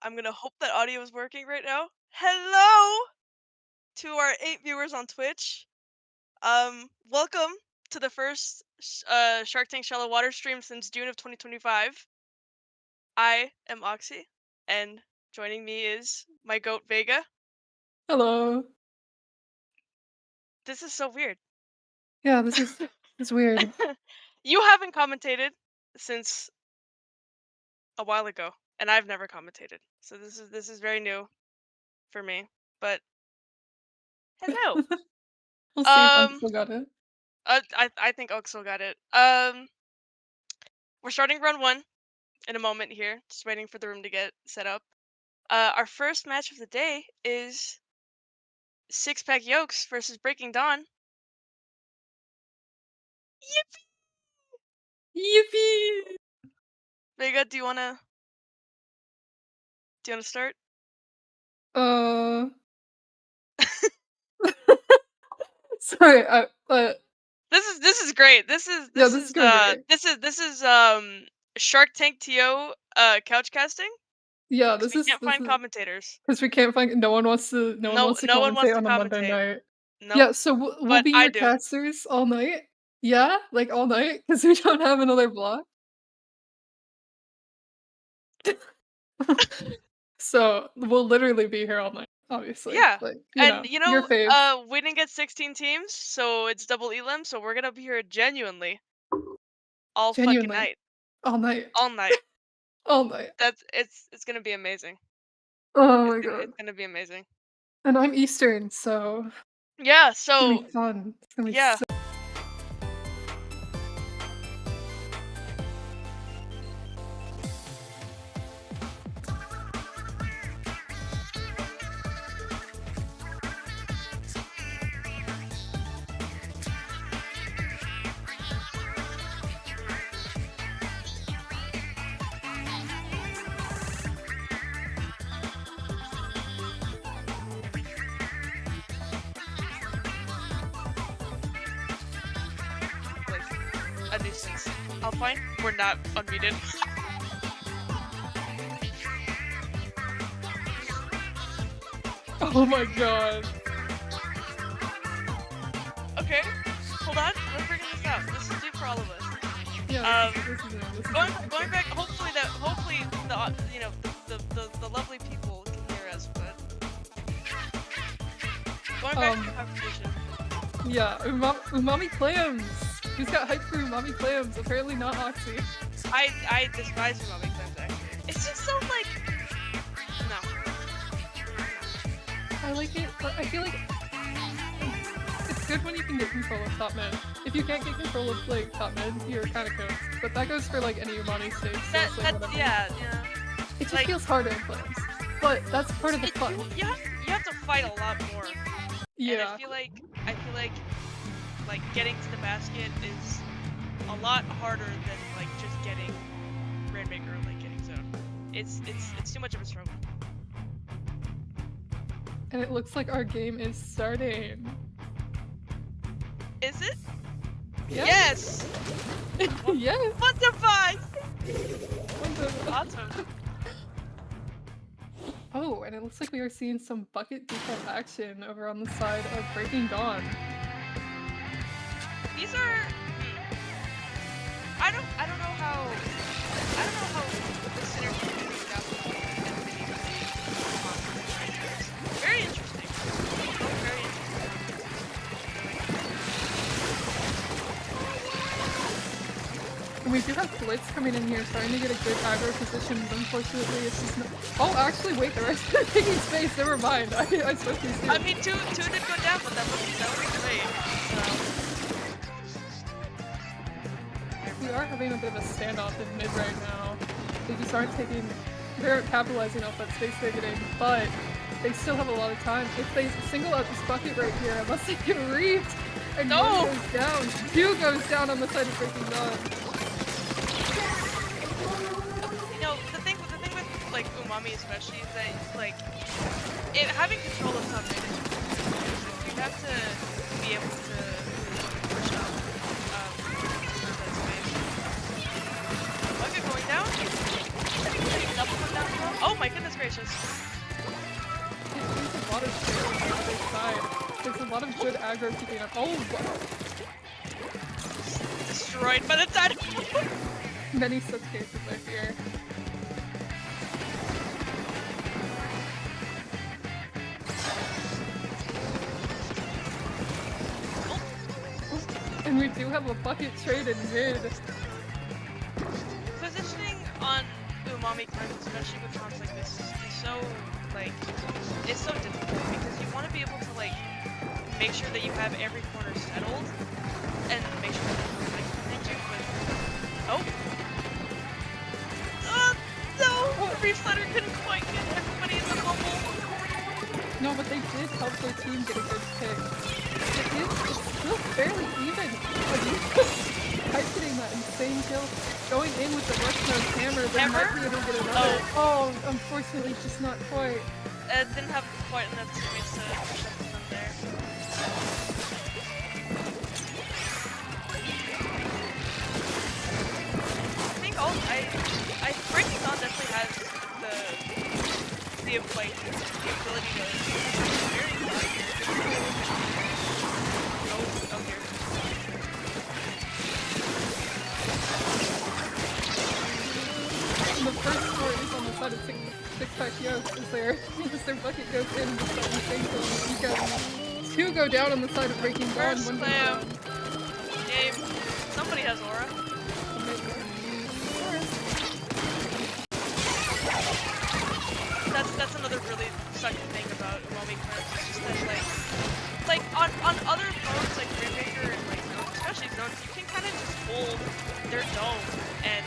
I'm gonna hope that audio is working right now. Hello to our 8 viewers on Twitch. Welcome to the first Shark Tank Shallow Water stream since June of 2025. I am Oxy, and joining me is my goat Vega. Hello. This is so weird. Yeah, this is weird. You haven't commentated since a while ago, and I've never commentated, so this is very new for me. But hello. We'll see if I'm Um, still got it. I think Oxel got it. We're starting round one in a moment here, just waiting for the room to get set up. Our first match of the day is Six Pack Yolks versus Breaking Dawn. Yippee! Vega, do you wanna start? Uh, sorry. This is great. This is Yeah, this this is is going great. Shark Tank TO couch casting Yeah, because this we is can't this find is commentators. because we can't find. No one wants to No one wants commentate to on a Monday commentate. night. Nope, Yeah, so we'll but be I your do. casters all night. Yeah, like all night because we don't have another block. So we'll literally be here all night. Obviously, Yeah. like And your faves. we didn't get 16 teams, so it's double elim, so we're gonna be here genuinely all fucking Genuinely, night. all night, All night. all night. It's gonna be amazing. Oh It's my gonna god. it's gonna be amazing. And I'm Eastern, so Yeah, it's gonna so be fun. It's gonna be yeah. so Like a nuisance. Alpine, we're not unmuted. Oh my god. Okay. Hold on, we're figuring this out. This is new for all of us. Yeah, this is Going back, hopefully the lovely people can hear us, but going back to the conversation. yeah, Umami Clams. Who's got hype for Umami Clams? Apparently not Oxy. I despise Umami Clams actually. It's just so like no. I like it, but I feel like it's good when you can get control of top mid. If you can't get control of like top mid, you're kind of cooked. But that goes for like any Umami stage. So That it's, like, whatever. yeah. It just like- feels harder in Clams. But that's part of the fun. You have to fight a lot more. Yeah. And I feel like getting to the basket is a lot harder than like just getting Rainmaker or like getting zone. It's too much of a struggle. And it looks like our game is starting. Is it? Yeah. Yes! Yes! What the fuck? Wonderful. Awesome. Oh, and it looks like we are seeing some bucket default action over on the side of Breaking Dawn. These are I don't know how the synergy between Scalpel and Mini is. Very interesting. Both very interesting. And we do have Blitz coming in here, starting to get a good aggro position, but unfortunately it's just not— Oh, actually, wait, the rest are taking space, never mind. I switched these two. I mean, two did go down, but that was great. We are having a bit of a standoff in mid right now. They just aren't capitalizing off that space they're getting, but they still have a lot of time. If they single out this bucket right here, unless they get reaped, and No! one goes down, two goes down on the side of Breaking Dawn. You know, the thing with like Umami especially is that like having control of top mid is important. You have to be able to push up that space. Bucket going down. Double one down below. Oh my goodness gracious. lot of good aggro keeping up. Oh, Destroyed by the dynamo. many such cases are here. And we do have a bucket trade in mid. Positioning on Umami cards, especially with comps like this, is so like it's so difficult because you want to be able to like make sure that you have every corner settled and make sure that you're like connect you with. Oh. No! The Reef Slider couldn't quite get everybody in the bubble. No, but they did help their team get a good pick. It's still fairly even. Like, getting that insane kill, going in with the rush nose hammer, they might be able to get another. Oh, unfortunately, just not quite. Didn't have quite enough teammates to push up them there. I think Breaking Dawn definitely has the ability to very oh here. And the first score is on the side of Six-Pack Yoke, as their bucket goes in with that insane kill. You got two go down on the side of Breaking Dawn. First slam. Game. Somebody has aura. That's another really sucky thing about Umami cards. It's just that like on other phones like Rainmaker and like Zones, especially Zones, you can kind of just hold their dome and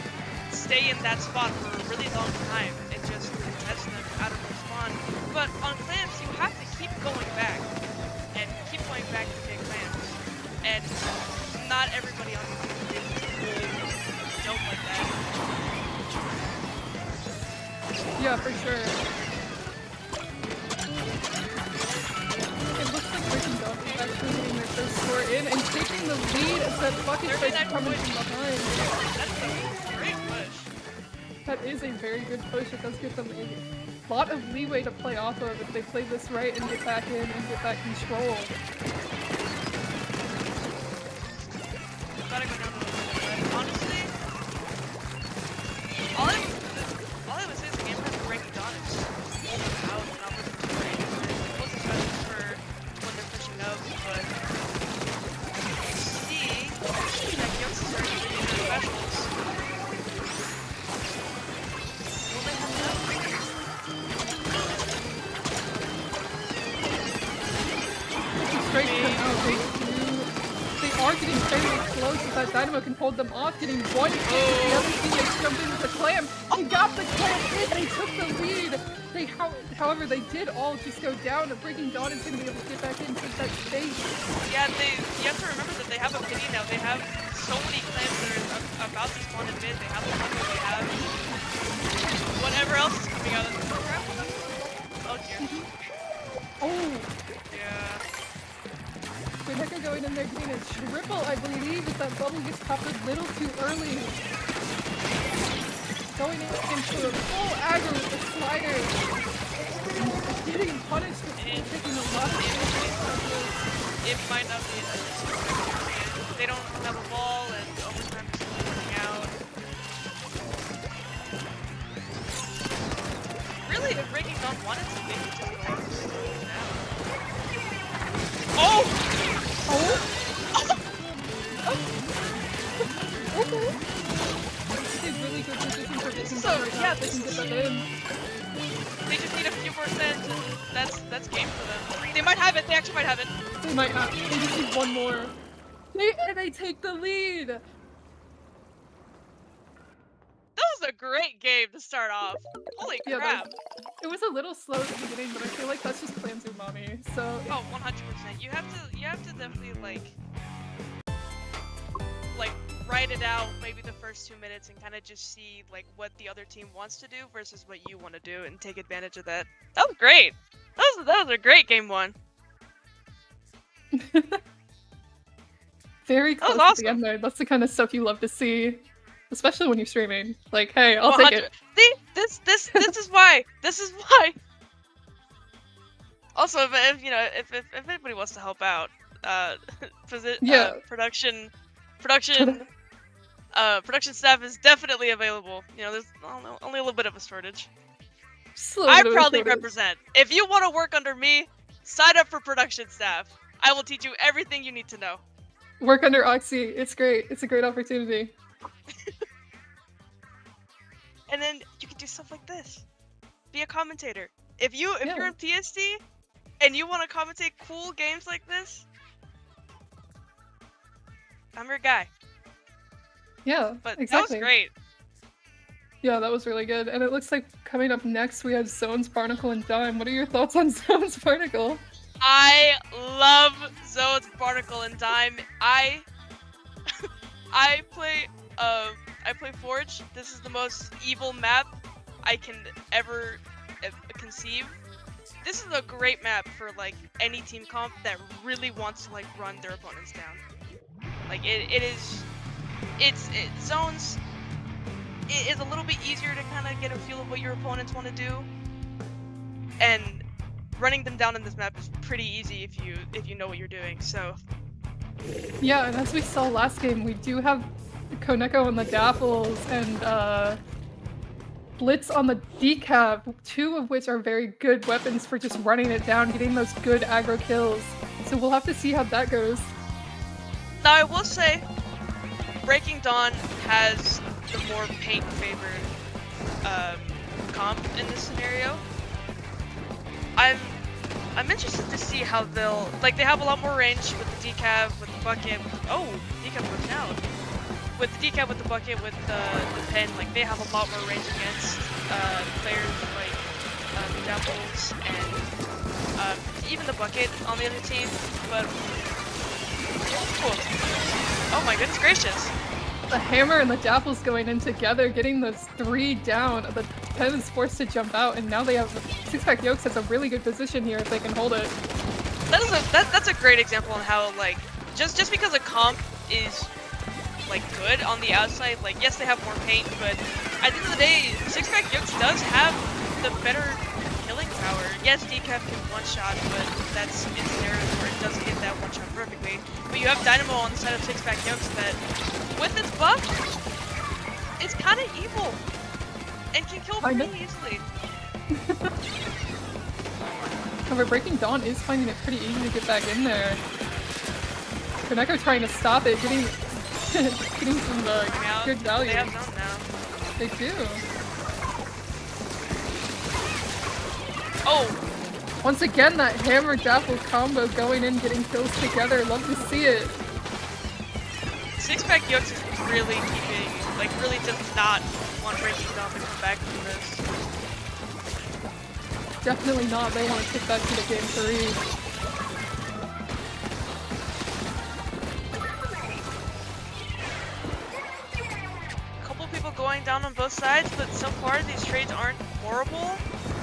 stay in that spot for a really long time and just test them out of their spawn. But on clams, you have to keep going back and keep going back to get clams. And not everybody on the team is dome like that. Yeah, for sure. It looks like Breaking Dawn is actually getting their first score in and taking the lead as that bucket fight coming from behind. That's a great push. That is a very good push. It does give them a lot of leeway to play off of if they play this right and get back in and get that control. Gotta go down a little bit, but honestly, all I would say is the game plan for Breaking Dawn is hold them out and not looking for range. Close especially for when they're pushing up, but see that Yoke's starting to do their specials. Will they have enough? Straight to them out. They are getting fairly close if that Dynamo can hold them off, getting one hit with the other teammates jumped in with the clam. They got the clam in, they took the lead. However, they did all just go down, and Breaking Dawn is going to be able to get back in, take that space. Yeah, you have to remember that they have a pity now. They have so many clams that are about to spawn in mid. They have the hunger, they have whatever else is coming out of the program. Oh dear. Oh! Yeah. Rebecca going in there getting a triple, I believe, as that bubble gets popped a little too early. Going into a full aggro with the slider. Getting punished for taking a lot of damage. It might not be enough. They don't have a ball and overtime is running out. Really, if Breaking Dawn wanted to, they could just go now. Oh! Oh? Okay. This is really good position for Breaking Dawn right now. They can get that in. They just need a few more cents and that's game for them. They might have it, they actually might have it. They might not. They just need one more. They take the lead! That was a great game to start off. Holy crap. It was a little slow at the beginning, but I feel like that's just Clams Umami, so... Oh, 100%. You have to definitely, like, write it out maybe the first 2 minutes and kind of just see, like, what the other team wants to do versus what you want to do and take advantage of that. That was great! That was a great game one. Very close awesome. At the end there. That's the kind of stuff you love to see. Especially when you're streaming. Like, hey, I'll take it. See? This is why! This is why! Also, if you know, if anybody wants to help out, Yeah. production, Produ- production staff is definitely available. You know, there's only a little bit of a shortage. Just a little I bit of a proudly shortage. represent. If you want to work under me, sign up for production staff. I will teach you everything you need to know. Work under Oxy. It's great. It's a great opportunity. And then you can do stuff like this. Be a commentator. If you're in PSD and you want to commentate cool games like this, I'm your guy. Yeah, But exactly. that was great. Yeah, that was really good. And it looks like coming up next we have Zones, Barnacle, and Dime. What are your thoughts on Zones, Barnacle? I love Zones, Barnacle, and Dime. I play Forge. This is the most evil map I can ever conceive. This is a great map for like any team comp that really wants to like run their opponents down. Like it's Zones. It is a little bit easier to kind of get a feel of what your opponents want to do, and running them down in this map is pretty easy if you know what you're doing. So yeah, and as we saw last game, we do have Koneko on the Daffles and Blitz on the Decap, two of which are very good weapons for just running it down, getting those good aggro kills. So we'll have to see how that goes. Now I will say, Breaking Dawn has the more paint-favored comp in this scenario. I'm interested to see how they'll they have a lot more range with the decav, with the bucket. Decav goes down. With the decav, with the bucket, with the pen, like they have a lot more range against players like the Devils and even the bucket on the other team. But cool. Oh my goodness gracious! The Hammer and the Daffles going in together, getting those 3 down. The Pen is forced to jump out, and now they have Sixpack Yolks has a really good position here if they can hold it. That's a great example on how like just because a comp is like good on the outside, like yes they have more paint, but at the end of the day, Sixpack Yolks does have the better killing power. Yes, Decaf can one shot, but that's in scenarios where it doesn't get that one shot perfectly. But you have Dynamo on the side of Sixpack Yolks that, with its buff, it's kind of evil and can kill pretty easily. However, Breaking Dawn is finding it pretty easy to get back in there. Koneko trying to stop it, getting some good value. They have zone now. They do. Oh! Once again, that Hammer Daffle combo going in, getting kills together. Love to see it. Sixpack Yolks is really really does not want Breaking Dawn to come back from this. Definitely not. They want to take that to the game 3. Couple people going down on both sides, but so far these trades aren't horrible.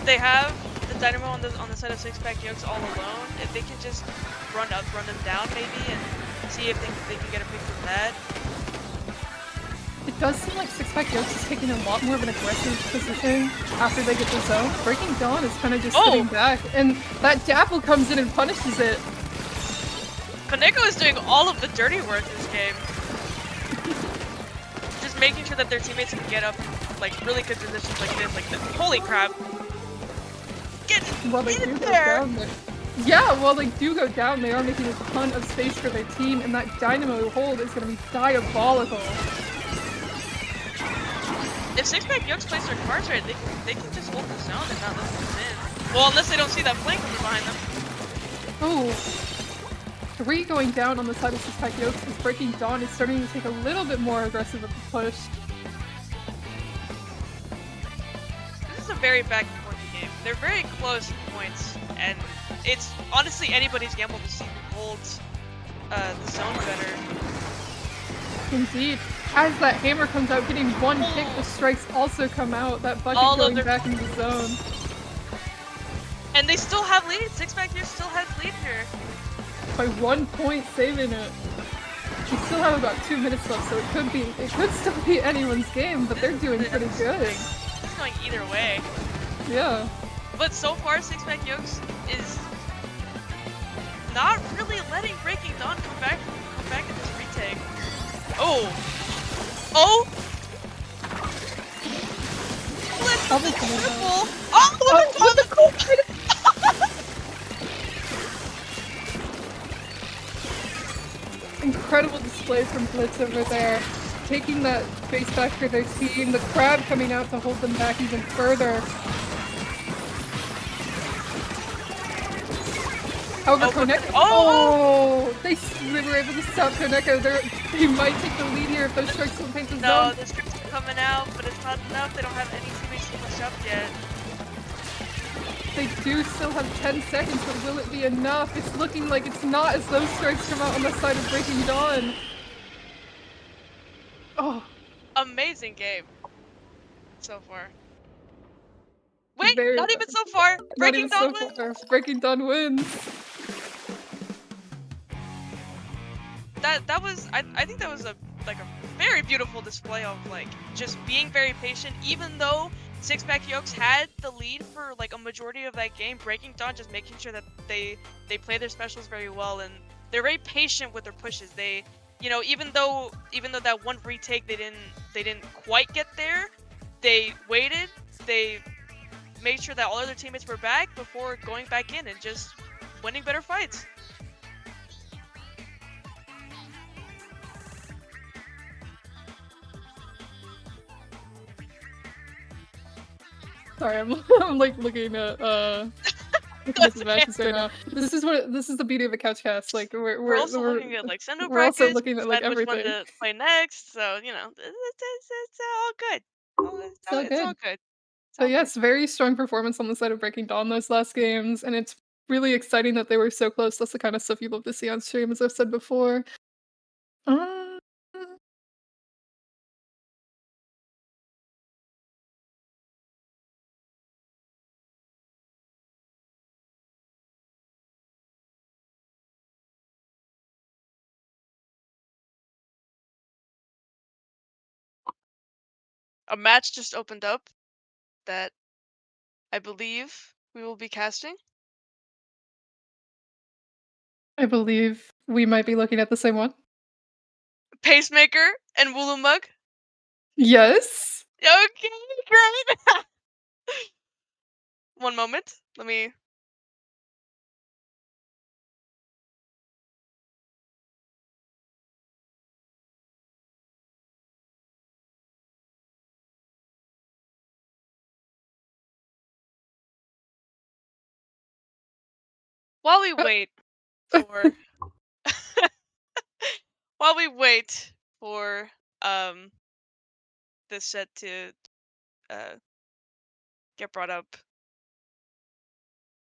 They have the Dynamo on the side of Sixpack Yolks all alone. If they can just run them down maybe and see if they can get a pick from that. It does seem like Sixpack Yolks is taking a lot more of an aggressive position after they get the zone. Breaking Dawn is kind of just sitting back, and that Daffle comes in and punishes it. Koneko is doing all of the dirty work this game. Just making sure that their teammates can get up like really good positions like this. Holy crap! Get in there! Yeah, while they do go down, they are making a ton of space for their team, and that Dynamo hold is going to be diabolical. If Sixpack Yolks plays their cards right, they can just hold the zone and not let them in. Well, unless they don't see that flank coming behind them. Oh. 3 going down on the side of Sixpack Yolks as Breaking Dawn is starting to take a little bit more aggressive of a push. This is a very back and forth game. They're very close points, and it's honestly anybody's gamble to see who holds the zone better. Indeed. As that Hammer comes out getting one hit, the strikes also come out. That bucket going back into the zone. And they still have lead. Sixpack here still has lead here. By 1 point saving it. We still have about 2 minutes left, so it could still be anyone's game, but they're doing pretty good. It's going either way. Yeah. But so far, Sixpack Yolks is Oh! Oh! Probably coming down. Triple! Oh, What the cool Incredible display from Blitz over there, taking that face back for their team. The crab coming out to hold them back even further. However, Koneko, they were able to stop Koneko. They might take the lead here if those strikes don't paint the zone. No, the strikes are coming out, but it's not enough. They don't have any teammates to push up yet. They do still have 10 seconds, but will it be enough? It's looking like it's not as those strikes come out on the side of Breaking Dawn. Oh. Amazing game so far. Wait, not even so far. Breaking Dawn wins. Breaking Dawn wins. That was I think that was a very beautiful display of like just being very patient, even though Sixpack Yolks had the lead for like a majority of that game. Breaking Dawn just making sure that they play their specials very well, and they're very patient with their pushes. They, you know, even though that one retake they didn't quite get there, they waited. They made sure that all other teammates were back before going back in and just winning better fights. Sorry, I'm like looking at the matches right now. This is the beauty of a couch cast. Like we're also looking at like Sendo we're also brackets, looking at like decide which one everything. to play next. So you know, it's all good. It's all good. So yes, very strong performance on the side of Breaking Dawn those last games, and it's really exciting that they were so close. That's the kind of stuff you love to see on stream, as I've said before. A match just opened up that I believe we will be casting. I believe we might be looking at the same one. Pacemaker and Wooloo Mug. Yes. Okay, great. One moment. Let me. While we wait for while we wait for this set to get brought up,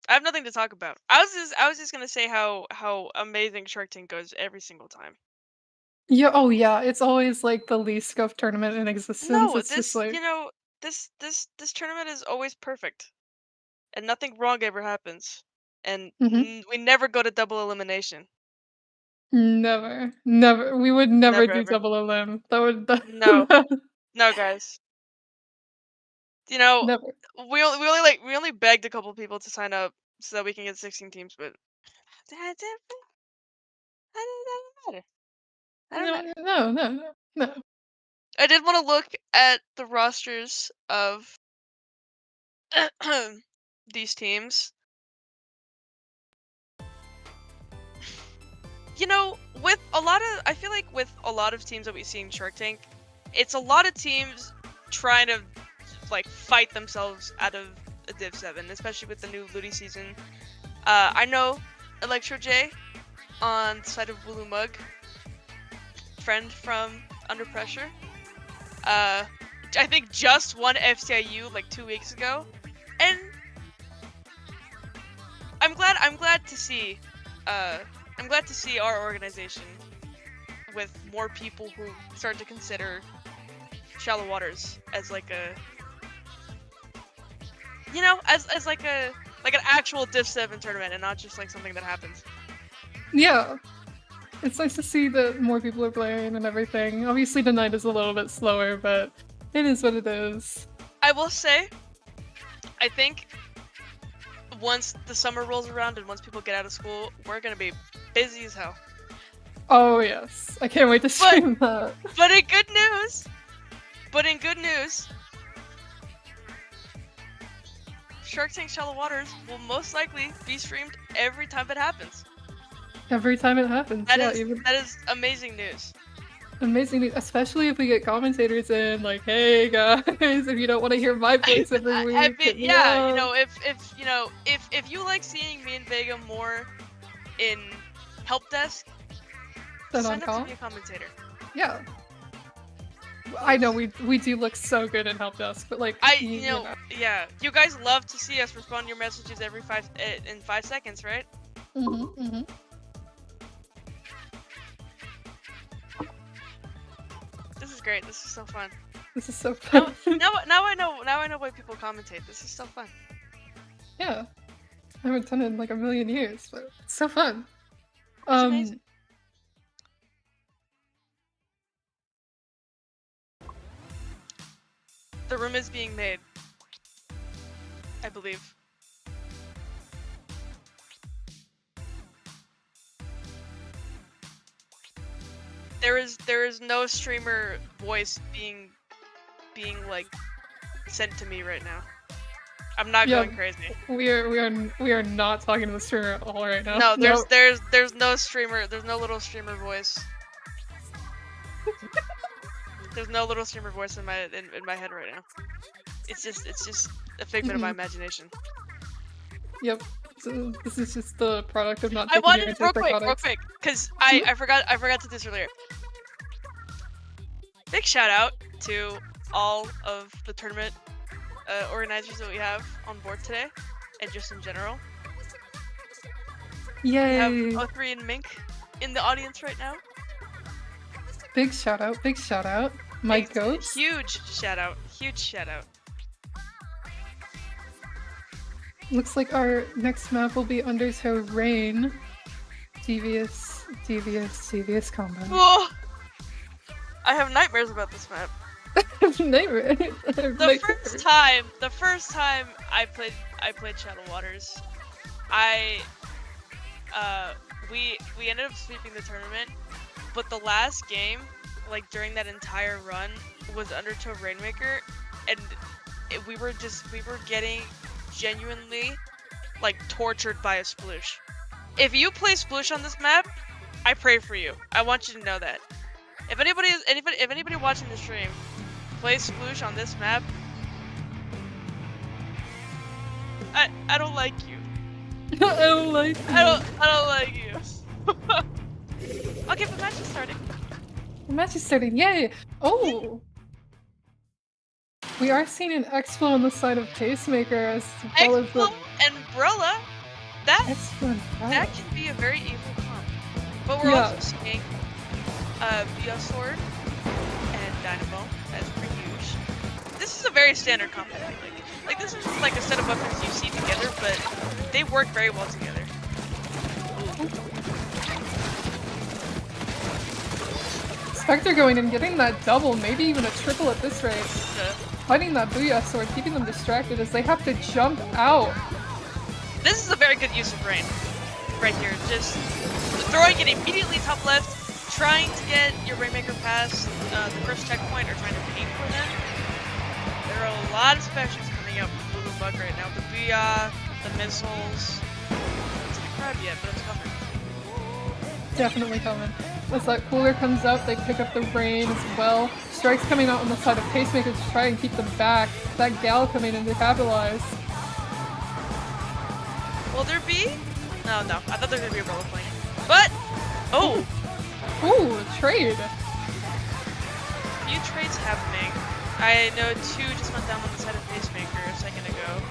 I have nothing to talk about. I was just gonna say how amazing Shark Tank goes every single time. Yeah. Oh yeah. It's always like the least scuffed tournament in existence. No, It's just like, you know, this tournament is always perfect, and nothing wrong ever happens, and we never go to double elimination. Never. We would never Never do ever. double elim. That would No, no, guys. You know, never. we only begged a couple people to sign up so that we can get 16 teams, but that doesn't matter. That doesn't matter. No. I did want to look at the rosters of these teams. You know, I feel like with a lot of teams that we see in Shark Tank, it's a lot of teams trying to like fight themselves out of a Div 7, especially with the new Ludi season. I know Electro J on the side of Wooloo Mug, friend from Under Pressure. I think just won FCIU like 2 weeks ago, and I'm glad to see our organization with more people who start to consider Shallow Waters as like a, you know, as like an actual Div 7 tournament and not just like something that happens. Yeah. It's nice to see that more people are playing and everything. Obviously the night is a little bit slower, but it is what it is. I will say, I think once the summer rolls around and once people get out of school, we're gonna be busy as hell. Oh yes, I can't wait to stream that. But in good news, Shark Tank Shallow Waters will most likely be streamed every time it happens. Every time it happens, That yeah. is amazing news. Amazing news, especially if we get commentators in, like, hey guys, if you don't want to hear my voice every week. I mean, yeah, you know, if you like seeing me and Vega more in help desk, Then sign on up call? to be a commentator. Yeah. I know we do look so good in help desk, but like you know, yeah, you guys love to see us respond to your messages every 5 seconds, right? This is great. This is so fun. This is so fun. Now I know why people commentate. This is so fun. Yeah. I haven't done it in like a million years, but it's so fun. It's amazing. The room is being made, I believe. There is no streamer voice being like sent to me right now. I'm not going crazy. We are not talking to the streamer at all right now. No, there's no streamer. There's no little streamer voice. There's no little streamer voice in my head right now. It's just a figment of my imagination. Yep. So this is just the product of not. I wanted real quick, because I forgot to do this earlier. Big shout out to all of the tournament organizers that we have on board today, and just in general. Yay! We have O3 and Mink in the audience right now. Big shout out! Big shout out! My goats. Huge shout out! Huge shout out! Looks like our next map will be Undertow Rain. Devious combat. Whoa! I have nightmares about this map. Nightmare. The first time I played Shadow Waters, we ended up sweeping the tournament, but the last game, like during that entire run, was Undertow Rainmaker, and we were getting genuinely like tortured by a sploosh. If you play sploosh on this map, I pray for you. I want you to know that. If anybody watching the stream plays sploosh on this map, I don't like you. I don't like you. I don't like you. Okay, the match is starting. The match is starting. Yay! Oh. We are seeing an Expo on the side of Pacemaker as well as the Umbrella. That that can be a very evil comp. But we're also seeing Via Sword and Dynamo as per usual. This is a very standard comp. Like this is like a set of weapons you see together, but they work very well together. Spectre going and getting that double, maybe even a triple at this rate. Fighting that Booyah Sword, keeping them distracted as they have to jump out. This is a very good use of Rain. Right here. Just throwing it immediately top left, trying to get your Rainmaker past the first checkpoint, or trying to aim for them. There are a lot of specials coming up from Blue Bug right now. The Booyah, the missiles. It's not crab yet, but it's coming. Definitely coming. As that cooler comes up, they pick up the Rain as well. Strikes coming out on the side of Pacemaker to try and keep them back. That Gal coming in to capitalize. Will there be? No. I thought there was gonna be a Umbrella playing. But Ooh, trade. A few trades happening. I know 2 just went down on the side of Pacemaker a second ago.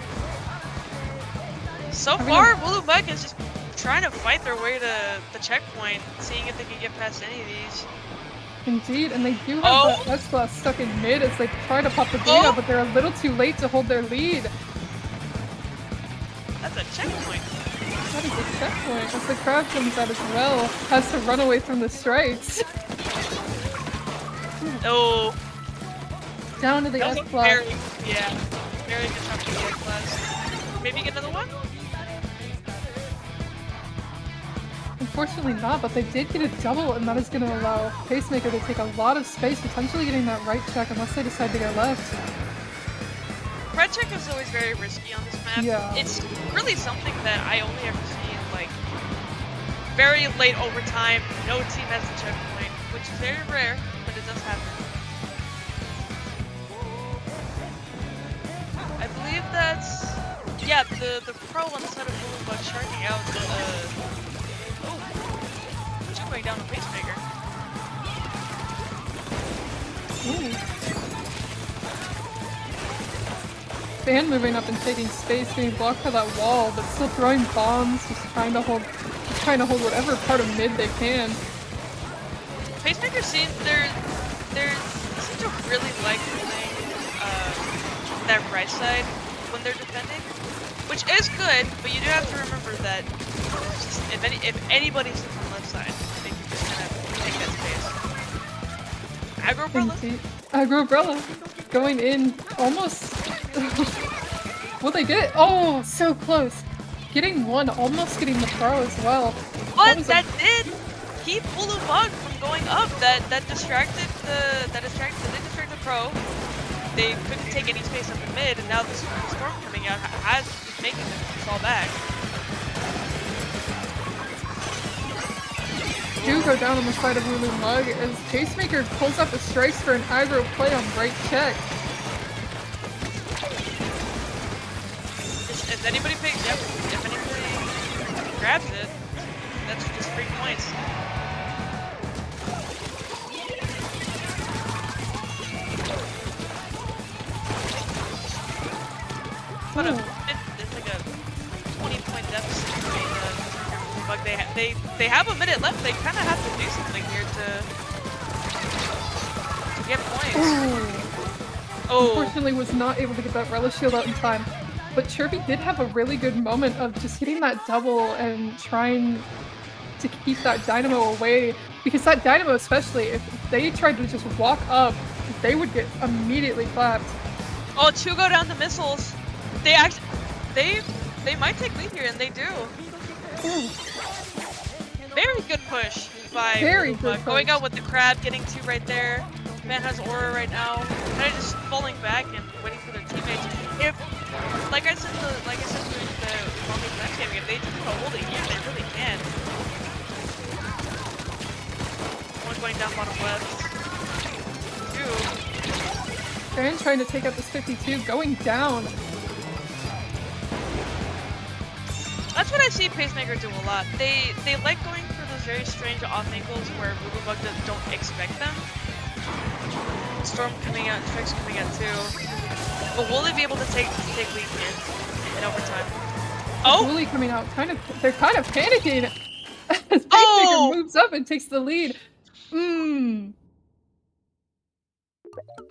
So far, Wooloo Mike is just trying to fight their way to the checkpoint, seeing if they can get past any of these. Indeed, and they do have the S-Class stuck in mid as they try to pop the Booyah, but they're a little too late to hold their lead. That's a checkpoint. That is a checkpoint. As the crowd comes out as well, has to run away from the strikes. Oh. Down to the S-Class. Very good shot to the S-Class. Maybe get another one? Unfortunately not, but they did get a double, and that is going to allow Pacemaker to take a lot of space, potentially getting that right check unless they decide to go left. Right check is always very risky on this map. Yeah. It's really something that I only ever see in like very late overtime, no team has a checkpoint, which is very rare, but it does happen. I believe that's, yeah, the pro on the side of Woolymug sharking out the, just going down the Pacemaker. Ooh. Fan moving up and taking space, being blocked by that wall, but still throwing bombs, just trying to hold whatever part of mid they can. Pacemaker seem they seem to really like holding that right side when they're defending, which is good, but you do have to remember that if anybody's on the left side, they can just kind of take that space. Aggro Umbrella? Aggro Umbrella going in almost. Will they get it? Oh, so close. Getting one, almost getting the throw as well. But that did keep Woolymug from going up. That distracted the pro. They couldn't take any space up in mid, and now the storm coming out is making them fall back. Do go down on the side of Woolymug as Pacemaker pulls up the strikes for an aggro play on right check. If anybody picks, yep, if anybody grabs it, that's just 3 points. But it's like a 20-point deficit between Woolymug. They have a minute left. They kind of have to do something here to get points. Oh. Unfortunately, was not able to get that relish shield out in time. But Chirpy did have a really good moment of just hitting that double and trying to keep that Dynamo away. Because that Dynamo especially, if they tried to just walk up, they would get immediately clapped. Oh, 2 go down to missiles. They might take lead here, and they do. Ooh. Very good push by Woolymug. Going out with the crab, getting 2 right there. Man has aura right now. Kind of just falling back and waiting for their teammates. If, like I said during the Mommy Flash game, if they just want to hold it here, they really can. One going down bottom left. 2. Aaron trying to take out this 52, going down. That's what I see Pacemaker do a lot. They like going for those very strange off angles where Woolymug don't expect them. Storm coming out, Strikes coming out too. But will they be able to take lead here in overtime? Oh! Wooly coming out, they're kind of panicking as Pacemaker moves up and takes the lead.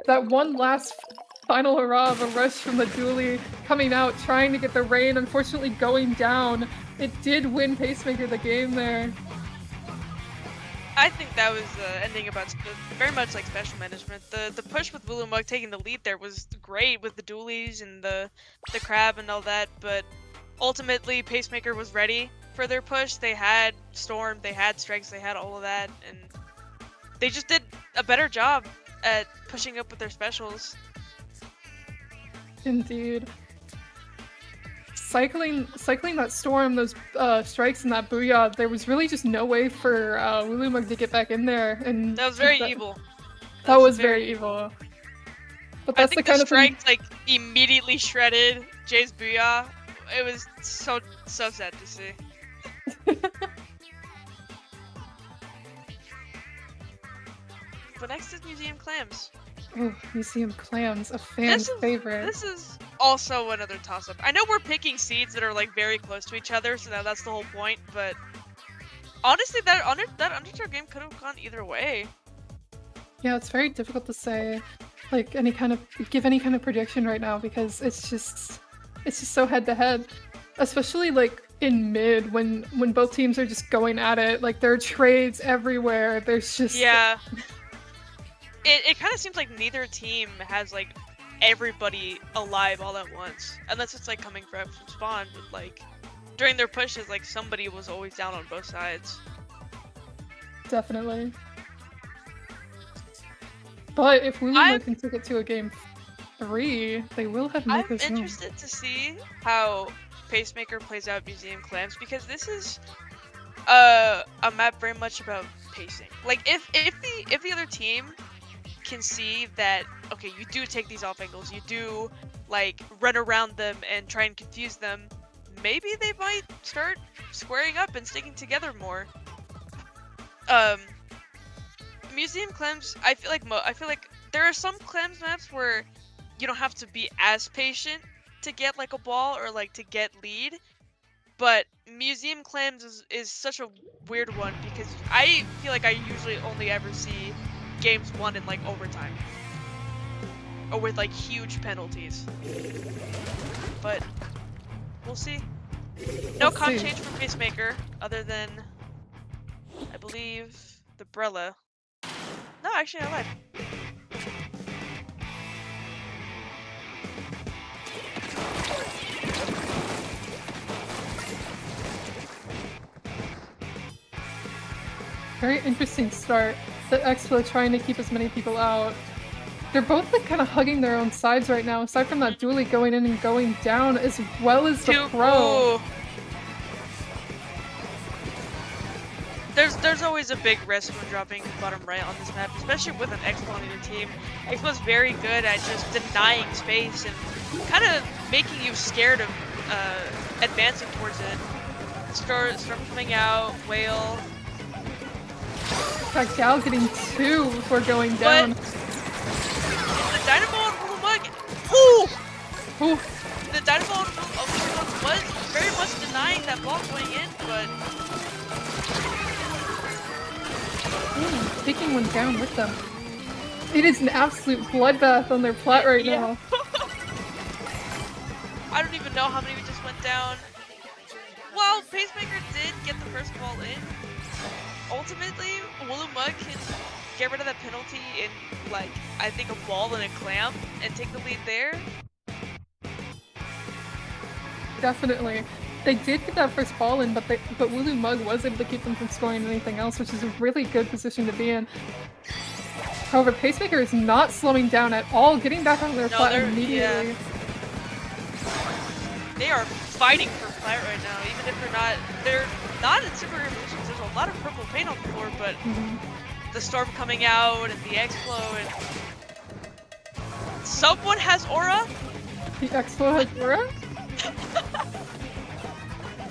That one last final hurrah of a rush from the Dooley coming out, trying to get the rain, unfortunately going down. It did win Pacemaker the game there. I think that was ending about very much like special management. The push with Woolymug taking the lead there was great with the dualies and the crab and all that, but ultimately Pacemaker was ready for their push. They had Storm, they had Strikes, they had all of that, and they just did a better job at pushing up with their specials. Indeed. Cycling that Storm, those strikes and that booyah, there was really just no way for Woolymug to get back in there. And that was very evil. That was very evil. But that's the kind of strikes like immediately shredded Jay's booyah. It was so sad to see. But next is Museum Clams. Oh, Museum Clams, a fan favorite. This is also another toss-up. I know we're picking seeds that are like very close to each other, so that's the whole point, but honestly that Undertale game could have gone either way. Yeah, it's very difficult to say like give any kind of prediction right now because it's just so head to head. Especially like in mid when both teams are just going at it, like there are trades everywhere. There's just It kind of seems like neither team has like everybody alive all at once, unless it's like coming from spawn. But like during their pushes, like somebody was always down on both sides. Definitely. But if Lulu can take it to a game 3, they will have I'm Maker's Room. interested to see how Pacemaker plays out Museum Clams, because this is a map very much about pacing. Like if the other team can see that, okay, you do take these off angles, you do like run around them and try and confuse them, maybe they might start squaring up and sticking together more. Museum Clams, I feel like there are some Clams maps where you don't have to be as patient to get like a ball or like to get lead, but Museum Clams is such a weird one because I feel like I usually only ever see games won in like overtime or with like huge penalties, but we'll see. No comp change from Pacemaker other than, I believe, the Brella. No, actually I lied. Very interesting start. The Expo trying to keep as many people out. They're both like kind of hugging their own sides right now, aside from that dually going in and going down, as well as the Pro. Ooh. There's always a big risk when dropping bottom right on this map, especially with an Expo on your team. Expo's very good at just denying space and kind of making you scared of advancing towards it. Storm coming out, Whale. Got Gal getting 2 before going down. But the Dynamo on Ulumug, ooh! The Dynamo on Ulumug was very much denying that ball going in, but taking one down with them. It is an absolute bloodbath on their plat right now. I don't even know how many we just went down. Well, Pacemaker did get the first ball in. Ultimately, Ulumug can get rid of that penalty in, like, I think a ball and a clamp and take the lead there. Definitely. They did get that first ball in, but Ulumug was able to keep them from scoring anything else, which is a really good position to be in. However, Pacemaker is not slowing down at all, getting back on their plat immediately. Yeah. They are fighting for plat right now, even if they're not in super positions. There's a lot of purple paint on the floor, but the Storm coming out and the Expo and someone has aura. The Expo has aura?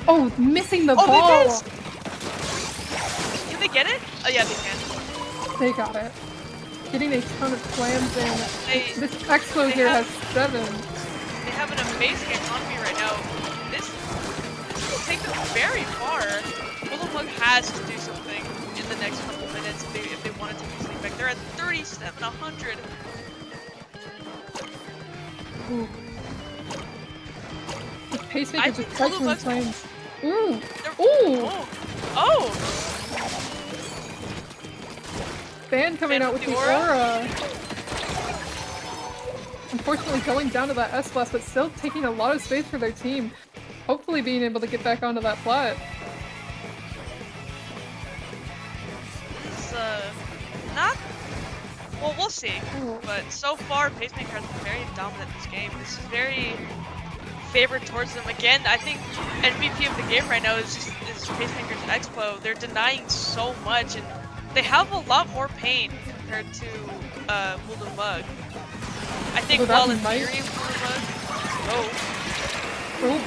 Oh, missing the ball! Can they get it? Oh yeah, they can. They got it. Getting a ton of slams in. This Expo here has 7. They have an amazing economy right now. This will take them very far. Ulumug has to do something in the next couple minutes if they want to take this lead back. They're at 3700. Ooh. The Pacemaker just touched the flames. Ooh! Ooh! Oh! Fan coming out with the aura. Unfortunately going down to that S-Blast, but still taking a lot of space for their team. Hopefully being able to get back onto that plat. It's not... Well, we'll see. But so far, Pacemaker has been very dominant in this game. This is very favored towards them. Again, I think MVP of the game right now is Pacemaker's Expo. They're denying so much, and they have a lot more pain compared to Ulumug. I think while in theory, Ulumug... Oh,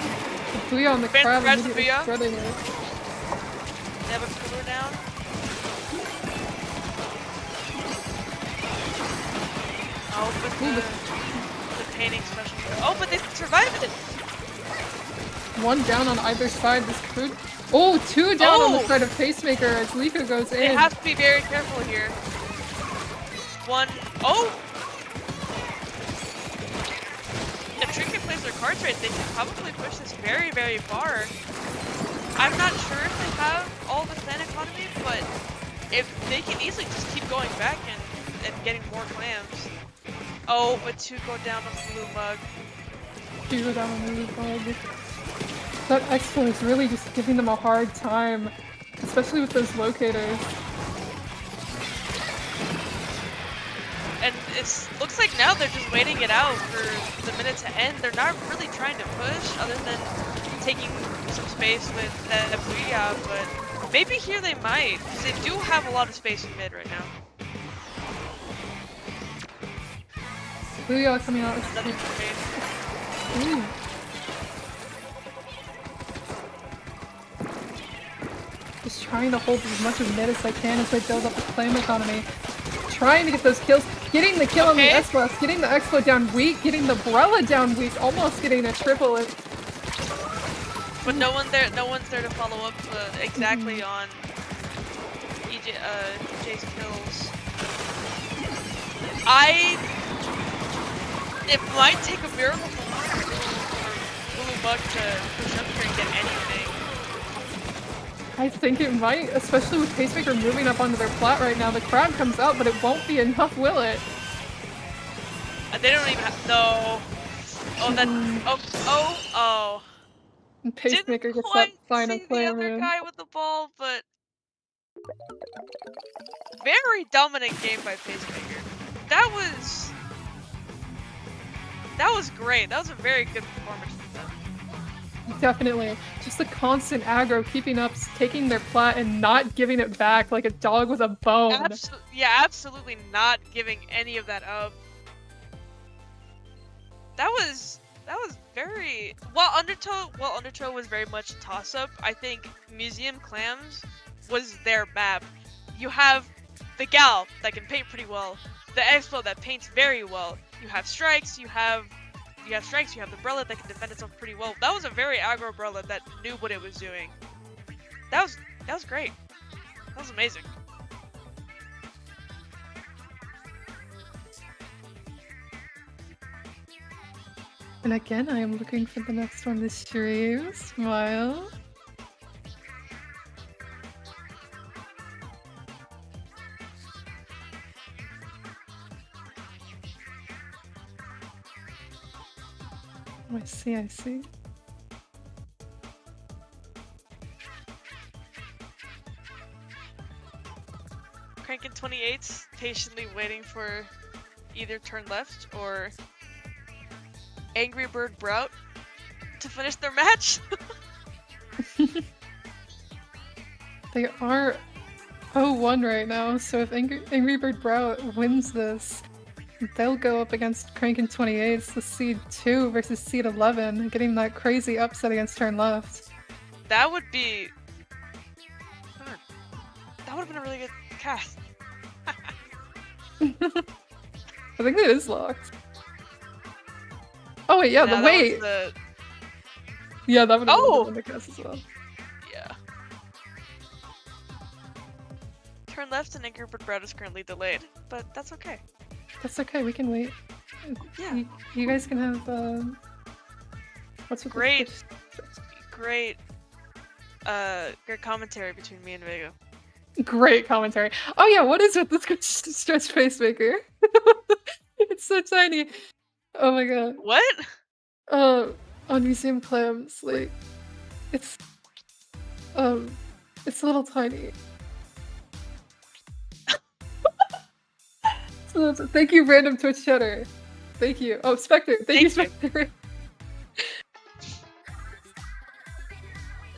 the Booyah on the crab immediately shredding it. They have a pillar down. Oh, but the painting special. Oh, but they survived it! 1 down on either side. This could... Oh, 2 down on the side of Pacemaker as Liko goes in. They have to be very careful here. 1... Oh! If Trinket plays their cards right, they can probably push this very, very far. I'm not sure if they have all the fan economy, but if they can easily just keep going back and getting more clams. Oh, but 2 go down on the Ulumug. 2 go down on the Ulumug. That Expo is really just giving them a hard time, especially with those locators. and it's looks like now they're just waiting it out for the minute to end. They're not really trying to push, other than taking some space with Booyah, but maybe here they might, because they do have a lot of space in mid right now. Booyah coming out. Another trade. Ooh. Just trying to hold as much of mid as I can as they build up the flame economy. Trying to get those kills, getting the kill on the S-Bus, getting the Expo down weak, getting the Brella down weak, almost getting a triple. But no one's there to follow up exactly on EJ's kills. It might take a miracle for Blue Buck to push up here and get anything. I think it might, especially with Pacemaker moving up onto their plat right now. The crowd comes out, but it won't be enough, will it? They don't even have no. Oh, that. Oh. And Pacemaker Didn't gets that quite final see the player other in. guy with the ball, but very dominant game by Pacemaker. That was great. That was a very good performance from them. Definitely. Just the constant aggro, keeping up, taking their plat and not giving it back like a dog with a bone. Absolutely not giving any of that up. That was very Undertow was very much a toss-up. I think Museum Clams was their map. You have the Gal that can paint pretty well, the Expo that paints very well. You have Strikes, you have the Brella that can defend itself pretty well. That was a very aggro Brella that knew what it was doing. That was great. That was amazing. And again, I am looking for the next one to stream. Smile. Oh, I see. Crankin 28's patiently waiting for either turn left or Angry Bird Brout to finish their match. They are 0-1 right now, so if Angry Bird Brout wins this, they'll go up against Crankin 28's, the seed 2 versus seed 11, getting that crazy upset against turn left. That would be... That would have been a really good cast. I think that is locked. Oh wait, yeah, Nah, wait! Yeah, that would have been the cast as well. Yeah. Turn left and Angry Bird Brout is currently delayed, but that's okay. That's okay, we can wait. Yeah. You guys can have, what's with great commentary between me and Vega. Great commentary. Oh yeah, what is with this stretch Pacemaker? It's so tiny. Oh my god. What? On Museum Clams, like, it's a little tiny. So thank you, random Twitch chatter. Thank you. Oh, Spectre. Thank you, Spectre.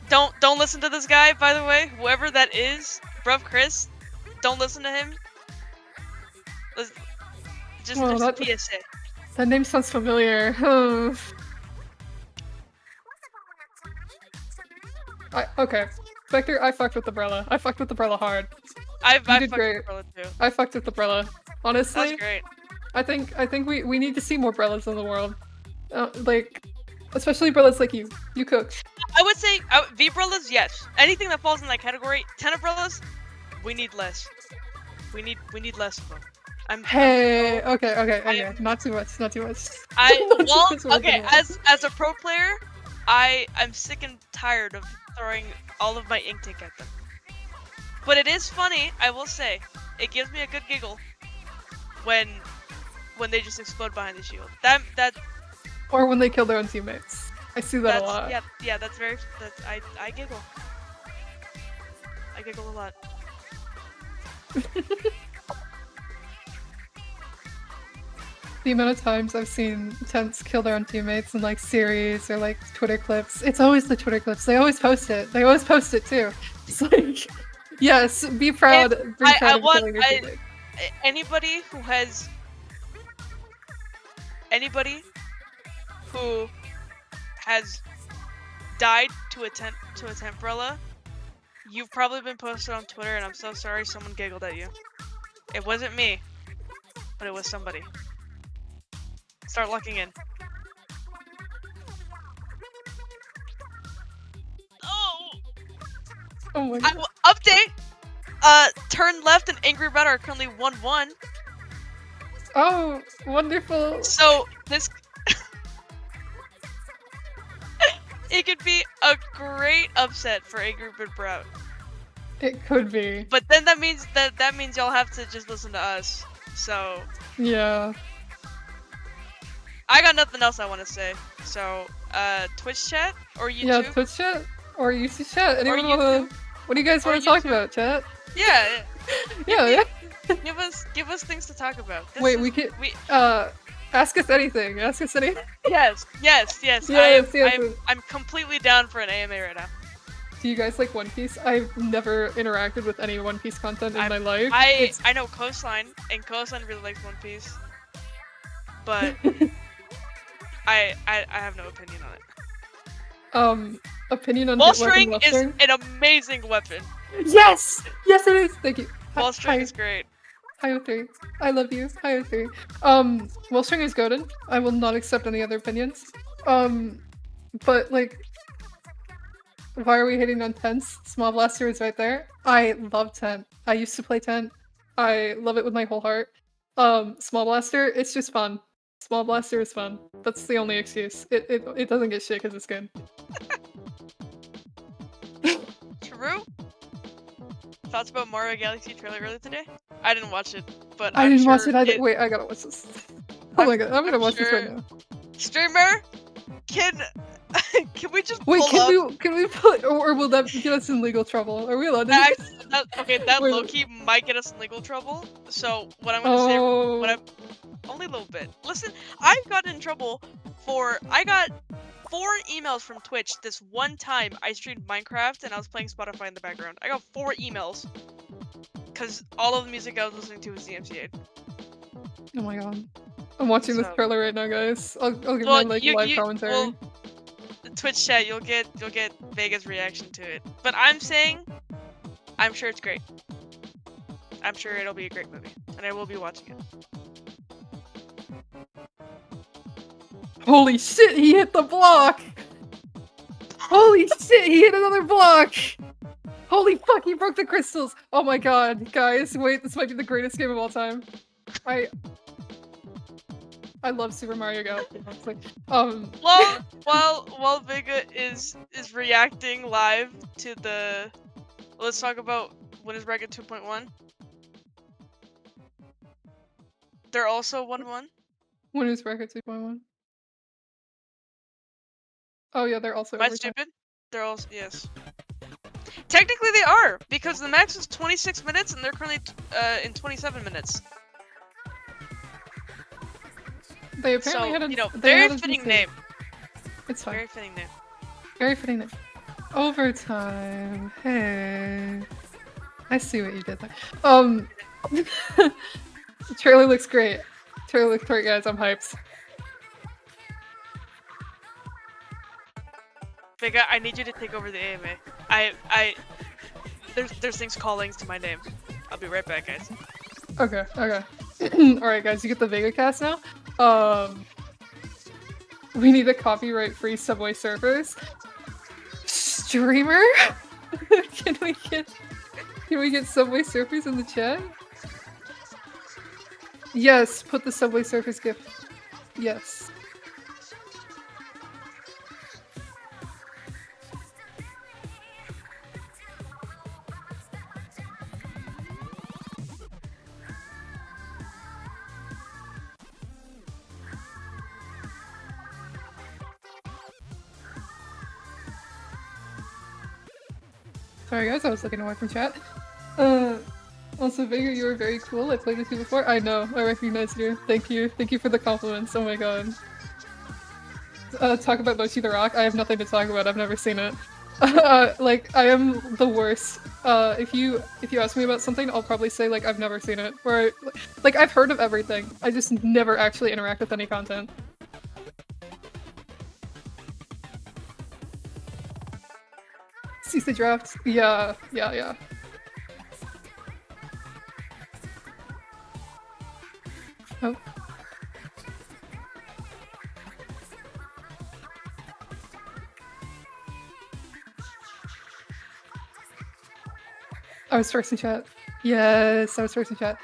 Don't listen to this guy, by the way. Whoever that is, bruv Chris, don't listen to him. Just a PSA. That name sounds familiar. Okay. Spectre, I fucked with the Brella. I fucked with the Brella hard. I fucked great. with the Brella too. I fucked with the Brella. Honestly, that's great. I think we need to see more Brellas in the world. Like, especially Brellas like you. You cook. I would say V-Brellas, yes. Anything that falls in that category, 10 of Brellas, we need less. We need less of them. Okay. Not too much. Okay. As a pro player, I'm sick and tired of throwing all of my ink tank at them. But it is funny, I will say. It gives me a good giggle when they just explode behind the shield. That or when they kill their own teammates. I see that a lot. Yeah, I giggle. I giggle a lot. The amount of times I've seen Tents kill their own teammates in like series or like Twitter clips, it's always the Twitter clips. They always post it. They always post it too. It's like, yes, be proud. Be I proud of want killing your teammate. anybody who has died to a Temprella, you've probably been posted on Twitter, and I'm so sorry someone giggled at you. It wasn't me, but it was somebody. Start locking in. Oh! Oh my god. Update! Turn left and Angry Red are currently 1-1. Oh, wonderful. So, this... it could be a great upset for Angry Red Brout. It could be. But then that means y'all have to just listen to us. So... Yeah. I got nothing else I want to say. So, Twitch chat or YouTube? Yeah, Twitch chat or YouTube chat. Anyone YouTube. wanna? What do you guys want to talk about, chat? Yeah. Yeah. Give us things to talk about. Wait, we can. Ask us anything. Ask us anything. Yes. Yes. I'm completely down for an AMA right now. Do you guys like One Piece? I've never interacted with any One Piece content in my life. I know Coastline, and Coastline really likes One Piece, but I have no opinion on it. Opinion on Wallstring is an amazing weapon. Yes, yes it is. Thank you. Wallstring is great. Hio3, I love you. Hio3. Wellstring is golden. I will not accept any other opinions. But like, why are we hitting on Tents? Small Blaster is right there. I love Tent. I used to play Tent. I love it with my whole heart. Small Blaster, it's just fun. Small Blaster is fun. That's the only excuse. It doesn't get shit because it's good. True. Thoughts about Mario Galaxy trailer earlier today? I didn't watch it, but I didn't watch it either. Wait, I gotta watch this. Oh my god, I'm gonna watch this right now. Streamer, can we just wait? Pull Can we put, or will that get us in legal trouble? Are we allowed to? That low-key might get us in legal trouble. So what I'm gonna say, only a little bit. Listen, I got in trouble I got 4 emails from Twitch this one time I streamed Minecraft and I was playing Spotify in the background. I got 4 emails because all of the music I was listening to was DMCA. Oh my god. I'm watching this trailer right now, guys. I'll give my live commentary. Well, Twitch chat, you'll get Vega's reaction to it. But I'm saying, I'm sure it's great. I'm sure it'll be a great movie, and I will be watching it. Holy shit, he hit the block! Holy shit, he hit another block! Holy fuck, he broke the crystals! Oh my god, guys, wait, this might be the greatest game of all time. I love Super Mario Galaxy, honestly. While Vega is reacting live to the... Let's talk about Winners Bracket 2.1. They're also 1-1. Winners Bracket 2.1. Oh yeah, they're also. Am I stupid? They're also, yes. Technically they are, because the max is 26 minutes and they're currently in 27 minutes. They apparently had a, very fitting name. It's fine. Very fitting name. Very fitting name. Overtime. Hey. I see what you did there. The trailer looks great. Trailer looks great, guys. I'm hyped. Vega, I need you to take over the AMA. There's things calling to my name. I'll be right back, guys. Okay. Alright, guys, you get the Vega cast now. We need a copyright-free Subway Surfers. Streamer? Can we get Subway Surfers in the chat? Yes, put the Subway Surfers gift. Yes. Sorry guys, I was looking away from chat. One Also, Vega, you were very cool. I played with you before. I know. I recognize you. Thank you. Thank you for the compliments. Oh my god. Talk about Mochi the Rock. I have nothing to talk about. I've never seen it. Like, I am the worst. If you ask me about something, I'll probably say, like, I've never seen it. Or, like, I've heard of everything. I just never actually interact with any content. CC draft? Yeah. Oh. I was first in chat. Yes, I was first in chat.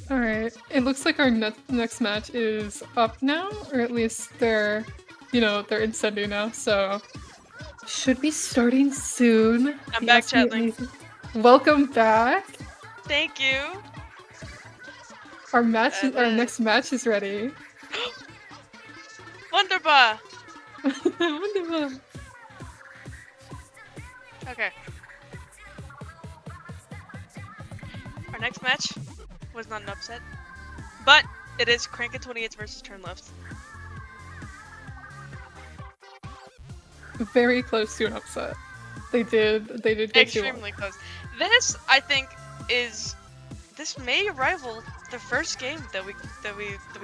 Alright, it looks like our next match is up now, or at least they're, they're in Sendu now, so should be starting soon. I'm back, Chatling. Welcome back. Thank you. Our next match is ready. Wunderbar. Wunderbar. Okay. Our next match was not an upset, but it is Crank It 28 versus Turn Left. Very close to an upset. They did get extremely close. This, I think, this may rival the first game that we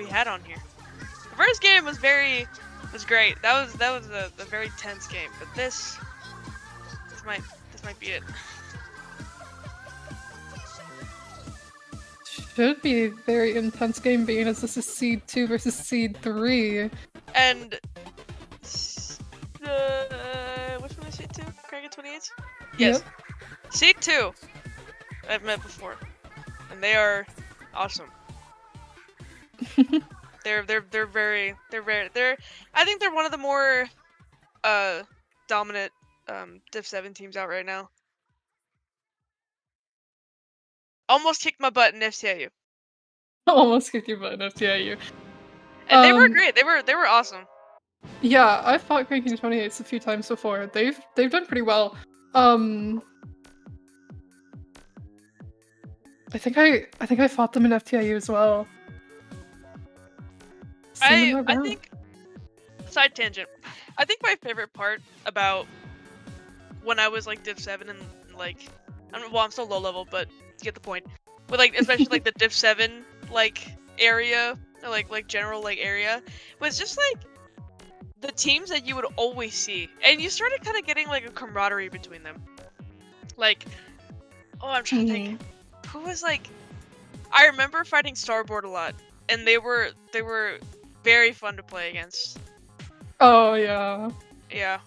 had on here. The first game was great. That was a very tense game, but this might be it. Should be a very intense game, being as this is Seed 2 versus Seed 3. And which one is Seed 2? Crank It 28? Yes. Yep. Seed 2 I've met before, and they are awesome. they're I think they're one of the more dominant Div 7 teams out right now. Almost kicked my butt in FCIU. Almost kicked your butt in FCIU. And they were great. They were awesome. Yeah, I've fought Cranking 28s a few times before. They've done pretty well. I think I fought them in FTIU as well. I think, side tangent, I think my favorite part about when I was like Div 7 and like, I'm still low level, but you get the point. But like, especially like the Div 7 like area, or like general like area, was just like the teams that you would always see, and you started kind of getting like a camaraderie between them. Like, oh, I'm trying to think, who was like, I remember fighting Starboard a lot, and they were very fun to play against. Oh yeah. Yeah.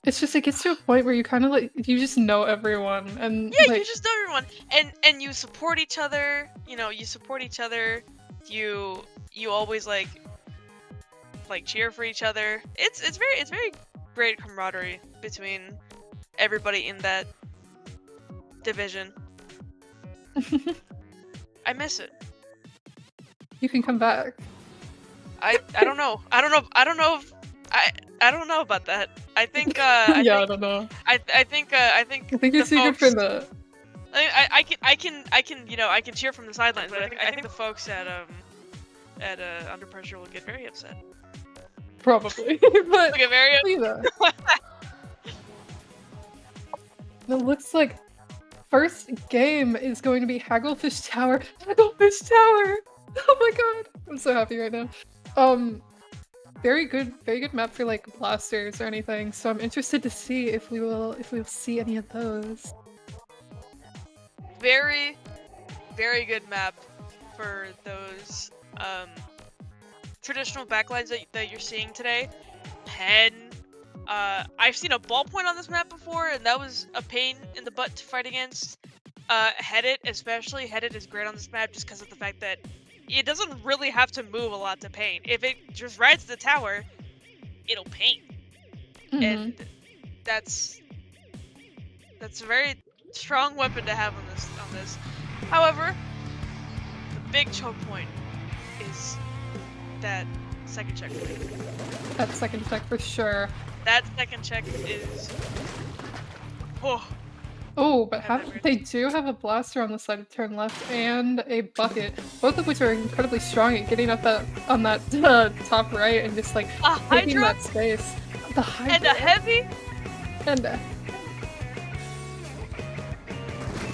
It's just, it gets to a point where you kind of like, you just know everyone, and yeah, like, you just know everyone, and you support each other. You know, you support each other. You always like cheer for each other. It's very great camaraderie between everybody in that division. I miss it. You can come back. I don't know. I don't know about that. I think I don't know. I think you're too good for that. I can cheer from the sidelines, but I think the folks at Under Pressure will get very upset. Probably, but get very It looks like first game is going to be Hagglefish Tower. Hagglefish Tower! Oh my god! I'm so happy right now. Very good map for like blasters or anything. So I'm interested to see if we will see any of those. Very, very good map for those traditional backlines that you're seeing today. Pen. I've seen a ballpoint on this map before, and that was a pain in the butt to fight against. Headed, especially. Headed is great on this map just because of the fact that it doesn't really have to move a lot to paint. If it just rides the tower, it'll paint. And that's a very strong weapon to have on this. However, the big choke point is that second check for me. That second check for sure. That second check is. Oh, Oh, but have that they do have a blaster on the side of turn left and a bucket, both of which are incredibly strong at getting up on that top right and just like a taking Hydra that space. The Hydra and a heavy. and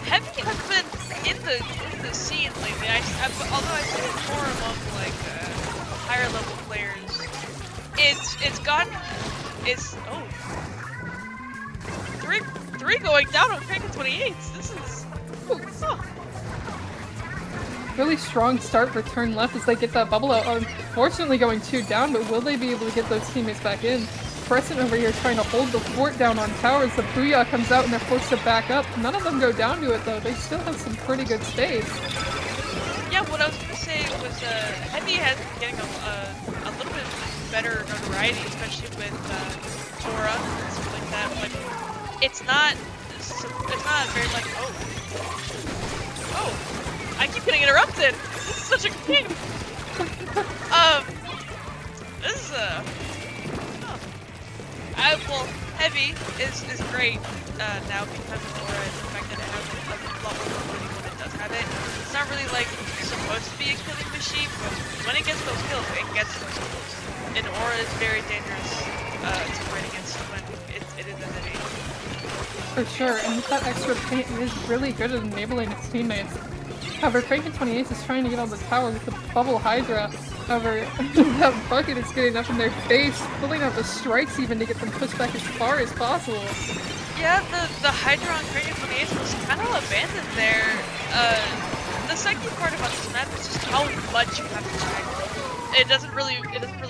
Heavy has been in the scene lately. Although I've seen it more among like higher level players, it's three going down on Kraken 28s. This is really strong start for turn left as they get that bubble out. Unfortunately going 2 down, but will they be able to get those teammates back in? Crescent over here trying to hold the fort down on towers. The Booyah comes out and they're forced to back up. None of them go down to it though. They still have some pretty good space. Yeah, what I was gonna say was Heavy has been getting a little bit better notoriety, especially with Tora and stuff like that. Like it's not very like I keep getting interrupted. This is such a good game. This is well, Heavy is great now because of Aura and the fact that it has a lot more mobility when it does have it. It's not really like supposed to be a killing machine, but when it gets those kills, it gets those kills. And Aura is very dangerous to fight against when it is at that age. For sure, and with that extra paint, it is really good at enabling its teammates. However, Kraken 28 is trying to get on the tower with the bubble Hydra. However, that bucket is getting up in their face, pulling out the strikes even to get them pushed back as far as possible. Yeah, the Hydra on Kraken 28 was kind of abandoned there. The second part about this map is just how much you have to check. It doesn't really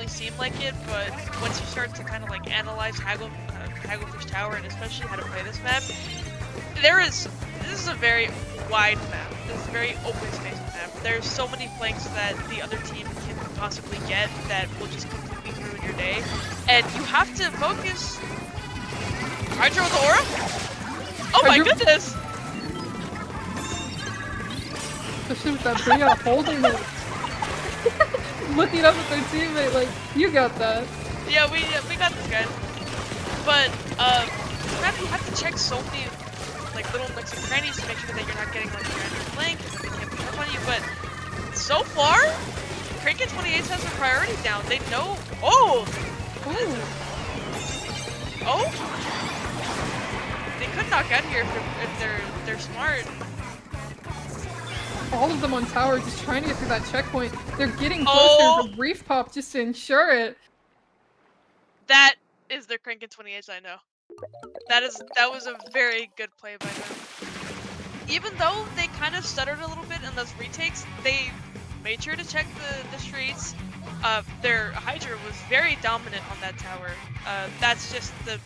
seem like it, but once you start to kind of like analyze Hagglefish Tower and especially how to play this map, this is a very wide map. This is a very open space map. There's so many flanks that the other team can possibly get that will just completely ruin your day, and you have to focus. Hydra with Aura? Oh my goodness! Especially with that Booyah holding it. Looking up at their teammate like, you got that. Yeah, we got this guy. But you have to check so many like little nooks and crannies to make sure that you're not getting like a random flank because they can't pick up on you. But so far, Kraken 28 has their priority down. They know. Oh. They could knock out here if they're smart. All of them on tower just trying to get through that checkpoint. They're getting closer to Reef Pop just to ensure it. That is their Kraken 28, I know. That was a very good play by them. Even though they kind of stuttered a little bit in those retakes, they made sure to check the streets. Their Hydra was very dominant on that tower. That's just the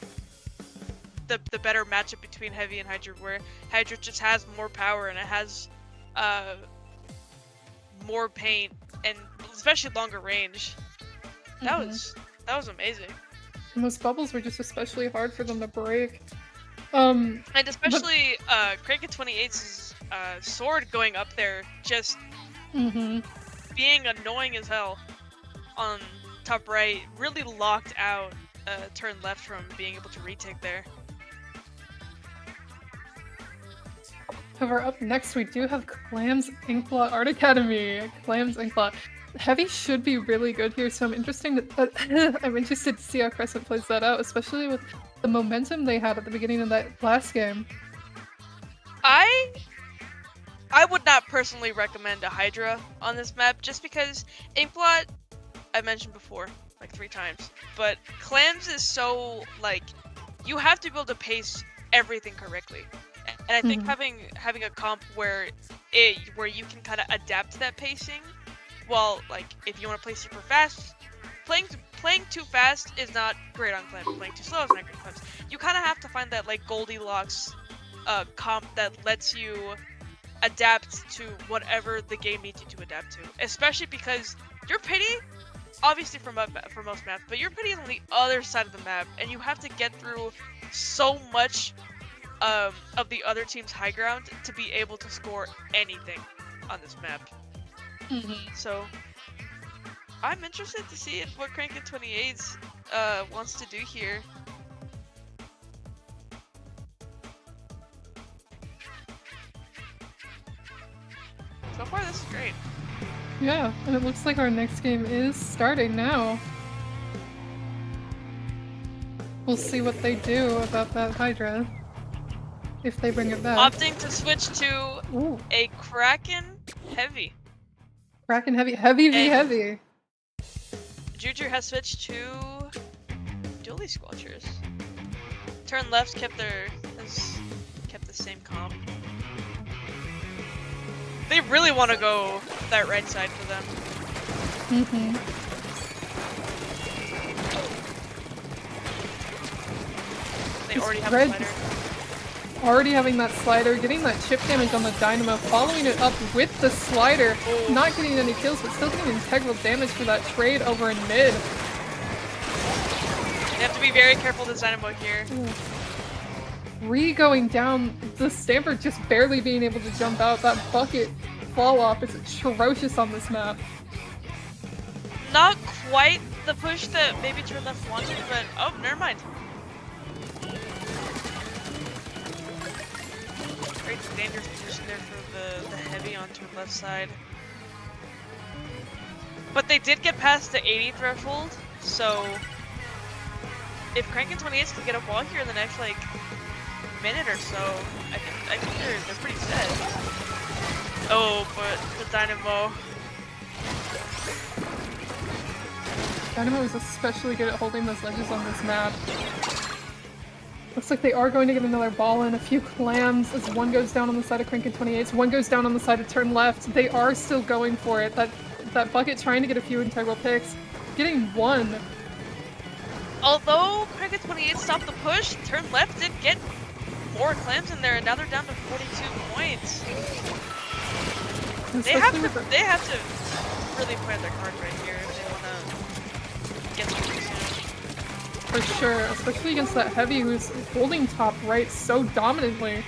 better matchup between Heavy and Hydra, where Hydra just has more power and it has more paint and especially longer range. That was amazing. And those bubbles were just especially hard for them to break. And especially Kraken 28's sword going up there just being annoying as hell on top right really locked out turn left from being able to retake there. However, up next we do have Clams Inkblot Art Academy. Clams Inkblot. Heavy should be really good here, so I'm interested to see how Crescent plays that out, especially with the momentum they had at the beginning of that last game. I would not personally recommend a Hydra on this map, just because Inkblot, I mentioned before, like 3 times, but Clams is so, like, you have to be able to pace everything correctly. And I think having a comp where you can kind of adapt to that pacing, well, like, if you want to play super fast, playing too fast is not great on Clams. Playing too slow is not great on Clams. You kind of have to find that, like, Goldilocks comp that lets you adapt to whatever the game needs you to adapt to. Especially because your pity, obviously for most maps, but your pity is on the other side of the map, and you have to get through so much of the other team's high ground to be able to score anything on this map. So I'm interested to see what Crankin28 wants to do here. So far, this is great. Yeah, and it looks like our next game is starting now. We'll see what they do about that Hydra. If they bring it back. Opting to switch to Ooh. a Kraken Heavy. Kraken Heavy. Heavy v Heavy. Juju has switched to Dually Squelchers. Turn left kept the same comp. They really want to go that right side for them. Mm-hmm. They already have a slider. Already having that slider, getting that chip damage on the Dynamo, following it up with the slider, not getting any kills, but still getting integral damage for that trade over in mid. You have to be very careful with Dynamo here. Ree going down, the Stamper just barely being able to jump out. That bucket fall off is atrocious on this map. Not quite the push that maybe Turn Left wanted, but oh, never mind. Great dangerous position there for the Heavy on Turn Left side. But they did get past the 80 threshold, so if Crankin28 can get a ball here in the next like minute or so, I think they're pretty set. Oh, but the Dynamo. Dynamo is especially good at holding those ledges on this map. Looks like they are going to get another ball in, a few clams as one goes down on the side of Crankin28, one goes down on the side of Turn Left. They are still going for it. That bucket trying to get a few integral picks, getting one. Although Crankin28 stopped the push, Turn Left did get 4 clams in there, and now they're down to 42 points. They have to really play their cards right here if they want to get something soon. For sure, especially against that Heavy who's holding top right so dominantly.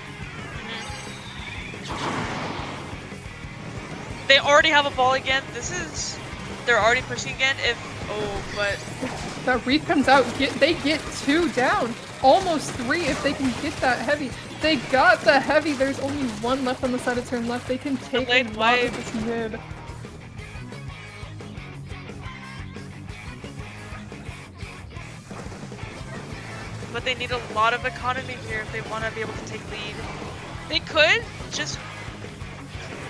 They already have a ball again. They're already pushing again. But that Reef comes out. They get 2 down, almost 3 if they can get that Heavy. They got the Heavy. There's only 1 left on the side of Turn Left. They can take a lot of this mid. But they need a lot of economy here if they want to be able to take lead. They could just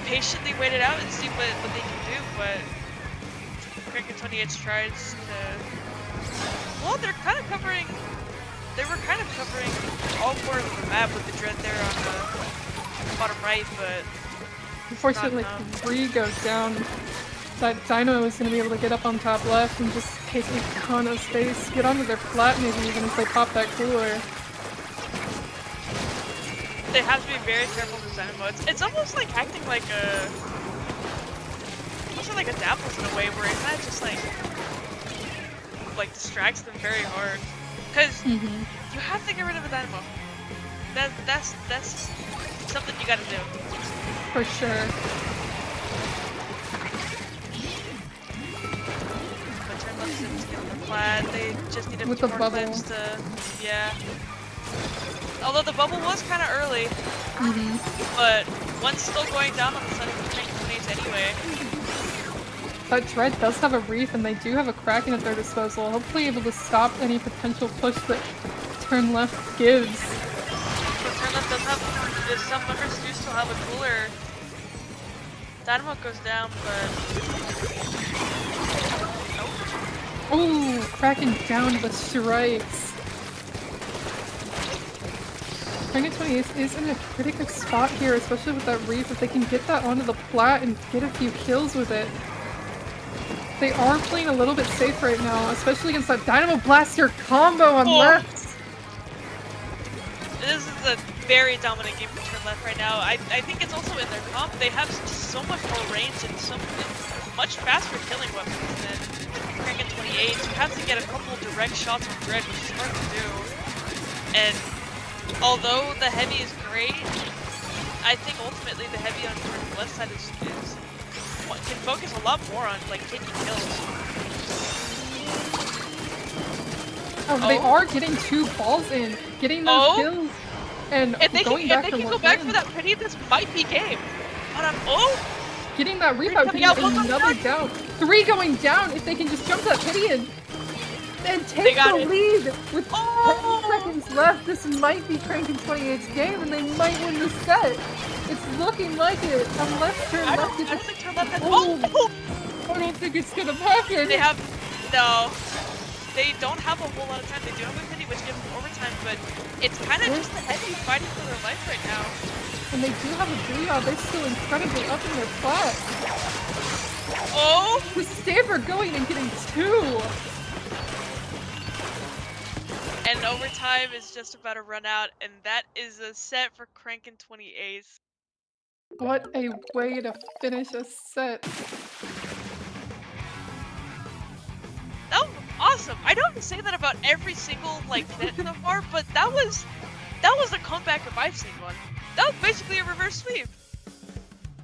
patiently wait it out and see what they can do, but Crankin28 tries to... Well, they were kind of covering all corners of the map with the Dread there on the bottom right, but... Unfortunately, 3 goes down. That Dynamo is going to be able to get up on top left and just take a ton of space, get onto their flat maybe even as they pop that cooler. They have to be very careful with Dynamo. It's almost like acting like a... almost like a Dapples in a way, where it kind of just like distracts them very hard. Because you have to get rid of a Dynamo. That's something you gotta do. For sure. They just needed with the bubble to, yeah. Although the bubble was kind of early, but one's still going down on the side of Crankin28 anyway. That Dread does have a Reef, and they do have a Kraken at their disposal, hopefully able to stop any potential push that Turn Left gives. So Turn Left does have, some members do still have a cooler. Dynamo goes down, but... Ooh, Kraken down with strikes. Crankin28 is in a pretty good spot here, especially with that Reef. If they can get that onto the plat and get a few kills with it. They are playing a little bit safe right now, especially against that Dynamo Blaster combo on left. This is a very dominant game for Turn Left right now. I think it's also in their comp. They have so much more range and much faster killing weapons than Crankin28. You have to get a couple direct shots on Dread, which is hard to do. And although the Heavy is great, I think ultimately the Heavy on the left side is can focus a lot more on like taking kills. Oh, they are getting 2 balls in, getting those kills, and if they going can, back if they to can go back for that pity, this might be game. But getting that rebound pity, another down. 3 going down if they can just jump that pity in. And take the lead with 10 seconds left. This might be Crankin 28's game, and they might win the set. It's looking like it. Unless Turn Left gets I don't think it's gonna happen. They don't have a whole lot of time. They do have a pity, which gives them overtime, but it's kind of just the Heavy fighting for their life right now. And they do have a Booyah. They're still incredibly up in their class. The Stamper going and getting 2. And overtime is just about to run out, and that is a set for Crankin 28's. What a way to finish a set. That was awesome. I don't say that about every single set so far, but that was a comeback if I've seen one. That was basically a reverse sweep.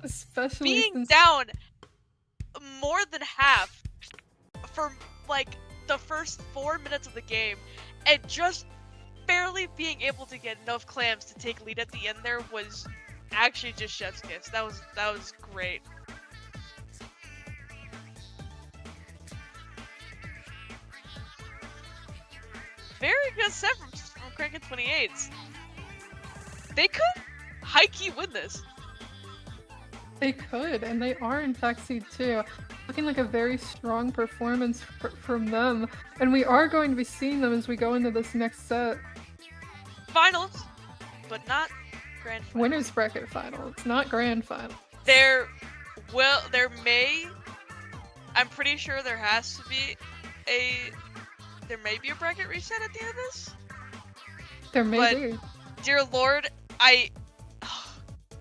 Especially being down more than half for the first 4 minutes of the game, and just barely being able to get enough clams to take lead at the end there was actually just chef's kiss. That was great. Very good set from Crankin 28's. They could high-key win this. They could, and they are in fact seed 2. Looking like a very strong performance from them, and we are going to be seeing them as we go into this next set. Finals, but not grand finals. Winners bracket finals, not grand final. I'm pretty sure there has to be there may be a bracket reset at the end of this. There may be. Dear Lord,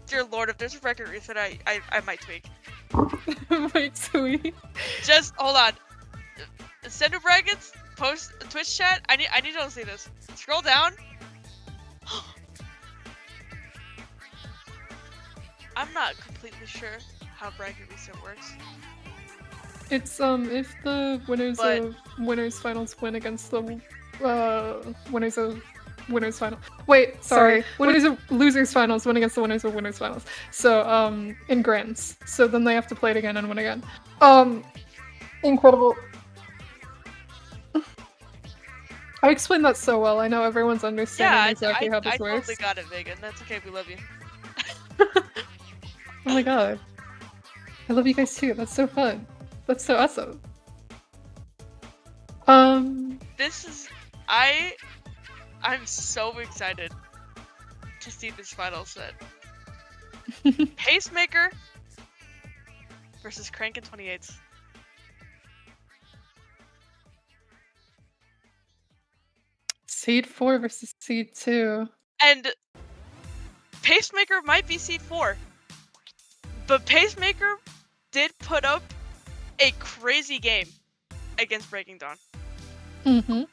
dear Lord, if there's a bracket reset, I might tweak. Might tweak. Just hold on. Send new brackets. Post Twitch chat. I need to see this. Scroll down. I'm not completely sure how bracket reset works. It's if the winners of winners finals win against the winners of winners final. Wait, sorry. Winners of losers finals win against the winners of winners finals. So in grands. So then they have to play it again and win again. Incredible. I explained that so well. I know everyone's understanding exactly how this works. I totally got it, Vegan. That's okay. We love you. Oh my god. I love you guys too. That's so fun. That's so awesome. I'm so excited to see this final set. Pacemaker versus Crankin 28's. Seed 4 versus Seed 2. And Pacemaker might be Seed 4. But Pacemaker did put up a crazy game against Breaking Dawn.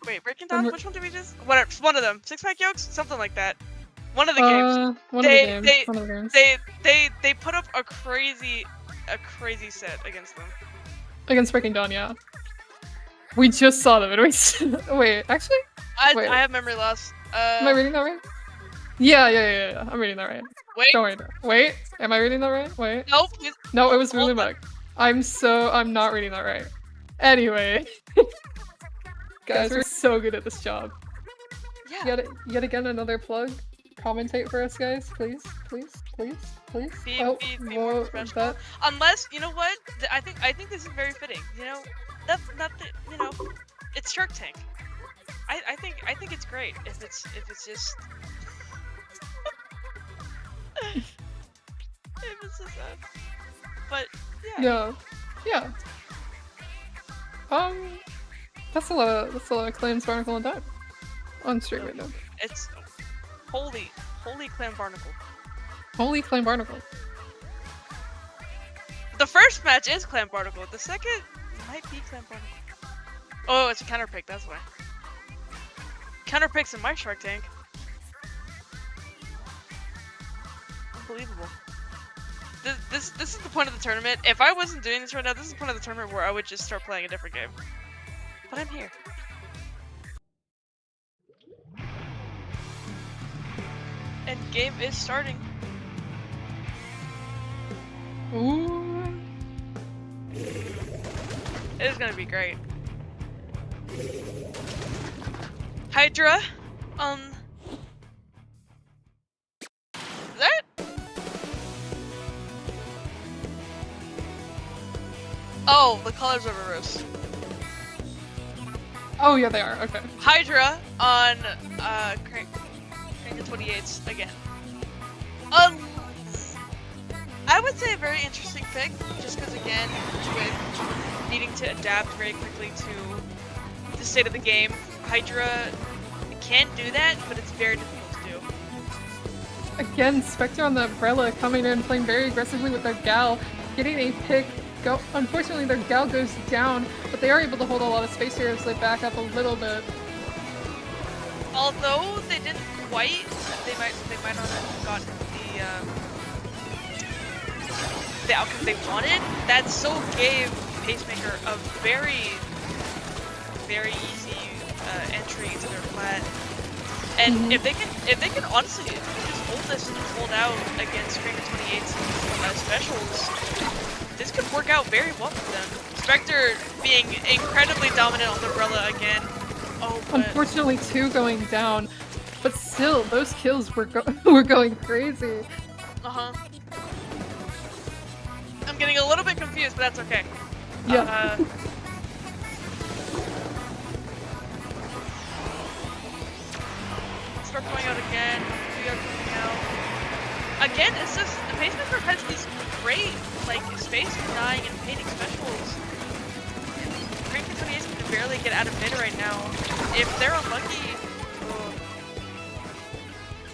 Wait, Breaking Dawn? Which one did we just? Whatever, one of them. Six Pack Yolks? Something like that. One of the games. One of the games. They put up a crazy set against them. Against Breaking Dawn, yeah. We just saw them and we wait, actually? I have memory loss. Am I reading that right? Yeah. I'm reading that right. Wait. Don't worry. Wait, am I reading that right? Wait. Nope. No, it was really bug. I'm not reading that right. Anyway. Guys, we're so good at this job. Yeah. Yet again, another plug. Commentate for us, guys. Please. Be more professional. Unless, you know what? I think this is very fitting. You know, it's Shark Tank. I think it's great if it's just if it's just that. But yeah. That's a lot of claims Barnacle and that on stream right now. It's holy Clam Barnacle. Holy Clam Barnacle. The first match is Clam Barnacle. The second might be Clam Barnacle. Oh, it's a counter pick. That's why. Counter picks in my Shark Tank. Unbelievable. this is the point of the tournament. If I wasn't doing this right now, this is the point of the tournament where I would just start playing a different game. But I'm here. And game is starting. Ooh. It is gonna be great. Hydra, that? Oh, the colors are reversed. Oh yeah, they are. Okay. Hydra on Crank 28s again. I would say a very interesting pick, just because again, with needing to adapt very quickly to the state of the game, Hydra can do that, but it's very difficult to do. Again, Spectre on the Umbrella coming in, playing very aggressively with their Gal, getting a pick. Unfortunately, their Gal goes down, but they are able to hold a lot of space here as they back up a little bit. Although they didn't quite, they might not have gotten the outcome they wanted. That still gave Pacemaker a very, very easy entry into their flat. And if they can honestly just hold this and hold out against Crank 28's specials, this could work out very well for them. Spectre being incredibly dominant on the Umbrella again. Oh, but... Unfortunately, 2 going down, but still, those kills were were going crazy. I'm getting a little bit confused, but that's okay. Yeah. Start going out again. We are coming out. Again, it's just the Pacemaker has these great space denying and painting specials. Crank 28 can barely get out of mid right now. If they're unlucky,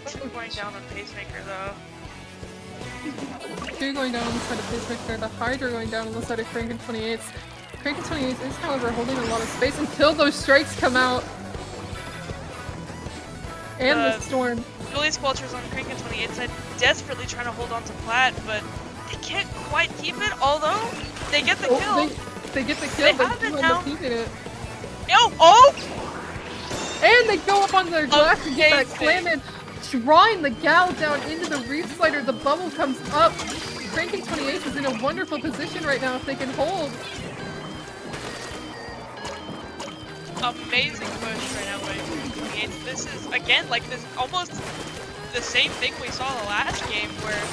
Two going down on Pacemaker though. 2 going down on the side of Pacemaker, the Hydra going down on the side of Crank 28. Crank 28 is, however, holding a lot of space until those strikes come out. And the Storm. Julius Squelchers on Crank 28 side desperately trying to hold on to Plat, but they can't quite keep it, although they get the kill. They get the kill, but they end up keeping it. Oh! And they go up on their glass and get that clam in, drawing the Gal down into the Reef Slider. The bubble comes up. Crank 28 is in a wonderful position right now if they can hold. Amazing push right now by 28. This is, again, this almost the same thing we saw the last game where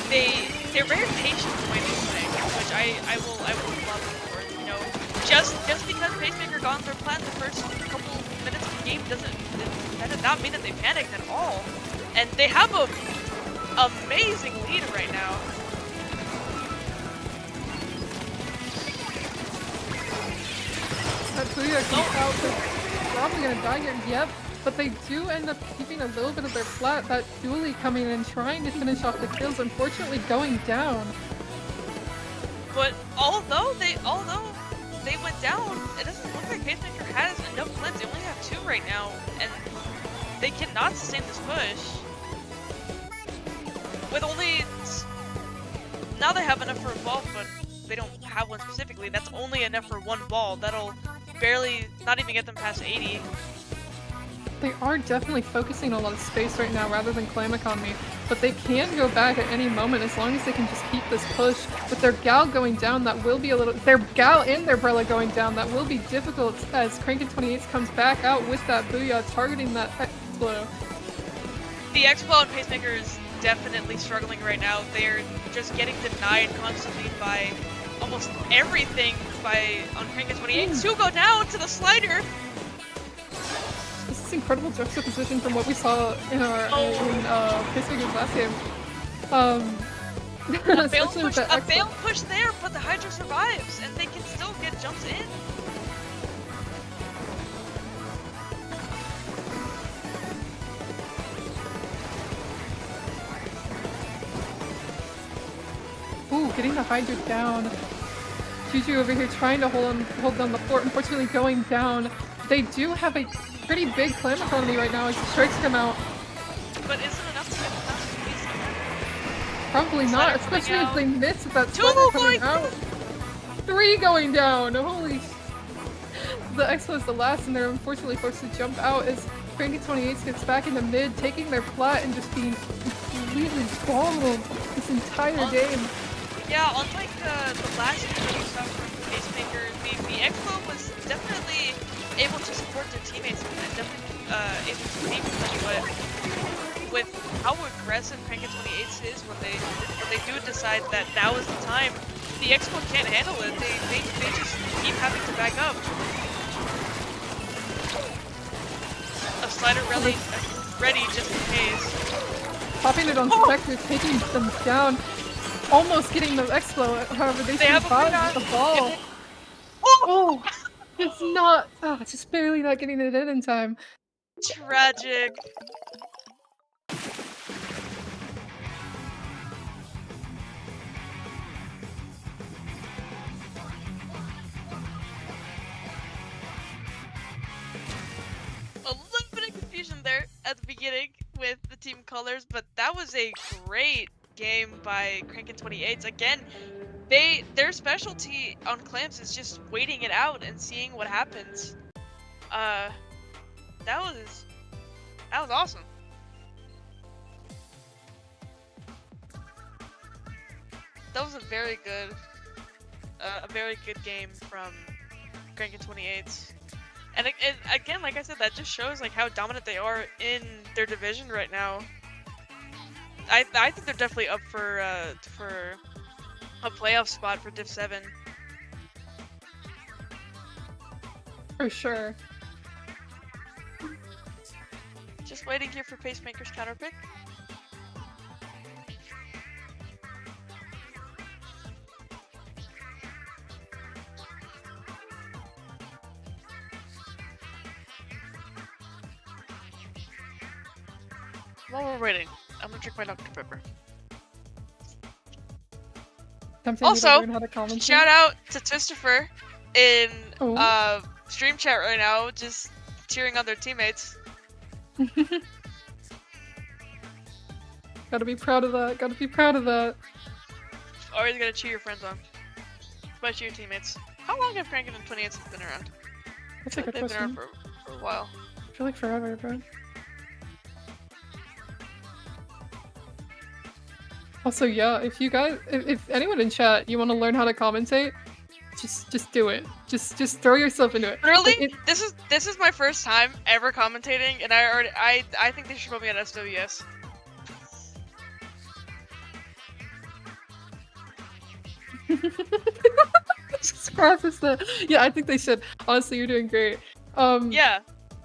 they're very patient the way they play, which I will love for. You know, just because Pacemaker got on their plan the first couple minutes of the game that does not mean that they panicked at all. And they have a amazing lead right now. That Booyah comes out, they're probably gonna die here, yep. But they do end up keeping a little bit of their flat. That Dooley coming in, trying to finish off the kills, unfortunately going down. But although they went down, it doesn't look like Pacemaker has enough clips. They only have 2 right now, and they cannot sustain this push. With only... Now they have enough for a ball, but they don't have one specifically. That's only enough for 1 ball. That'll barely, not even get them past 80. They are definitely focusing a lot of space right now rather than clam economy, but they can go back at any moment as long as they can just keep this push. With their Gal going down, that will be a little... Their Gal and their Umbrella going down, that will be difficult as Crank 28 comes back out with that Booyah, targeting that X-Blow. The X-Blow and Pacemaker is definitely struggling right now. They're just getting denied constantly by almost everything on Crank 28. 2 go down to the slider! This is incredible juxtaposition from what we saw in our Pacemaker's last game. A failed push there, but the Hydra survives, and they can still get jumps in. Ooh, getting the Hydra down. Juju over here trying to hold down the fort, unfortunately going down. They do have a pretty big clam economy right now as the strikes come out. But is it enough to get the Probably not, Slider coming especially if out. they miss with that 2 slider coming going. out. 3 going down. Holy. The Expo is the last, and they're unfortunately forced to jump out as Cranky28 gets back in the mid, taking their plat and just being completely bombed this entire game. Yeah, unlike the last game that we saw from Pacemaker, the Expo was definitely able to support their teammates and definitely able to beat them, but with how aggressive Cranky28 is when they do decide that now is the time, the Expo can't handle it. They just keep having to back up. A slider ready just in case. Popping it on Spectre, taking them down, almost getting the Expo. However, they survived with the ball. Oh, it's not. Oh, just barely not getting it in time. Tragic. A little bit of confusion there at the beginning with the team colors, but that was a great game by Crankin28. Again, their specialty on clamps is just waiting it out and seeing what happens. That was awesome. That was a very good game from Crankin28. And again, like I said, that just shows like how dominant they are in their division right now. I think they're definitely up for a playoff spot for Div 7. For sure. Just waiting here for Pacemaker's counter pick. While we're waiting, I'm gonna drink my Dr. Pepper. Also, shout out to Twistifer in stream chat right now, just cheering on their teammates. Gotta be proud of that. Gotta be proud of that. Always gotta cheer your friends on, especially your teammates. How long have Crankin28 been around? That's a good They've question. been around for a while. I feel like forever, bro. Also, yeah, if anyone in chat, you want to learn how to commentate, just do it. Just throw yourself into it. Literally, like this is my first time ever commentating, and I think they should put me at SWS. Just process that. Yeah, I think they should. Honestly, you're doing great. Yeah.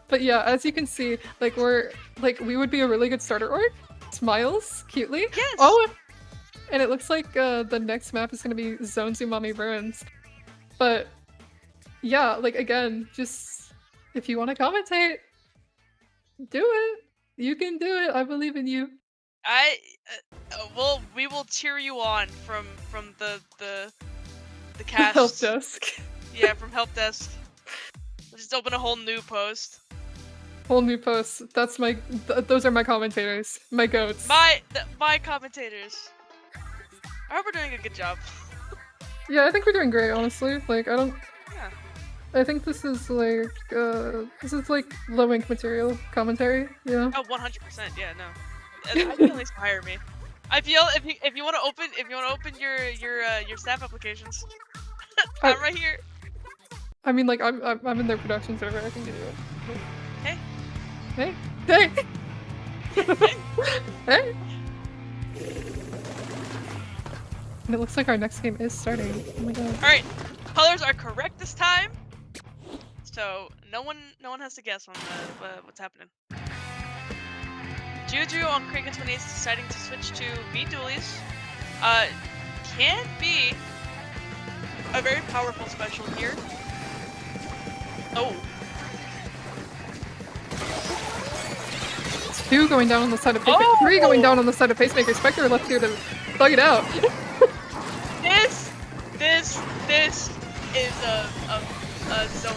But yeah, as you can see, like we would be a really good starter org. Smiles cutely. Yes. Oh, and it looks like the next map is gonna be Zone Umami Ruins. But yeah, like again, just if you want to commentate, do it. You can do it. I believe in you. We will cheer you on from the cast. Help desk. Yeah, from help desk. We'll just open a whole new post. Whole new post. That's those are my commentators. My goats. My commentators. I hope we're doing a good job. Yeah, I think we're doing great, honestly. Like, Yeah. I think this is like low ink material commentary, yeah. Oh, 100%. Yeah, no. I feel at least hire me. I feel if you want to open your staff applications, I'm right here. I mean, like I'm in their production server. I can give you it. Hey. Hey. Hey. Hey. And it looks like our next game is starting. Oh my god. All right, colors are correct this time, so no one has to guess on what's happening. Juju on Crankin28 is deciding to switch to B dualies. Can be a very powerful special here. Oh. 2 going down on the side of Pacemaker. 3 going down on the side of Pacemaker. Spectre left here to bug it out. This is a zone.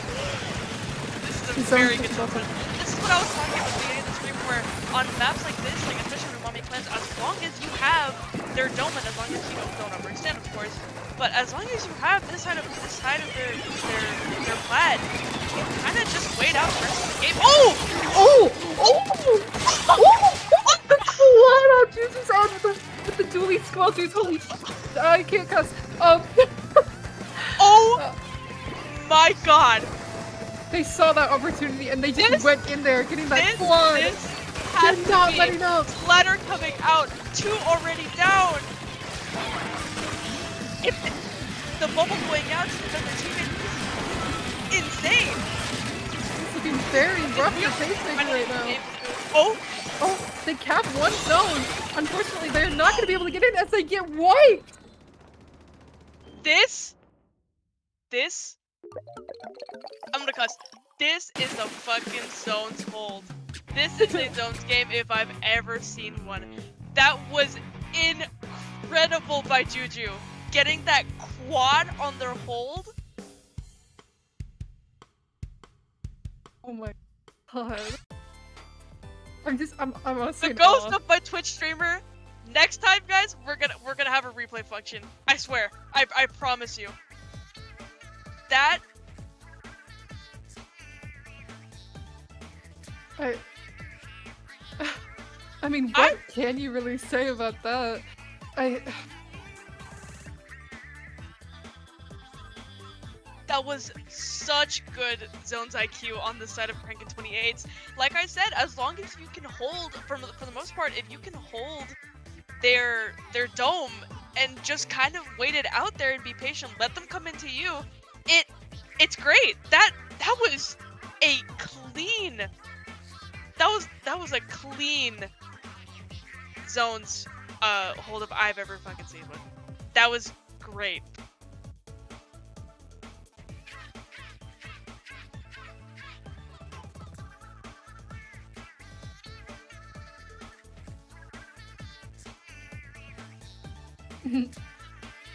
This is a very good zone. This is what I was talking about at the beginning of the stream, where on maps like this, like especially Umami plans as long as you have their dome and as long as you don't overextend, of course. But as long as you have this side of their plan, you kind of just wait out the rest of the game. Oh! Oh! Oh! The Jesus on with the dually squelchers. Holy I can't cuss. Oh my god! They saw that opportunity and they just went in there getting that This has They're to not be letting up. Ladder coming out, 2 already down. If the bubble going out to another teammate is insane. It's looking very rough for Pacemaker right now. Oh! Oh, they cap one zone. Unfortunately, they're not going to be able to get in as they get wiped. This, I'm gonna cuss. This is a fucking zones hold. This is a zones game if I've ever seen one. That was incredible by Juju. Getting that quad on their hold. Oh my god. I'm honestly The ghost of my Twitch streamer. Next time, guys, we're gonna have a replay function. I swear. I promise you. That I mean, what can you really say about that? That was such good zones IQ on the side of Crankin 28s. Like I said, as long as you can hold, for the most part, if you can hold their dome and just kind of wait it out there and be patient, let them come into you, it's great. That was a clean. That was a clean zones hold up I've ever fucking seen one. That was great.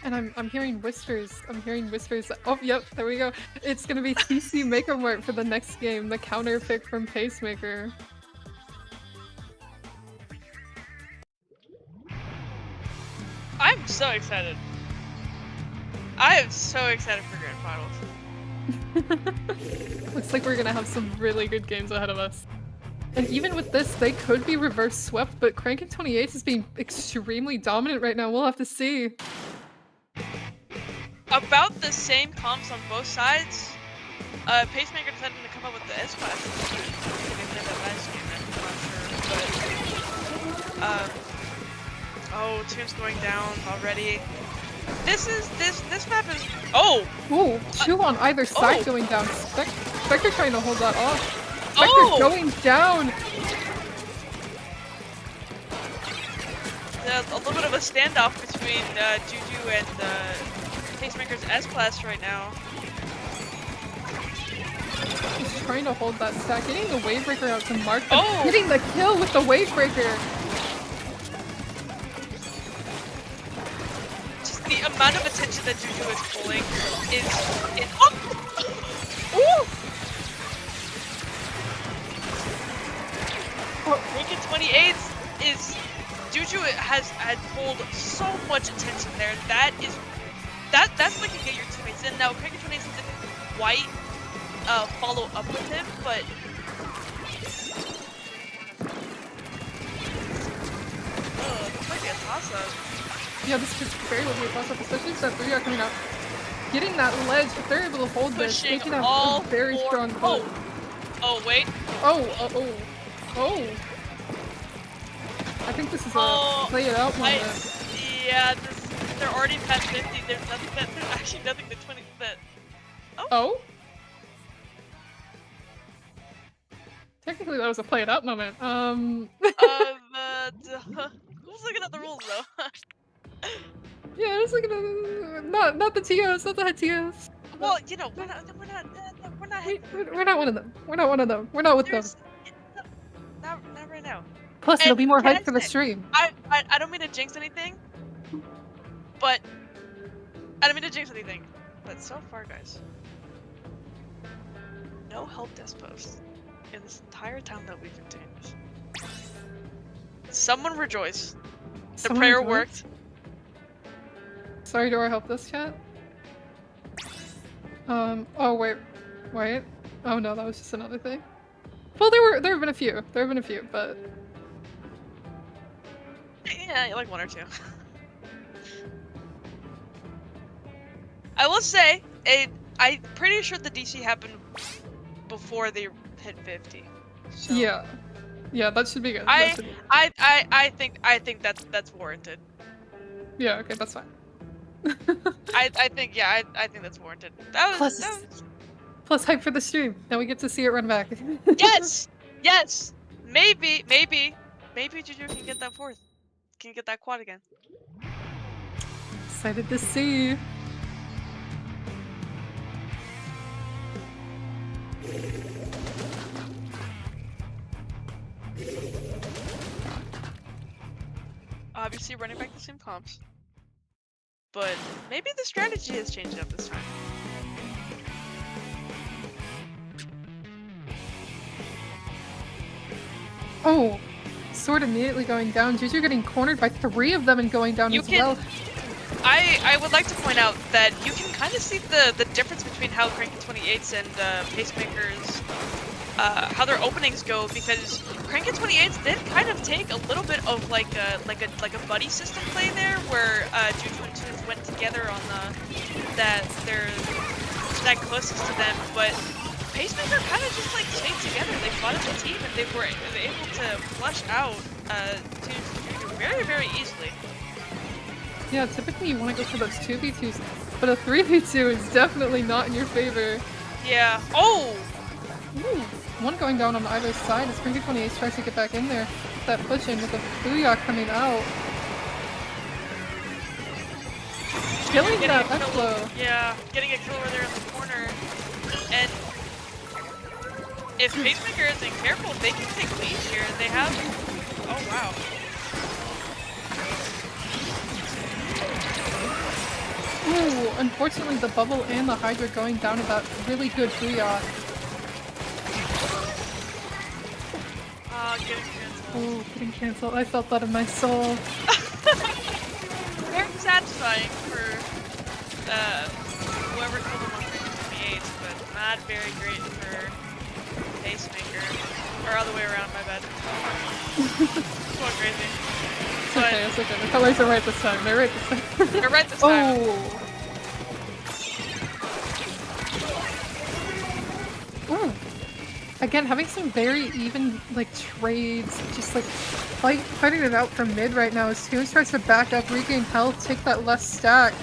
And I'm hearing whispers. I'm hearing whispers. Oh, yep, there we go. It's gonna be TC Maker Mart for the next game, the counter pick from Pacemaker. I'm so excited. I am so excited for Grand Finals. Looks like we're gonna have some really good games ahead of us. And even with this, they could be reverse swept, but Crankin 28 is being extremely dominant right now. We'll have to see. About the same comps on both sides. Pacemaker decided to come up with the S-Class. They played that last game, I'm not sure, but oh, Toon's going down already. This map is Ooh, 2 on either side going down. Spectre trying to hold that off. Spectre going down. A little bit of a standoff between Juju and Pacemaker's S-Class right now. He's trying to hold that stack, getting the Wavebreaker out to mark them, getting the kill with the Wavebreaker. Just the amount of attention that Juju is pulling is Crankin 28s is Juju has pulled so much attention there. That's what can get your teammates in. Now Crankin 28s didn't quite follow up with him, but this might be a toss-up. Yeah, this could very well be a toss-up, especially if that 3R coming out. Getting that ledge, if they're able to hold this, they can have a very strong pull. Oh, wait. Oh. I think this is a play it out moment. Yeah, they're already past 50. There's actually nothing to 20 that. Oh? Technically that was a play it out moment. Who's looking at the rules though? Yeah, I was looking at not the TOs, not the head TOs. Well, you know, we're not one of them. We're not one of them. We're not with them. Not right now. Plus, it'll be more hype for the stream. I don't mean to jinx anything, but so far, guys, no help desk posts in this entire town that we've contained. Someone rejoice. The Someone prayer rejoice? worked. Sorry, do I help this chat? Oh wait. Oh no, that was just another thing. Well, there have been a few. But Yeah, like 1 or 2. I will say, I'm pretty sure the DC happened before they hit 50. So. yeah, that should be good. I think that's warranted. Yeah, okay, that's fine. I think that's warranted. That was Plus hype for the stream. Now we get to see it run back. yes. Maybe Juju can get that 4th. Can get that quad again. Excited to see. Obviously running back the same comps. But maybe the strategy has changed up this time. Oh, sword immediately going down. Juju getting cornered by 3 of them and going down as well. I would like to point out that you can kind of see the difference between how Cranky 28s and Pacemakers, how their openings go, because Cranky 28s did kind of take a little bit of like a buddy system play there, where Juju and Toons went together on that closest to them, but Pacemaker kind of just like stayed together. They fought as a team, and they were able to flush out Toons and Juju very, very easily. Yeah, typically you want to go for those 2v2s, but a 3v2 is definitely not in your favor. Yeah. Oh! Ooh. One going down on either side as Cranky 28 tries to get back in there. That push in with the Booyah coming out. Killing that F-blow. Yeah, getting a kill over there in the corner. And if Pacemaker isn't careful, they can take lead here. They have... Oh, wow. Ooh, unfortunately the bubble and the Hydra going down to that really good Booyah. Getting canceled. Ooh, getting cancelled. I felt that in my soul. Very satisfying for whoever killed him on 28, but not very great for Pacemaker. Or other way around, my bad. It's going crazy. It's okay. The colors are right this time. They're right this time. They're right this time. Oh! Ooh. Again, having some very even, like, trades, just, like, fighting it out from mid right now as Toons tries to back up, regain health, take that left stack.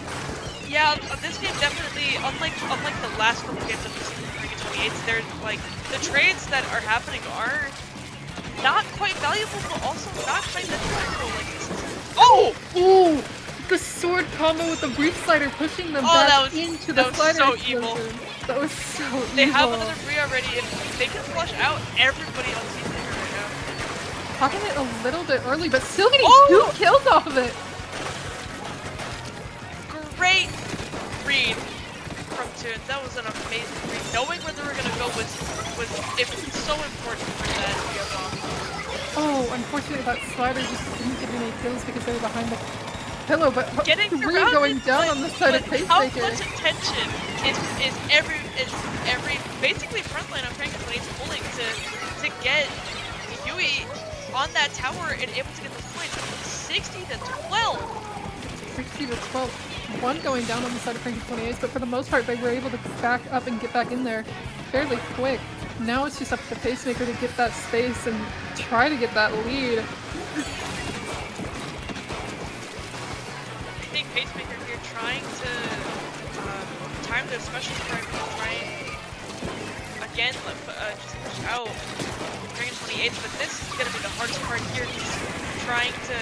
Yeah, this game definitely, unlike the last couple games of the season for Cranky 28s, there's, like, the trades that are happening are not quite valuable, but also not quite detrimental like this is. Oh! Ooh! The sword combo with the brief slider pushing them back into the slider. That was so evil. That was so evil. They have another free already, and they can flush out everybody on Team Liquor right now. Popping it a little bit early, but still getting 2 kills off of it. Great read from Toons. That was an amazing read. Knowing where they were gonna go was so important for that bomb. Oh, unfortunately that slider just didn't get any kills because they were behind the pillow, but getting 3 going down on the side of Pacemaker. How much attention is every basically frontline of Cranky 28 pulling to get Yui on that tower and able to get the points? 60 to 12. 60 to 12. 1 going down on the side of Cranky 28, but for the most part they were able to back up and get back in there fairly quick. Now it's just up to Pacemaker to get that space and try to get that lead. I think Pacemaker here trying to time their special strike, trying again just push out Cranky 28, but this is gonna be the hardest part here. He's trying to.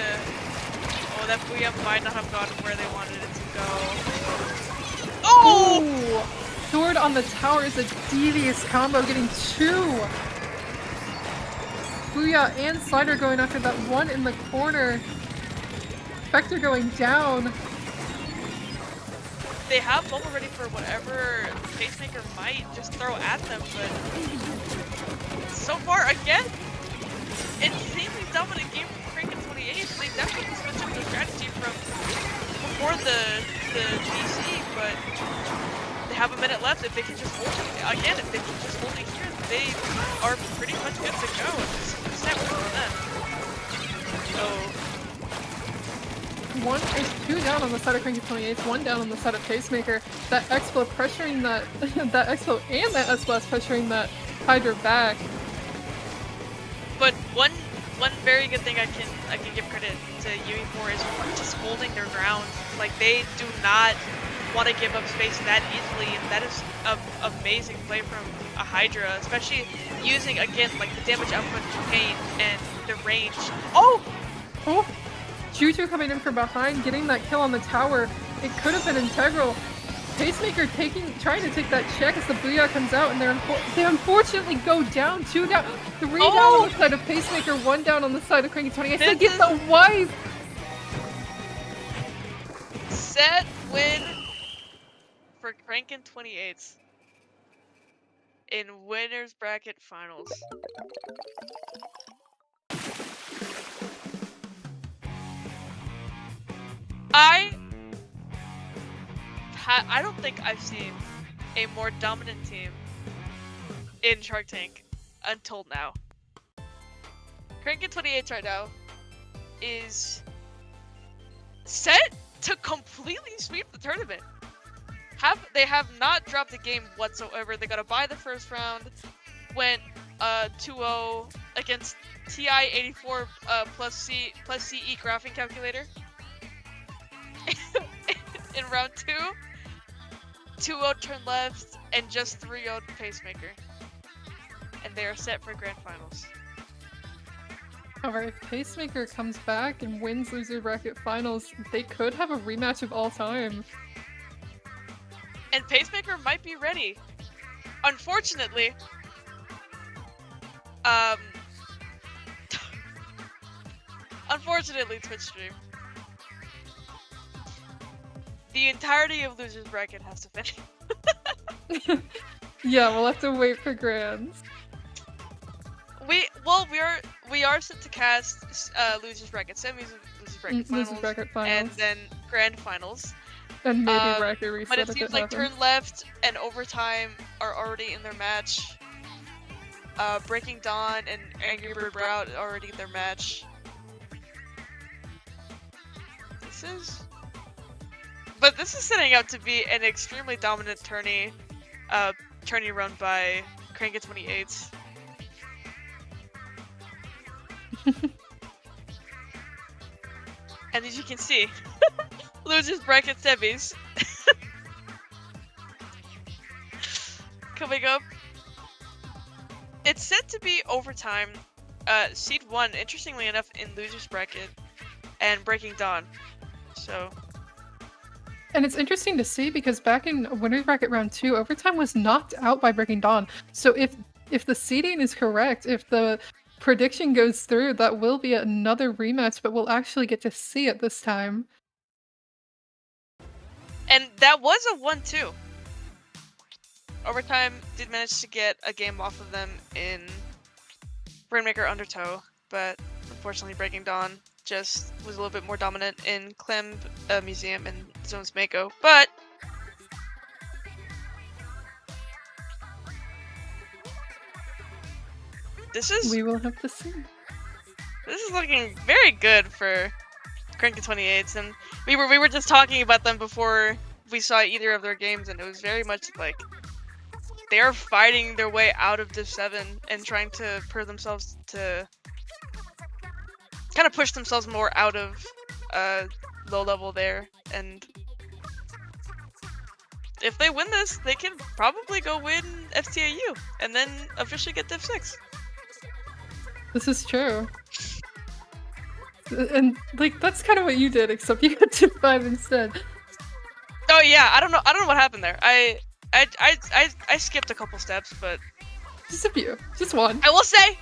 Oh, that Booyah might not have gotten where they wanted it to go. Oh! Ooh. Sword on the tower is a devious combo, getting 2. Booyah and Slider going after that one in the corner. Spectre going down. They have bubble ready for whatever Pacemaker might just throw at them, but so far, again, insanely dominant game from Cranky 28, they definitely switched up their strategy from before the GC, but they have a minute left. If they can just hold it again, if they can just hold it here, they are pretty much good to go. This set works for them. So There's 2 down on the side of Cranky 28, 1 down on the side of Pacemaker. That Explo pressuring that that Explo and that S-Blast pressuring that Hydra back. but one very good thing I can give credit to Yui for is just holding their ground. Like, they do not want to give up space that easily, and that is an amazing play from a Hydra, especially using, again, like the damage output pain and the range. Oh! Juju coming in from behind, getting that kill on the tower. It could have been integral. Pacemaker trying to take that check as the Booyah comes out, and they unfortunately go down. 2 down, 3 down on the side of Pacemaker, 1 down on the side of Cranky 28. They get the wipe! Set win for Crankin 28 in winners bracket finals. I don't think I've seen a more dominant team in Shark Tank until now. Crankin 28 right now is set to completely sweep the tournament. They have not dropped the game whatsoever. They got to buy the first round, went 2-0 against TI-84 plus CE graphing calculator. In round 2, 2-0 turn left, and just 3-0 Pacemaker. And they are set for grand finals. Alright, if Pacemaker comes back and wins loser bracket finals, they could have a rematch of all time. And Pacemaker might be ready. Unfortunately, Twitch stream, the entirety of losers bracket has to finish. Yeah, we'll have to wait for grands. We are set to cast losers bracket semis, losers bracket finals, and then grand finals. And maybe bracket reset. But it seems like turn left and overtime are already in their match. Breaking Dawn and Angry Bird Brow are already in their match. This is setting out to be an extremely dominant tourney run by Crankin 28. And as you can see, losers bracket semis coming up. It's set to be overtime. Seed 1, interestingly enough, in losers bracket, and Breaking Dawn. So. And it's interesting to see because back in winners bracket round 2, overtime was knocked out by Breaking Dawn. So if the seeding is correct, if the prediction goes through, that will be another rematch, but we'll actually get to see it this time. And that was a 1-2. Overtime did manage to get a game off of them in Rainmaker Undertow, but unfortunately Breaking Dawn just was a little bit more dominant in Clem Museum and Zones Mako. But we will have to see. This is looking very good for Crankin 28s, and we were just talking about them before we saw either of their games, and it was very much like they are fighting their way out of Div 7 and trying to prove themselves to kind of push themselves more out of low level there. And if they win this, they can probably go win FTAU and then officially get Div 6. This is true. And like that's kind of what you did, except you got Div 5 instead. Oh yeah, I don't know what happened there. I skipped a couple steps, but just a few, just one. I will say,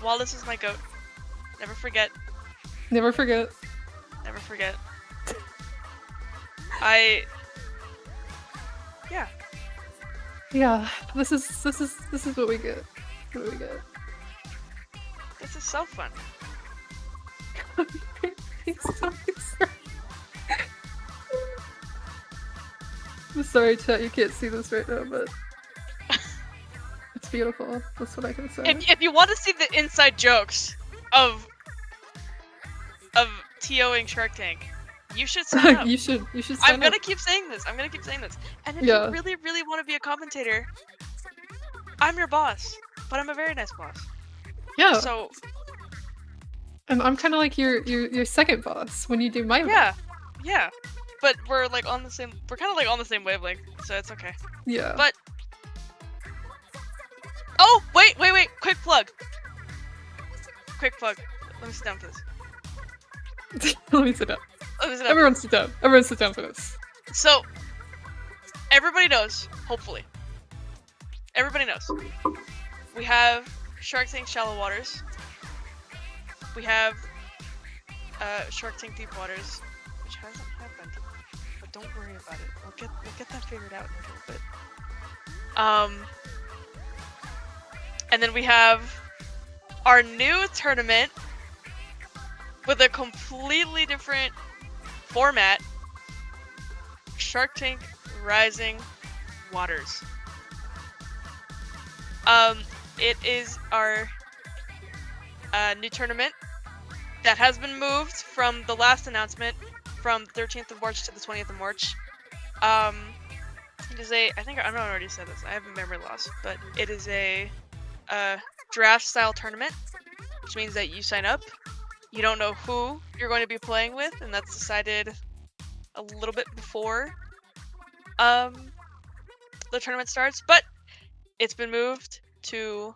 Wallace is my goat. Never forget. Never forget. Never forget. Yeah. Yeah, this is what we get. What we get. This is so fun. I'm sorry, chat, you can't see this right now, but it's beautiful. That's what I can say. If you want to see the inside jokes of TOing Shark Tank, you should sign up. you should sign up. I'm gonna keep saying this. And if you really, really want to be a commentator, I'm your boss. But I'm a very nice boss. Yeah. So. And I'm kind of like your second boss when you do my Yeah. Yeah. But we're like on the same. We're kind of like on the same wavelength, so it's okay. Yeah. But. Oh wait! Quick plug. Let me sit down for this. Let me sit down. Everyone sit down. Everyone sit down for this. So, everybody knows, hopefully. Everybody knows. We have Shark Tank Shallow Waters. We have Shark Tank Deep Waters, which hasn't happened. But don't worry about it. We'll get that figured out in a little bit. And then we have our new tournament with a completely different format, Shark Tank Rising Waters. It is our new tournament that has been moved from the last announcement from the 13th of March to the 20th of March. It is I don't know, I already said this, I have a memory loss, but it is a draft style tournament, which means that you sign up, you don't know who you're going to be playing with, and that's decided a little bit before the tournament starts, but it's been moved to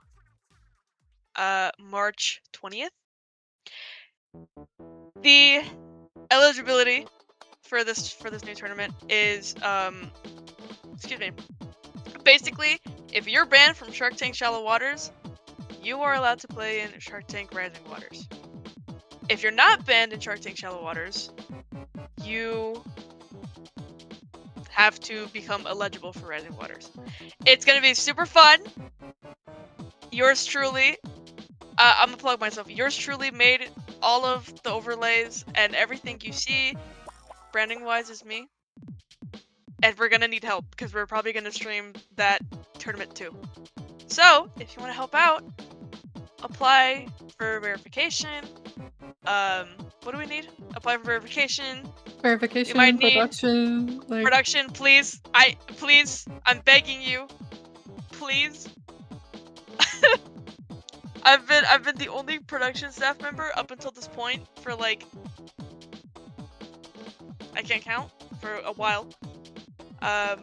March 20th. The eligibility for this new tournament is basically, if you're banned from Shark Tank Shallow Waters, you are allowed to play in Shark Tank Rising Waters. If you're not banned in Shark Tank Shallow Waters, you have to become eligible for Rising Waters. It's gonna be super fun. Yours truly, I'm gonna plug myself. Yours truly made all of the overlays and everything you see. Branding wise is me. And we're gonna need help because we're probably gonna stream that tournament too. So, if you want to help out, apply for verification. What do we need? Apply for verification. Verification, might need production, like... Production, please. I'm begging you. Please. I've been the only production staff member up until this point for like I can't count for a while. But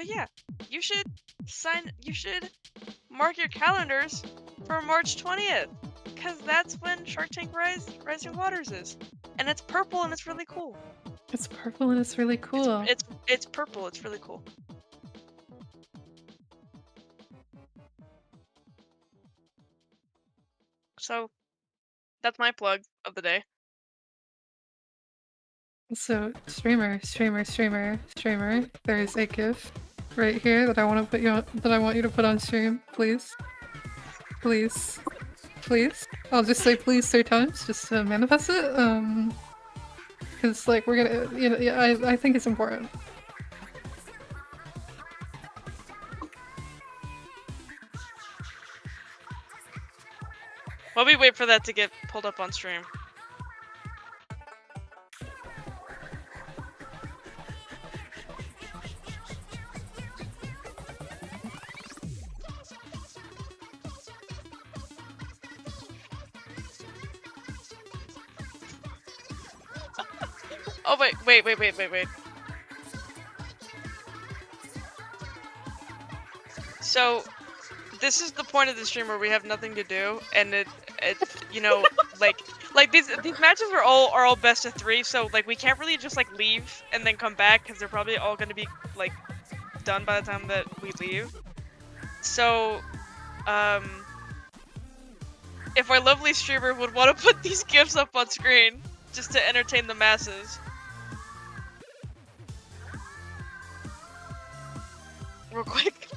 yeah, you should mark your calendars for March 20th, because that's when Shark Tank Rising Waters is. And it's purple and it's really cool. It's purple and it's really cool. It's purple, it's really cool. So, that's my plug of the day. So, streamer, there's a GIF right here that I want you to put on stream, please. Please. I'll just say please 3 times just to manifest it. Because like we're gonna, I think it's important. While we wait for that to get pulled up on stream. Oh wait. So, this is the point of the stream where we have nothing to do, and it you know, like these matches are all best of 3, so like we can't really just like leave and then come back because they're probably all gonna be like done by the time that we leave. So, if our lovely streamer would want to put these GIFs up on screen just to entertain the masses. Real quick.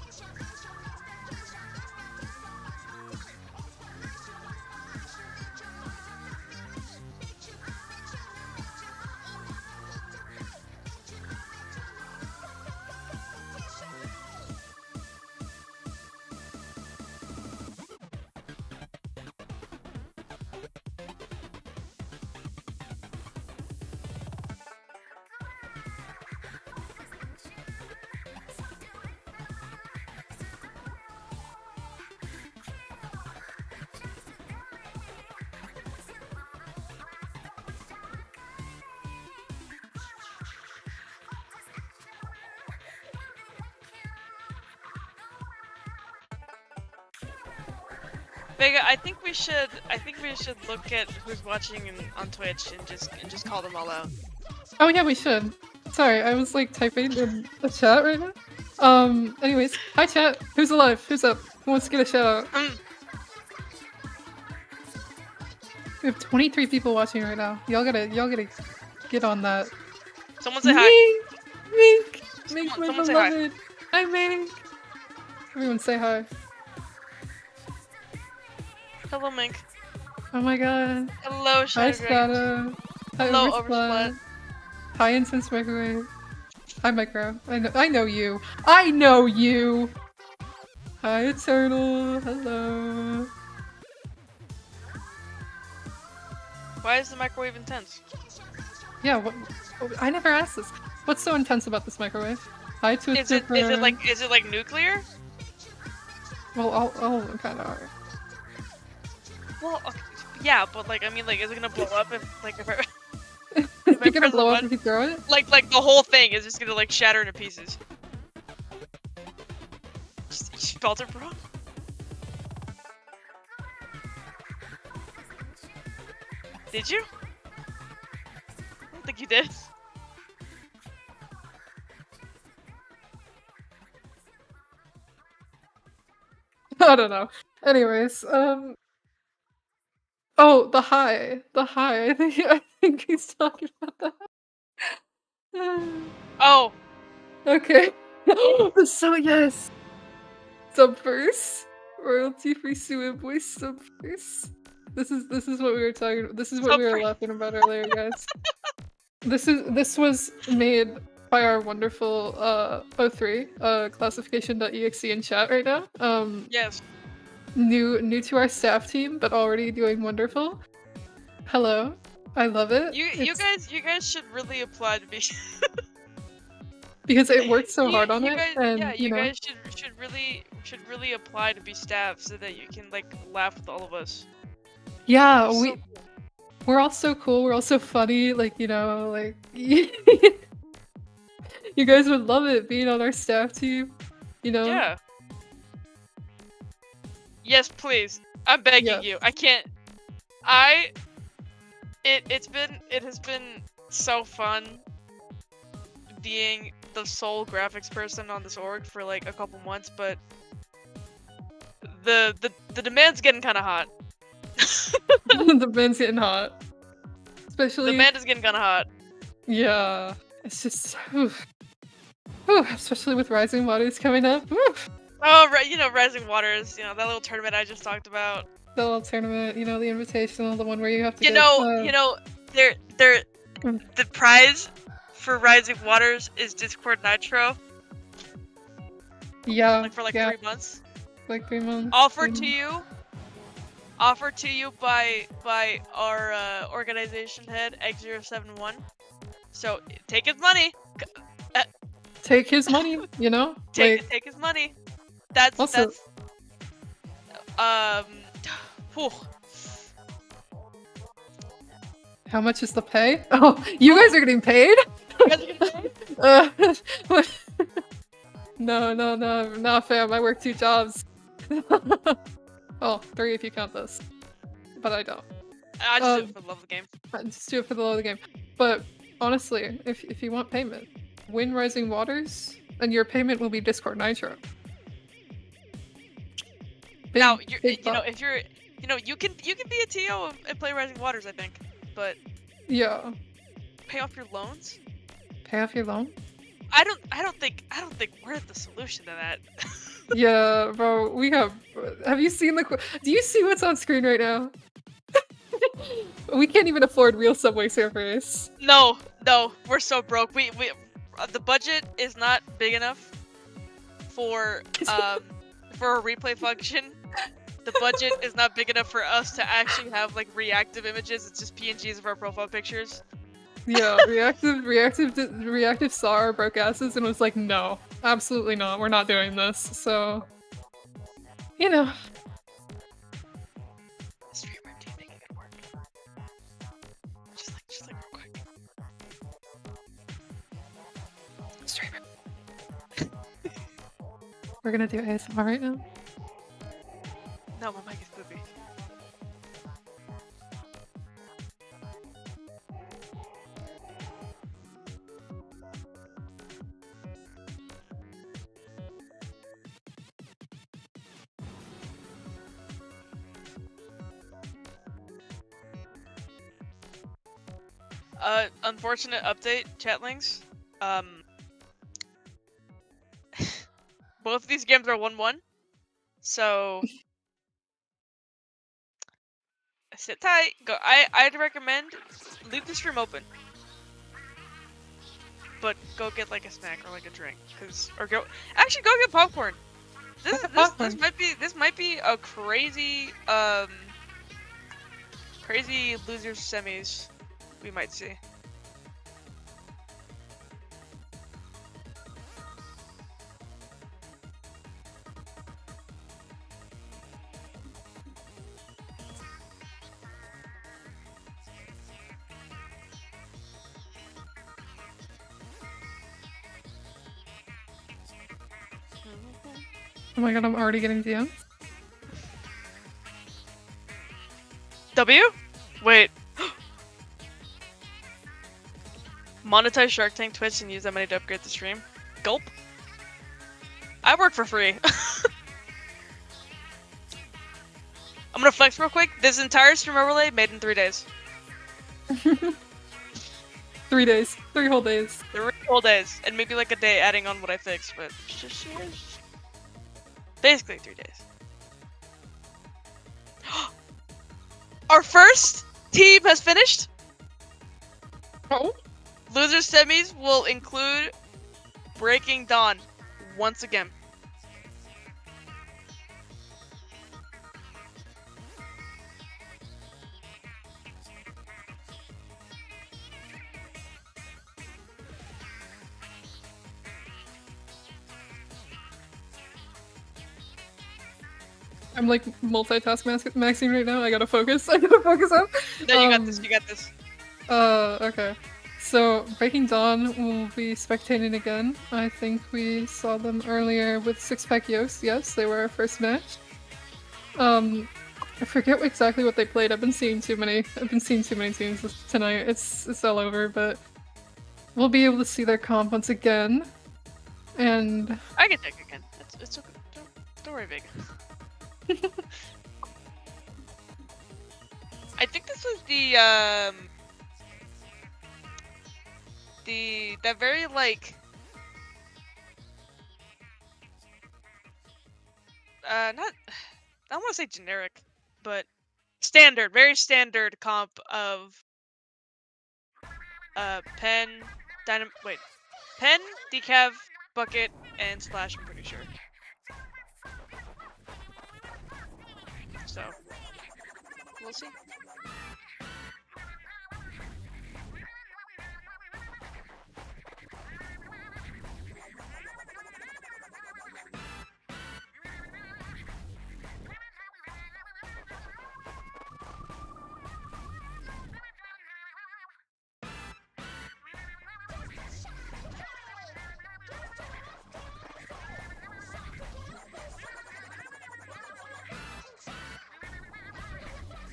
Vega, I think we should look at who's watching on Twitch and just call them all out. Oh yeah, we should. Sorry, I was like typing in the chat right now. Anyways, hi chat. Who's alive? Who's up? Who wants to get a shout out? We have 23 people watching right now. Y'all gotta get on that. Someone say hi. Mink, my Someone say hi. beloved. Hi, Mink. Everyone say hi. Hello, Mink. Oh my god. Hello, Hi, Shadow Dragon. Strata. Hi, Hello, Oversplat. Oversplat. Hi, Incense Microwave. Hi, Micro. I know you. I know you. Hi, Eternal. Hello. Why is the microwave intense? Yeah, what? I never asked this. What's so intense about this microwave? Hi, Twisted. Is it like nuclear? Well, all kind of are. Well, okay, yeah, but like I mean, like, is it gonna blow up if like if I Is if I it gonna press the blow up button? if you throw it? Like the whole thing is just gonna like shatter into pieces. You felt it, bro? Did you? I don't think you did. I don't know. Anyways, oh, the high. I think he's talking about the high. Oh, Okay. So yes. Subverse. Royalty free Sue Boy Subverse. This is what we were talking about. This is what we were Subverse. laughing about earlier, guys. This was made by our wonderful O3 classification.exe in chat right now. yes. New to our staff team, but already doing wonderful. Hello. I love it. You guys should really apply to be. Because it worked so hard on you it, guys, and yeah, you know. guys should really apply to be staff so that you can like laugh with all of us. Yeah, So we're all so cool. We're all so funny. Like, you know, like you guys would love it being on our staff team. You know. yeah. Yes, please. I'm begging you. I can't. It has been so fun being the sole graphics person on this org for like a couple months, but the demand's getting kind of hot. The band's getting hot. Especially the band is getting kind of hot. Yeah, it's just oof. Ooh, especially with Rising Waters coming up. Oof. Oh, right, you know, Rising Waters, you know, that little tournament I just talked about. The little tournament, you know, the invitational, the one where you have to you know, the prize for Rising Waters is Discord Nitro. Yeah. Like for like yeah. 3 months. Like 3 months. Offered to you by our organization head X071. So take his money. Take his money, you know? Take his money. That's also, whew. How much is the pay? Oh, you guys are getting paid? You guys are getting paid? No, fam. I work 2 jobs. Well, 3 if you count this. But I don't. I just do it for the love of the game. I just do it for the love of the game. But honestly, if you want payment, win Rising Waters, and your payment will be Discord Nitro. Now, you know, if you're, you know, you can be a TO and play Rising Waters, I think, but yeah, pay off your loans. Pay off your loan. I don't think we're the solution to that. Yeah, bro, we have. Have you seen do you see what's on screen right now? We can't even afford real Subway Surfers. No, we're so broke. We the budget is not big enough for a replay function. The budget is not big enough for us to actually have like reactive images. It's just PNGs of our profile pictures. Yeah, reactive saw our broke asses and was like, no, absolutely not. We're not doing this. So, you know. Streamer, do you think it could work? Just like real quick. Streamer. We're gonna do ASMR right now. No, my mic is poopy. Unfortunate update, chatlings. Both of these games are 1-1. So sit tight. Go. I'd recommend leave the stream open, but go get like a snack or like a drink, or go get popcorn. This might be a crazy crazy losers semis we might see. Oh my god, I'm already getting DMs. W? Wait. Monetize Shark Tank Twitch and use that money to upgrade the stream. Gulp. I work for free. I'm gonna flex real quick. This entire stream overlay made in 3 days. 3 days. 3 whole days. 3 whole days. And maybe like a day adding on what I fixed, but basically 3 days. Our first team has finished. Oh? Loser semis will include Breaking Dawn once again. I'm like maxing right now. I gotta focus. I gotta focus up. No, you got this. You got this. Okay. So Breaking Dawn will be spectating again. I think we saw them earlier with Six Pack Yost. Yes, they were our first match. I forget exactly what they played. I've been seeing too many teams tonight. It's all over, but we'll be able to see their comp once again. And I can take it again. It's okay. Don't worry, Vega. I think this was that very like not, I don't want to say generic, but very standard comp of Pen, Pen, Decav, Bucket, and Splash, I'm pretty sure. So, we'll see.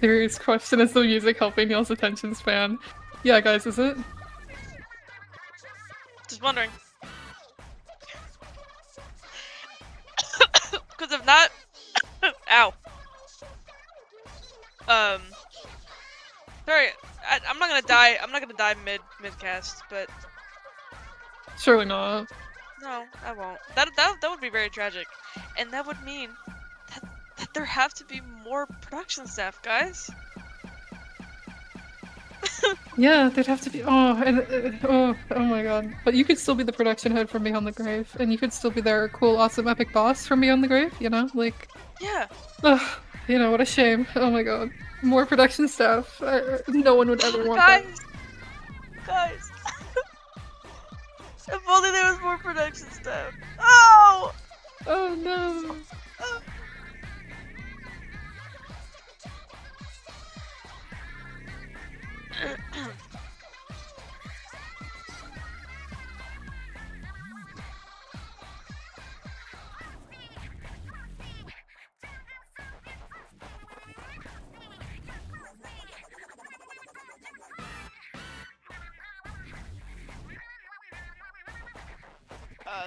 serious question, is the music helping y'all's attention span? Yeah, guys, is it? Just wondering. Because if not, ow. Sorry, I'm not gonna die. I'm not gonna die mid cast, but Surely not. no, I won't. That would be very tragic, and that would mean that there have to be more production staff, guys. Yeah, there'd have to be. Oh my god! But you could still be the production head from Beyond the Grave, and you could still be their cool, awesome, epic boss from Beyond the Grave. You know, like. Yeah. Ugh, you know what a shame. Oh my god, more production staff. No one would ever want guys, that. Guys. If only there was more production staff. Oh. Oh no. Oh.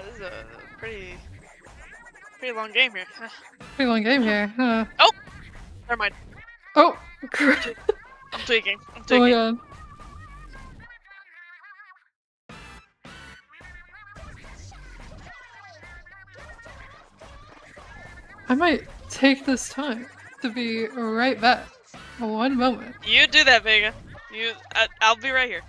This is a pretty long game here. Pretty long game here, huh? Oh! Never mind. Oh! I'm tweaking. Oh my god. I might take this time to be right back. One moment. You do that, Vega. I'll be right here.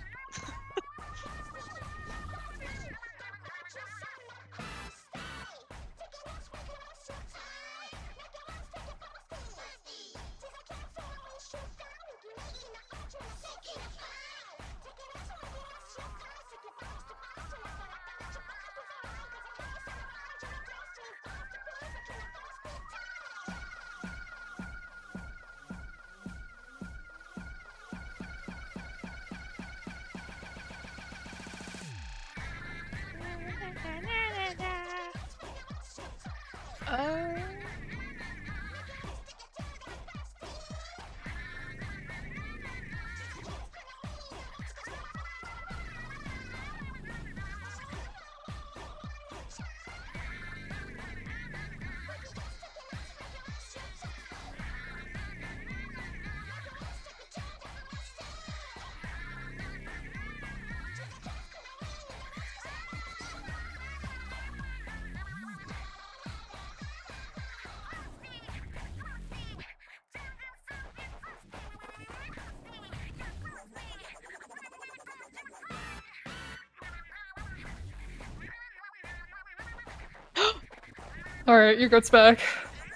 Alright, your goat's back.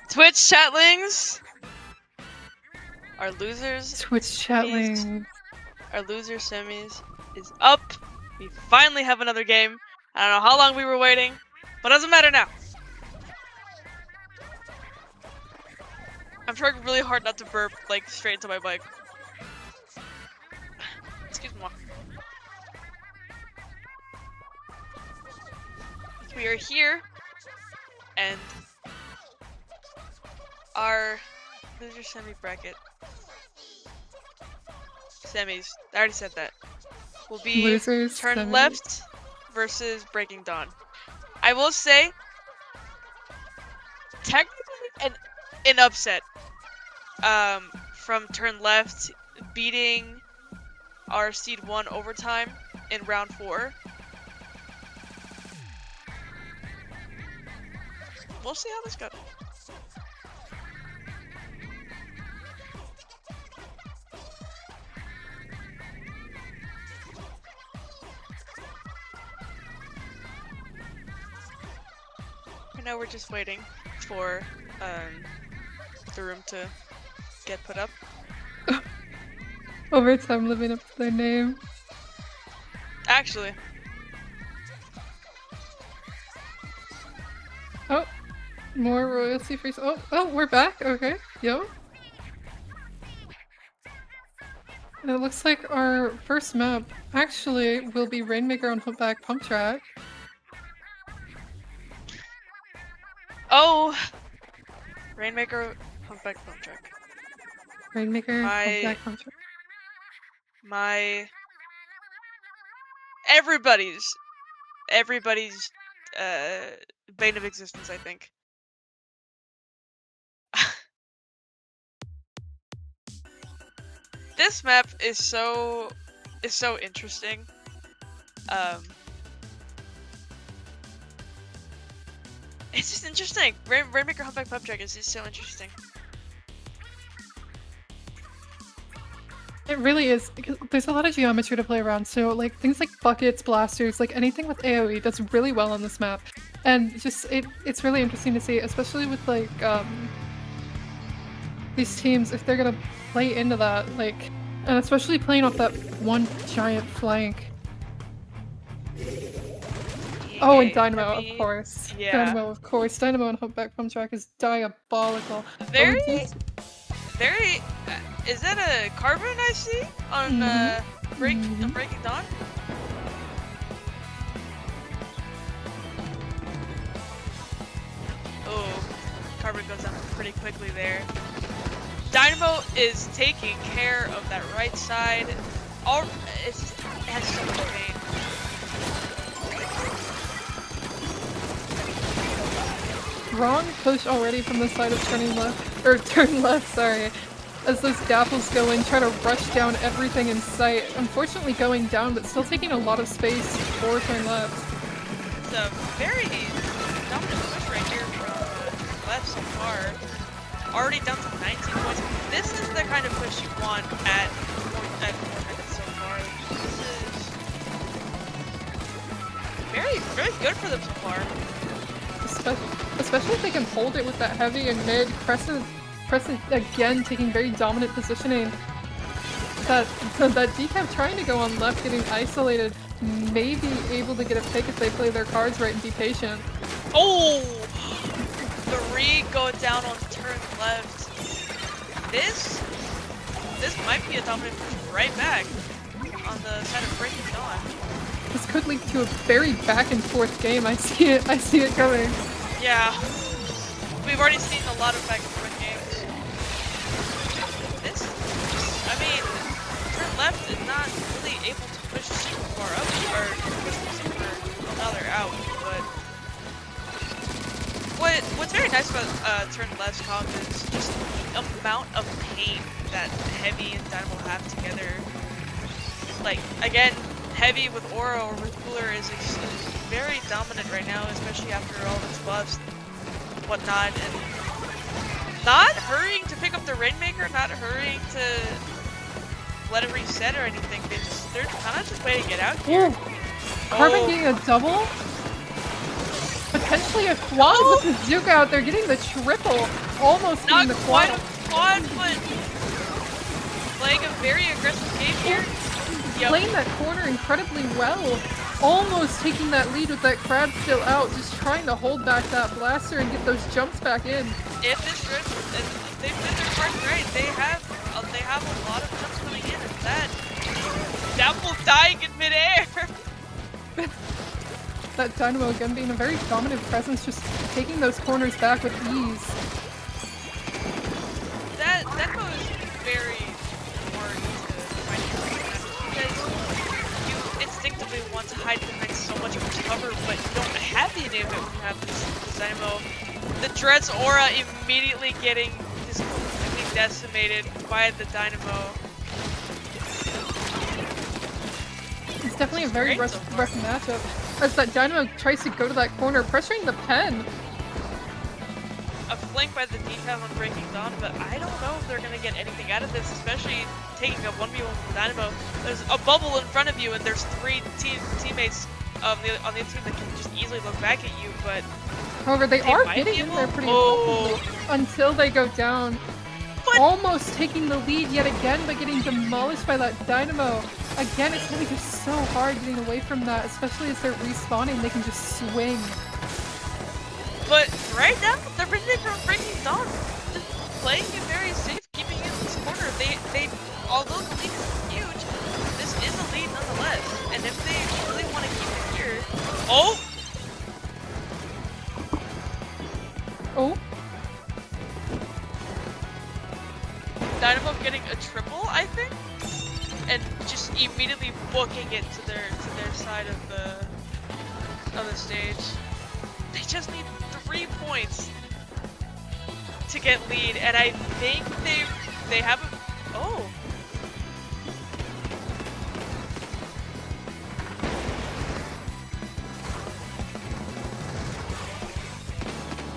Twitch chatlings. Our losers. Twitch chatling. Our loser semis is up. We finally have another game. I don't know how long we were waiting, but it doesn't matter now. I'm trying really hard not to burp like straight into my mic. Excuse me. We are here, and our loser semi bracket semis. I already said that. Will be Losers, Turn semis. Left versus Breaking Dawn. I will say, technically an upset. From Turn Left beating our Seed 1 overtime in round 4. We'll see how this goes. Right now we're just waiting for the room to get put up. Overtime living up to their name. Actually, Oh, more royalty free. Oh, we're back. Okay, yo. And it looks like our first map actually will be Rainmaker on Humpback Pump Track. oh, Rainmaker, Humpback Pump Track. Rainmaker, My- Humpback Pump Track. Everybody's bane of existence, I think. This map is so interesting. It's just interesting. Rainmaker Humpback Pump Track is just so interesting. It really is, because there's a lot of geometry to play around, so like things like buckets, blasters, like anything with AoE does really well on this map. And just it's really interesting to see, especially with like these teams, if they're gonna play into that, like, and especially playing off that one giant flank. Oh, and Dynamo, of course. Yeah. Dynamo, of course. Dynamo on Humpback Pump Track is diabolical. Very, Oh, very. Is that a carbon I see on Breaking Dawn? Oh, carbon goes down pretty quickly there. Dynamo is taking care of that right side. It has so much pain. strong push already from the side of turning left, or turn left, sorry. As those dapples go in, try to rush down everything in sight. Unfortunately going down, but still taking a lot of space for turn left. It's a very dominant push right here from left so far. Already down to 19 points. This is the kind of push you want at 4 minutes so far. This is very, very good for them so far. Especially if they can hold it with that heavy and mid. Crescent again taking very dominant positioning. That decap trying to go on left, getting isolated, may be able to get a pick if they play their cards right and be patient. Oh! 3 go down on turn left. This might be a dominant push right back on the side of Breaking Dawn. This could lead to a very back and forth game. I see it coming. Yeah. We've already seen a lot of back and forth games. This, I mean, turn left is not really able to push super far up, or push them super, well, now they're out, but what's very nice about turn left's comp is just the amount of pain that Heavy and Dynamo have together. Like, again, Heavy with Aura or with Cooler is very dominant right now, especially after all its buffs and whatnot, and not hurrying to pick up the Rainmaker, not hurrying to let it reset or anything. They're kind of just waiting it out here. Carbon getting a double? Potentially a quad with the Zuka out there, getting the triple, almost getting the quad. Not quite a quad, but playing a very aggressive game here. Yep. Playing that corner incredibly well. Almost taking that lead with that crab still out, just trying to hold back that blaster and get those jumps back in. If they play their cards right, they have a lot of jumps coming in, and that will dying in midair. That Dynamo again being a very dominant presence, just taking those corners back with ease. That Dynamo is very hard to fight because you instinctively want to hide behind so much of its cover, but you don't have the enablement when you have this Dynamo. The Dread's Aura immediately getting just completely decimated by the Dynamo. It's definitely a very rough matchup. As that Dynamo tries to go to that corner, pressuring the pen. A flank by the decap on Breaking Dawn, but I don't know if they're going to get anything out of this, especially taking a 1v1 from Dynamo. There's a bubble in front of you, and there's 3 teammates on the other team that can just easily look back at you, but... However, they are getting in there pretty effectively until they go down. But almost taking the lead yet again, but getting demolished by that Dynamo. Again, it's gonna be just so hard getting away from that, especially as they're respawning, they can just swing. But right now, they're really from Breaking Dawn, just playing it very safe, keeping it in this corner. They, although the lead is huge, this is a lead nonetheless. And if they really want to keep it here, oh! Dynamo getting a triple, I think, and just immediately booking it to their side of the stage. They just need 3 points to get lead, and I think they have a oh.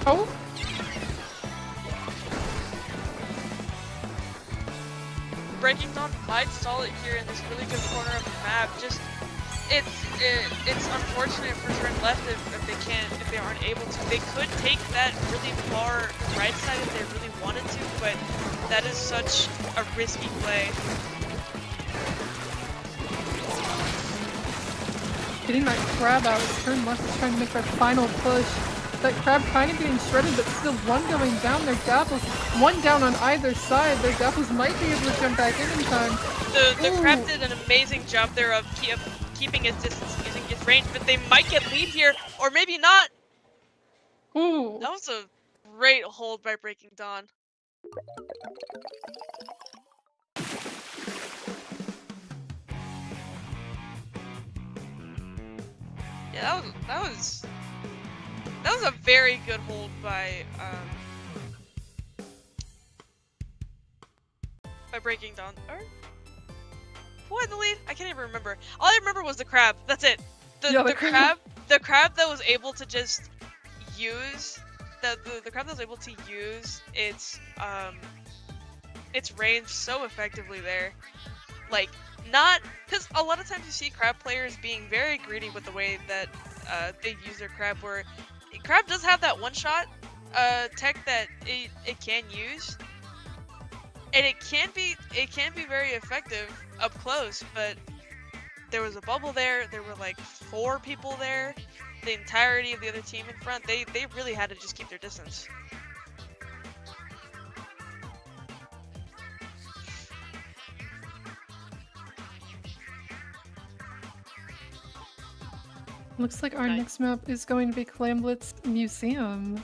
Oh. Breaking Dawn might stall it here in this really good corner of the map. Just it's unfortunate for turn left if they aren't able to. They could take that really far right side if they really wanted to, but that is such a risky play. Getting that crab out as turn left is trying to make their final push. That crab kind of getting shredded, but still 1 going down. Their dapples, 1 down on either side. Their dapples might be able to jump back in time. The crab did an amazing job there of keeping his distance, using his range, but they might get lead here, or maybe not. Ooh. That was a great hold by Breaking Dawn. Yeah, That was a very good hold by Breaking Dawn. Or who had the lead? I can't even remember. All I remember was the crab. That's it. The crab. The crab that was able to just use the crab that was able to use its range so effectively there. Like, not because a lot of times you see crab players being very greedy with the way that they use their crab. Where crab does have that one shot tech that it can use, and it can be very effective up close. But there was a bubble there. There were like 4 people there. The entirety of the other team in front. They really had to just keep their distance. Looks like our next map is going to be Clamblitz Museum.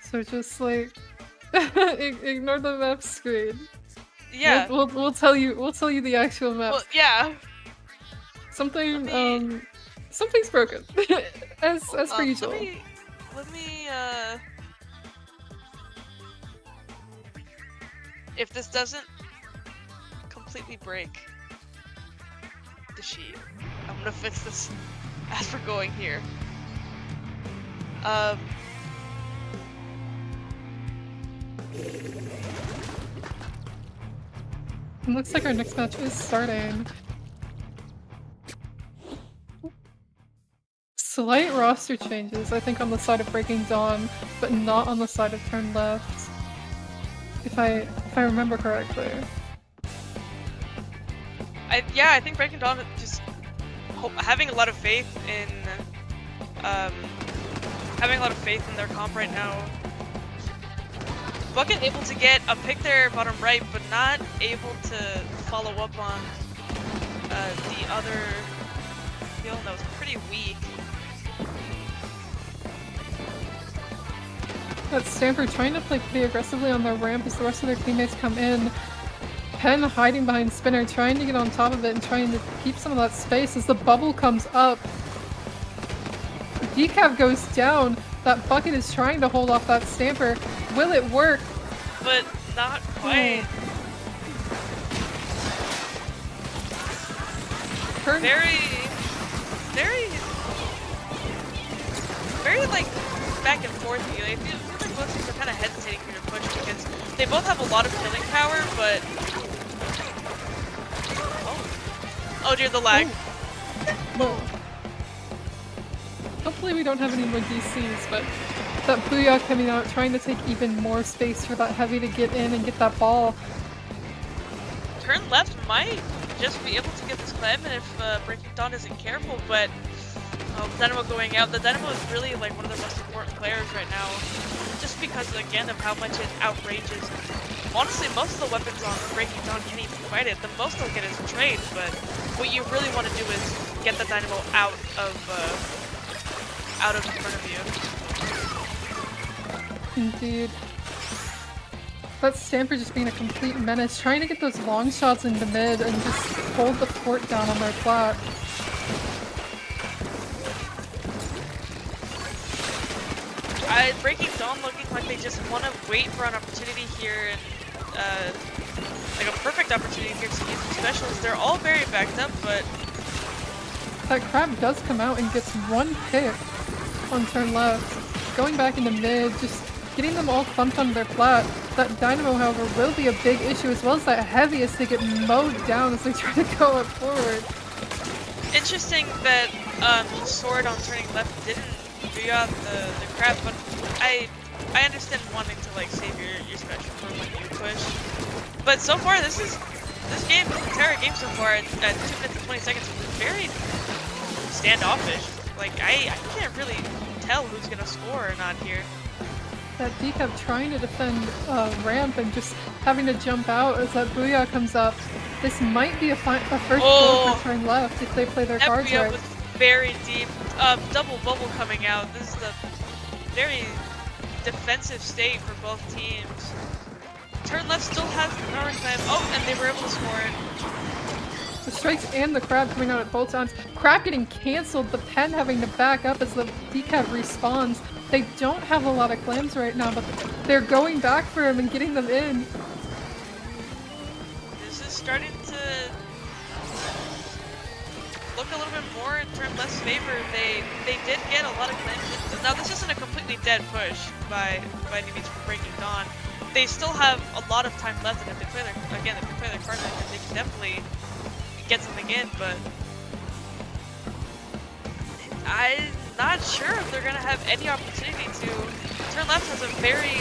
So just like ignore the map screen. Yeah. We'll tell you the actual map. Well, yeah. Something's broken. as per usual. Let me if this doesn't completely break the sheet, I'm gonna fix this as we're going here. It looks like our next match is starting. Slight roster changes, I think, on the side of Breaking Dawn, but not on the side of Turn Left. If I remember correctly. I think Breaking Dawn just having a lot of faith in their comp right now. Bucket able to get a pick there bottom right, but not able to follow up on the other field that was pretty weak. That's Stanford trying to play pretty aggressively on their ramp as the rest of their teammates come in. Pen hiding behind Spinner, trying to get on top of it and trying to keep some of that space as the bubble comes up. Decaf goes down. That Bucket is trying to hold off that Stamper. Will it work? But not quite. Very like back and forth. I feel like both teams are kind of hesitating here to push because they both have a lot of killing power, but oh dear, the lag. Well, hopefully we don't have any more DCs, but that Booyah coming out, trying to take even more space for that Heavy to get in and get that ball. Turn Left might just be able to get this Clem if Breaking Dawn isn't careful, but Dynamo going out. The Dynamo is really like one of the most important players right now, just because again of how much it outranges. Honestly, most of the weapons on Breaking Dawn can't even fight it. The most they'll get is trade, but what you really want to do is get the Dynamo out of in front of you. Indeed. That Stamper just being a complete menace, trying to get those long shots into mid and just hold the fort down on their plat. Breaking Dawn looking like they just want to wait for an opportunity here, and like a perfect opportunity here to use the specials. They're all very backed up, but that Crab does come out and gets one pick on Turn Left. Going back into mid, just getting them all clumped onto their plat. That Dynamo, however, will be a big issue, as well as that Heavy as they get mowed down as they try to go up forward. Interesting that Sword on turning left didn't do out the Crab, but I understand wanting to like save your special for when you push. But so far, this game, this entire game so far, at 2 minutes and 20 seconds, was very standoffish. Like I can't really tell who's gonna score or not here. That Decaf trying to defend ramp and just having to jump out as that Booyah comes up. This might be a first goal for Turn Left if they play their cards right. Was very deep. Double bubble coming out. This is the very defensive state for both teams. Turn Left still has the power climb. Oh, and they were able to score it. The strikes and the crab coming out at both times. Crab getting cancelled, the pen having to back up as the decav respawns. They don't have a lot of clams right now, but they're going back for him and getting them in. This is starting to look a little bit more in Turn Left's favor. They did get a lot of claims. Now this isn't a completely dead push by enemies from Breaking Dawn. They still have a lot of time left, and if they play their cards like that, they can definitely get something in. But I'm not sure if they're gonna have any opportunity to. Turn Left has a very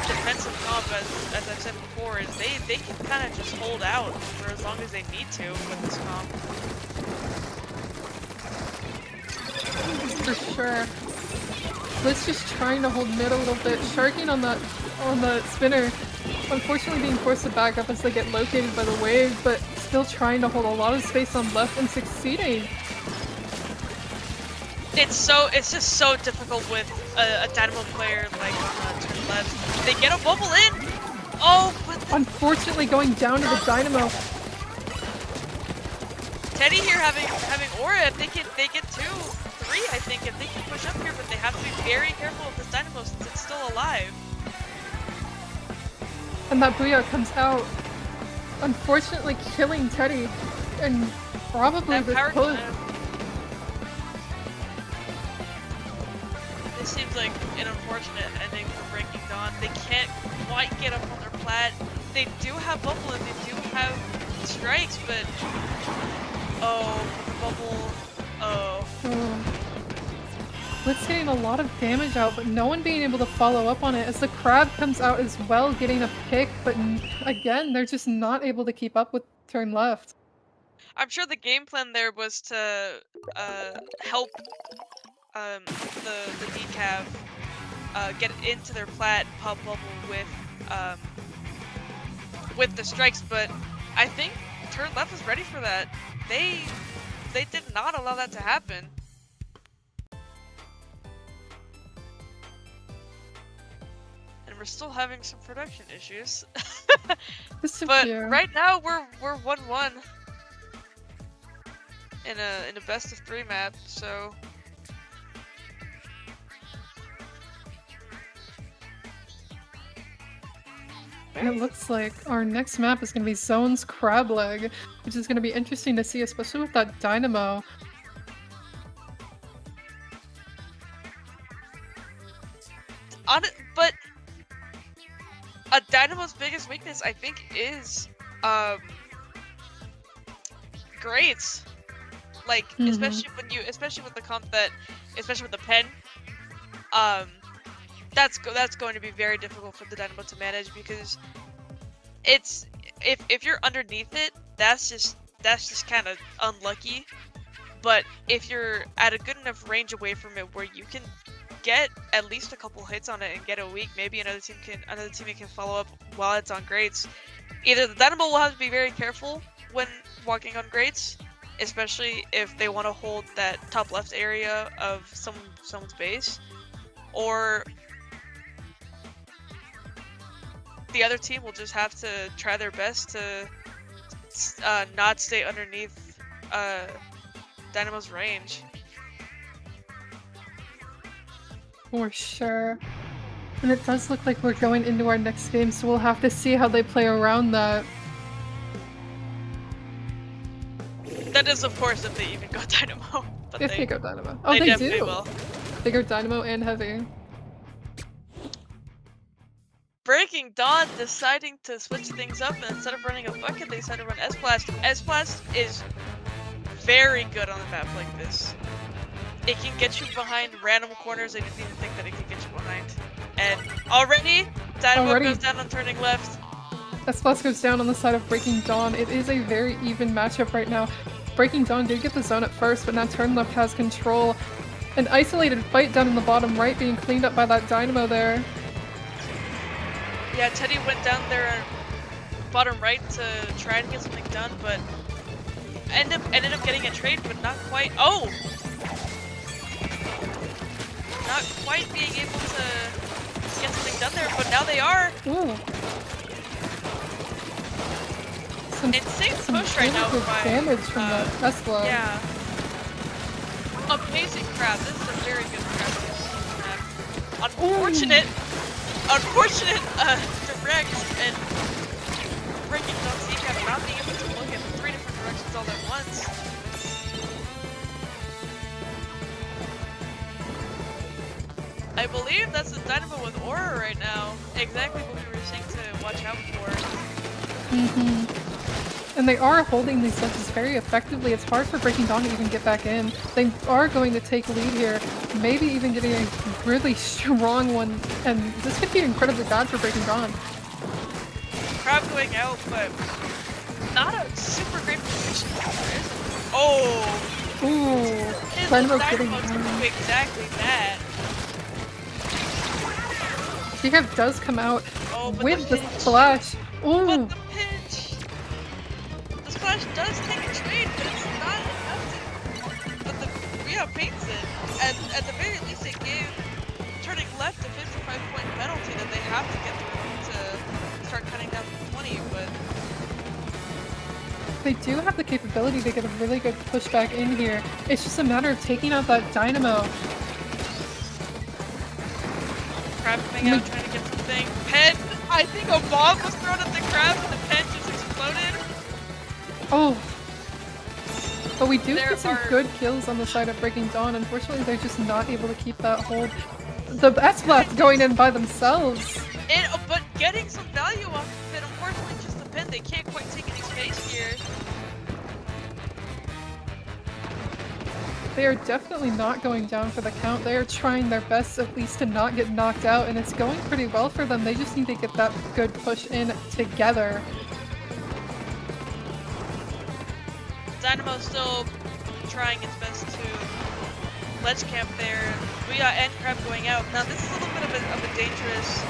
defensive comp, as I've said before, and they can kind of just hold out for as long as they need to with this comp. For sure. Blitz just trying to hold mid a little bit, sharking on the spinner. Unfortunately being forced to back up as they get located by the wave, but still trying to hold a lot of space on left and succeeding. It's just so difficult with a Dynamo player like on Turn Left. They get a bubble in! Oh, but unfortunately going down to the Dynamo. Teddy here having aura, if they get 2, 3, I think, if they can push up here, but they have to be very careful of this Dynamo since it's still alive. And that Booyah comes out, unfortunately killing Teddy, and probably the push. This seems like an unfortunate ending for Breaking Dawn. They can't quite get up on their plat. They do have bubble and they do have strikes, but bubble. Blitz getting a lot of damage out, but no one being able to follow up on it as the crab comes out as well, getting a pick, but again, they're just not able to keep up with Turn Left. I'm sure the game plan there was to help the decav get into their plat, pop bubble with the strikes, but I think Turn Left was ready for that. They did not allow that to happen. And we're still having some production issues. But right now we're 1-1 in a best of 3 map, so and it looks like our next map is going to be Zone's Crab Leg, which is going to be interesting to see, especially with that Dynamo. But a Dynamo's biggest weakness, I think, is grades. Like, especially with the comp that, especially with the pen, that's going to be very difficult for the Dynamo to manage, because it's if you're underneath it, that's just kind of unlucky. But if you're at a good enough range away from it where you can get at least a couple hits on it and get a weak, maybe another teammate can follow up while it's on grates. Either the Dynamo will have to be very careful when walking on grates, especially if they want to hold that top left area of someone's base, or the other team will just have to try their best to not stay underneath Dynamo's range. For sure. And it does look like we're going into our next game, so we'll have to see how they play around that. That is, of course, if they even go Dynamo. But if they go Dynamo. Oh, they do! Will. They go Dynamo and Heavy. Breaking Dawn deciding to switch things up, and instead of running a bucket, they decided to run S-Blast. S-Blast is very good on a map like this. It can get you behind random corners I didn't even think that it could get you behind. And already, Dynamo goes down on turning left. S-Blast goes down on the side of Breaking Dawn. It is a very even matchup right now. Breaking Dawn did get the zone at first, but now Turn Left has control. An isolated fight down in the bottom right being cleaned up by that Dynamo there. Yeah, Teddy went down there bottom right to try and get something done, but ended up getting a trade, but not quite. Oh! Not quite being able to get something done there, but now they are. Ooh. insane some push right really now good by damage from that Tesla. yeah. Amazing crab. This is a very good crab. Unfortunate direct and breaking down Seacap, not being able to look in 3 different directions all at once. I believe that's the Dynamo with Aura right now. Exactly what we were saying to watch out for. And they are holding these ledges very effectively. It's hard for Breaking Dawn to even get back in. They are going to take lead here, maybe even getting a really strong one, and this could be incredibly bad for Breaking Dawn. Crab going out, but not a super great position there, is it? Oh! Ooh, His Dynamo Dynamo getting to down. do exactly that. Seacap does come out Oh, but with the the pinch. splash. Ooh, But the pinch! The splash does take a trade, but it's not enough to... But the Rio paints it. And at the very least, it gave turning left a 55-point penalty that they have to get through to start cutting down to 20, but... they do have the capability to get a really good pushback in here. It's just a matter of taking out that Dynamo. Crab coming out, trying to get something. Pen! I think a bomb was thrown at the crab and the pen just exploded. Oh. But we do There get some are- good kills on the side of Breaking Dawn. Unfortunately, they're just not able to keep that hold. The S-Blast going in by themselves. But getting some value off of it, unfortunately, just the pen. They can't quite take any space here. They are definitely not going down for the count. They are trying their best at least to not get knocked out, and it's going pretty well for them. They just need to get that good push in together. Dynamo still trying its best to ledge camp there. We got End Crab going out. Now this is a little bit of a dangerous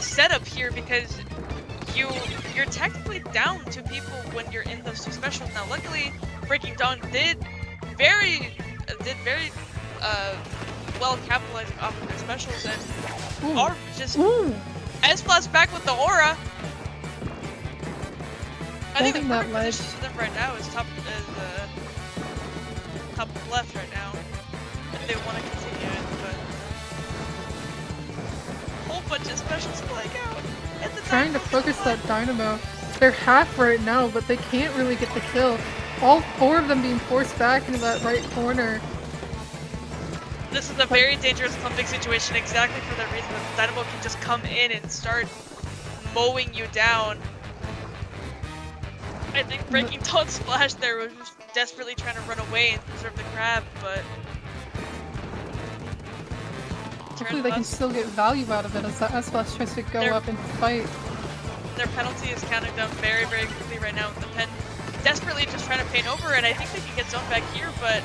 setup here because you're technically down to people when you're in those 2 specials. Now luckily Breaking Dawn did very well capitalizing off of their specials and are just S-Plus back with the Aura. I think the Holding that perfect ledge. position for them right now is top left right now. If they want to continue it, but whole bunch of specials playing out. And the Trying to Dynamo focus just that won. Dynamo. They're half right now, but they can't really get the kill. All 4 of them being forced back into that right corner. This is a very dangerous clumping situation exactly for the reason that Dynamo can just come in and start mowing you down. I think Breaking Dawn Splash there was just desperately trying to run away and preserve the crab, but... Hopefully they can still get value out of it as that S-Blast tries to go They're- up and fight. Their penalty is counting down very, very quickly right now with the pen desperately just trying to paint over it. I think they can get zone back here, but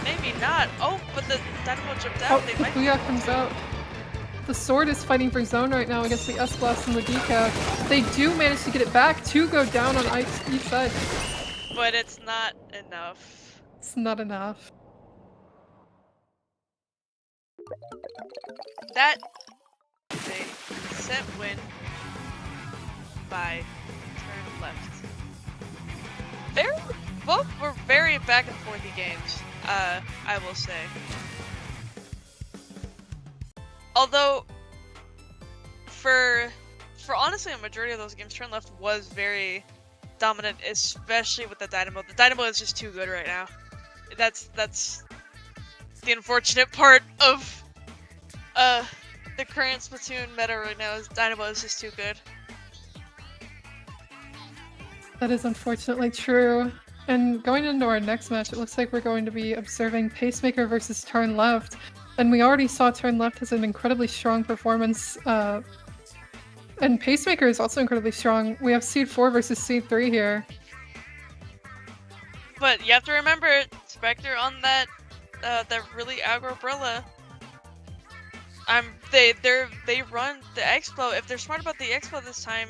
maybe not. Oh, but the Dynamo jumped out. Oh, They the might Booyah comes out. The Sword is fighting for zone right now against the S-Blast and the decaf. They do manage to get it back to go down on each side. but it's not enough. It's not enough. That is a set win by turn left. Both were very back and forthy games, I will say. Although, for honestly a majority of those games, turn left was very dominant, especially with the Dynamo. The Dynamo is just too good right now. That's the unfortunate part of the current Splatoon meta right now is Dynamo is just too good. That is unfortunately true. And going into our next match, it looks like we're going to be observing Pacemaker versus Turn Left. And we already saw Turn Left has an incredibly strong performance, and Pacemaker is also incredibly strong. We have Seed 4 versus Seed 3 here. But you have to remember, Spectre on that really aggro Brilla. They run the Expo. If they're smart about the Expo this time,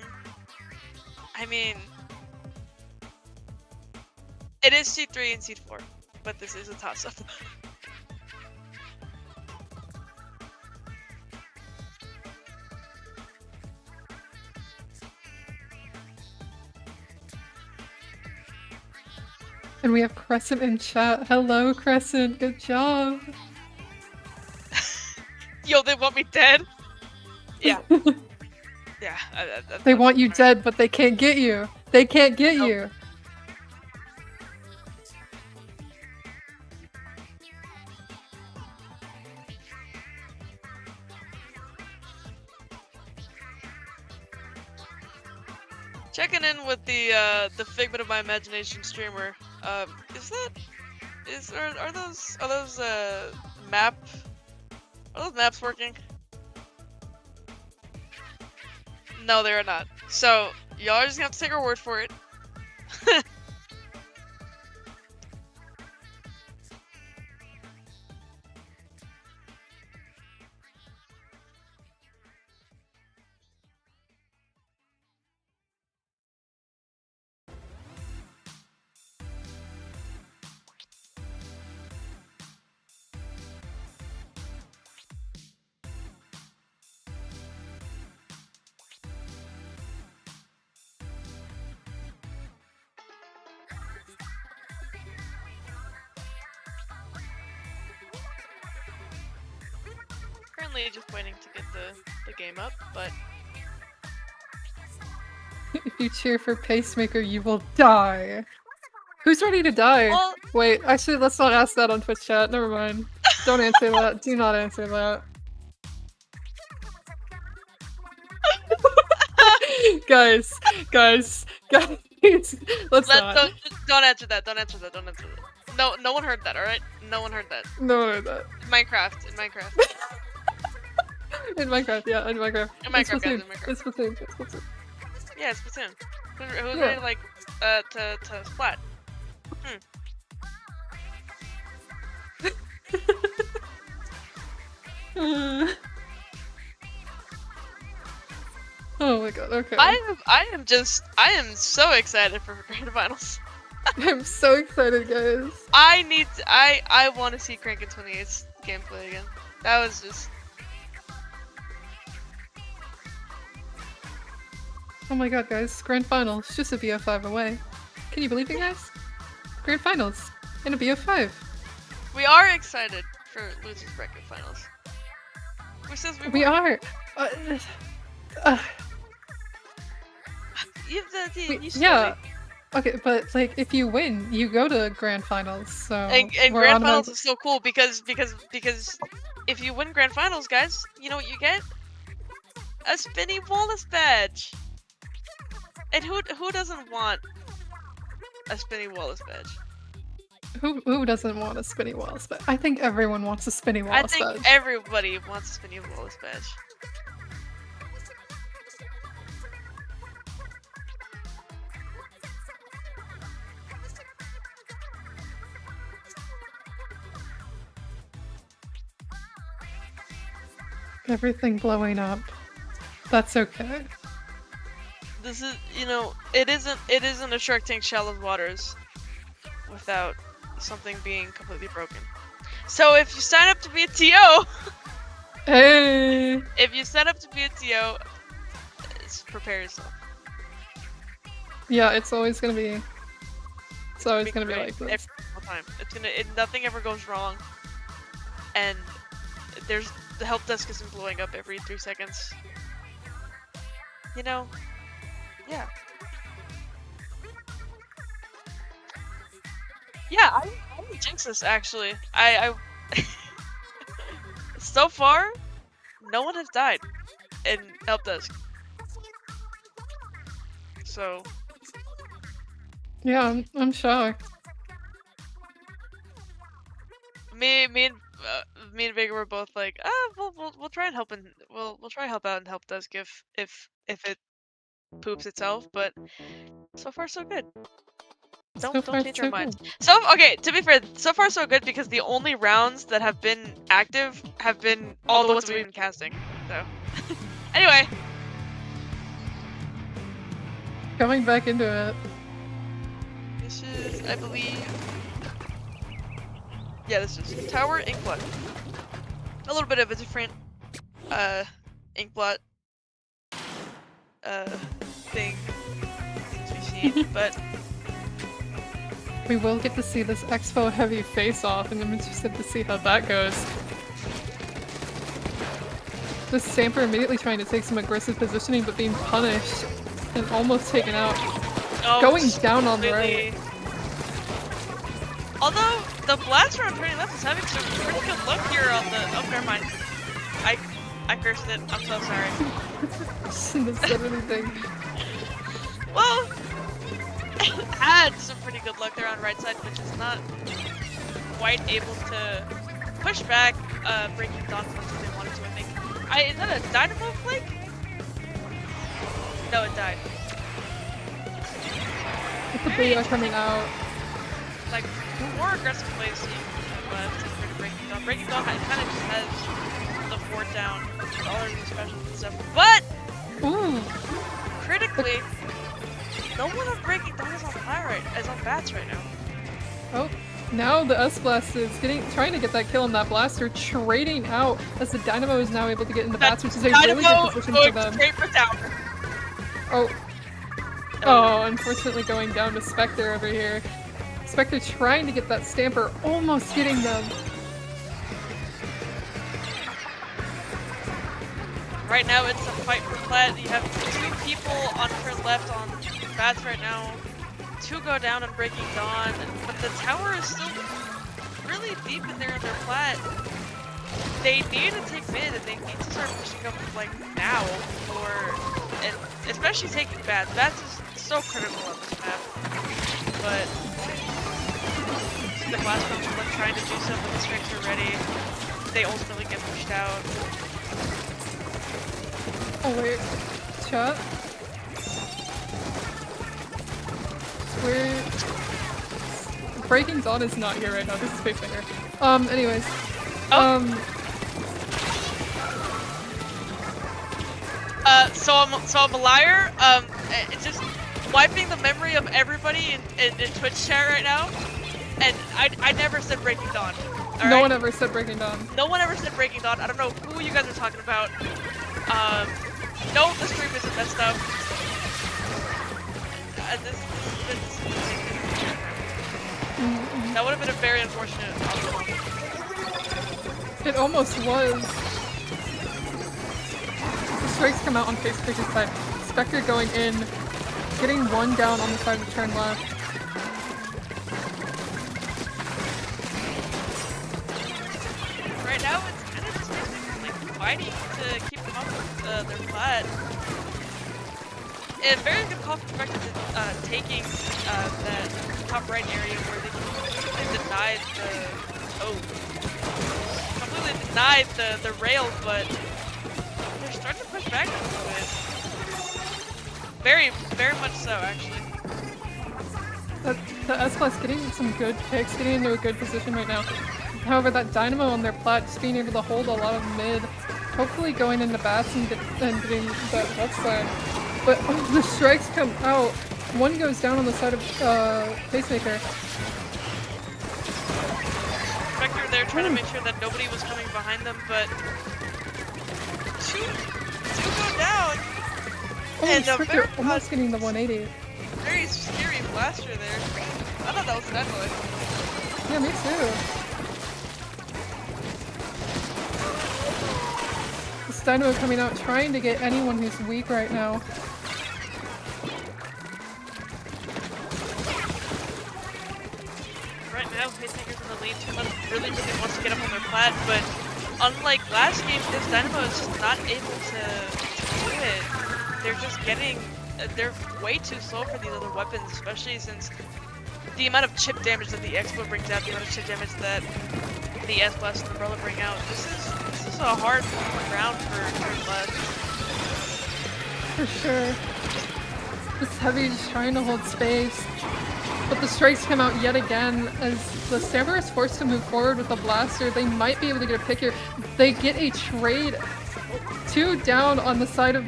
I mean, it is Seed 3 and Seed 4, but this is a toss-up. And we have Crescent in chat. Hello, Crescent. Good job. Yo, they want me dead? Yeah. Yeah. They want you dead, but they can't get you. They can't get Nope. you. Checking in with the figment of my imagination streamer. Are those maps working? No, they are not. So y'all are just gonna have to take our word for it. Currently just waiting to get the game up, but If you cheer for Pacemaker, you will die. Who's ready to die? well, Wait, actually, let's not ask that on Twitch chat. Never mind. Don't answer that. Do not answer that. guys, let's not. Don't answer that. Don't answer that. Don't answer that. No one heard that. All right, no one heard that. No one heard that. In Minecraft. In Minecraft, yeah, in Minecraft. In Minecraft, Splatoon. guys, in Minecraft. It's Splatoon. It's Splatoon. Yeah, it's Splatoon. Who's Yeah. ready like to splat? Oh my god, okay. I am so excited for Grand Finals. I'm so excited, guys. I want to see Crankin 28's gameplay again. That was just Oh my god, guys. Grand Finals, just a BO5 away. Can you believe it, guys? Grand Finals, in a BO5. we are excited for Losers Bracket Finals. Who says we We won't? are. You Yeah. Okay, but like, if you win, you go to Grand Finals, so... And we're Grand automatic- Finals is so cool because if you win Grand Finals, guys, you know what you get? A Spinny Wallace badge. And who doesn't want a Spinny Wallace badge? Who doesn't want a Spinny Wallace badge? I think everyone wants a Spinny Wallace I think badge. everybody wants a Spinny Wallace badge. Everything blowing up. That's okay. This is, you know, it isn't a Shark Tank Shallow Waters without something being completely broken. So if you sign up to be a TO, Hey! if you sign up to be a TO, prepare yourself. Yeah, it's always gonna be... It's always gonna be great like this. every single time. Nothing ever goes wrong, and the help desk isn't blowing up every 3 seconds. You know, yeah. Yeah, I would jinx this actually. I so far, no one has died in help desk. So Yeah, I'm shocked. me and Vega were both like, we'll try and help and we'll try help out and help desk if it poops itself, but so far so good. Don't change our minds. So okay, to be fair, so far so good because the only rounds that have been active have been all the ones we've been casting. So anyway, Coming back into it. this is, I believe, yeah, this is Tower Inkblot. A little bit of a different Inkblot things we've seen, but We will get to see this Expo heavy face-off, and I'm interested to see how that goes. The Stamper immediately trying to take some aggressive positioning, but being punished and almost taken out. Oh, Going down on the right. Although the blaster on turning left is having some pretty good luck here on the. Oh, never mind. I cursed it. I'm so sorry. Shouldn't have said anything. Well, had some pretty good luck there on right side, which is not quite able to push back, breaking Dawn as much as they wanted to, I think. Is that a Dynamo Flake? No, it died. With the Booyah coming out. Like, more aggressive plays left compared to Breaking Dawn. Breaking Dawn kind of just has the fort down, with all of these specials and stuff. But, Ooh. critically, no one on Breaking Dawn is on is on bats right now. Oh, now the S-Blast is trying to get that kill on that blaster, trading out as the Dynamo is now able to get in the bats, which is a really good position for them. Straight for tower. Oh. Oh, unfortunately going down to Spectre over here. Spectre trying to get that Stamper, almost getting them. Right now it's a fight for plat. You have 2 people on turn left on bats right now. 2 go down on Breaking Dawn, but the tower is still really deep in there in their plat. They need to take mid and they need to start pushing up like now, and especially taking bats. Bats is so critical on this map. But the glass comes from trying to do so, but the strikes are ready. They ultimately get pushed out. Oh wait, chat? We're... Breaking Dawn is not here right now, this is Facefinger. Anyways. So I'm a liar. It's just wiping the memory of everybody in Twitch chat right now. And I never said Breaking Dawn. No one ever said Breaking Dawn. No one ever said Breaking Dawn. I don't know who you guys are talking about. No, the stream isn't messed up. That would have been a very unfortunate outcome. It almost was. The strikes come out on Facefinger's side. Spectre going in, getting 1 down on the side of turn left. Right now, it's kind of just basically like fighting to keep them up with their plat. A very good call from Spectre to taking that top right area where they completely denied the rail, but they're starting to push back a little bit. Very, very much so, actually. The S-Blast getting some good picks, getting into a good position right now. However, that Dynamo on their plat just being able to hold a lot of mid, hopefully going into bats and getting that left side. But the strikes come out. 1 goes down on the side of Pacemaker. Spectre there trying to make sure that nobody was coming behind them, but two go down. Oh, and Spectre almost getting the 180. Very scary blaster there. I thought that was definitely. Yeah, me too. This Dynamo coming out trying to get anyone who's weak right now. Right now, Pacemaker's in the lead. Turn really wants to get up on their plat, but unlike last game, this Dynamo is just not able to do it. They're just getting... they're way too slow for these other weapons, especially since the amount of chip damage that the Expo brings out, the amount of chip damage that the S-Blast and Umbrella bring out. This is a hard round for turn left. For sure. This Heavy is trying to hold space, but the strikes come out yet again as the Stamper is forced to move forward with the blaster. They might be able to get a pick here. They get a trade. 2 down on the side of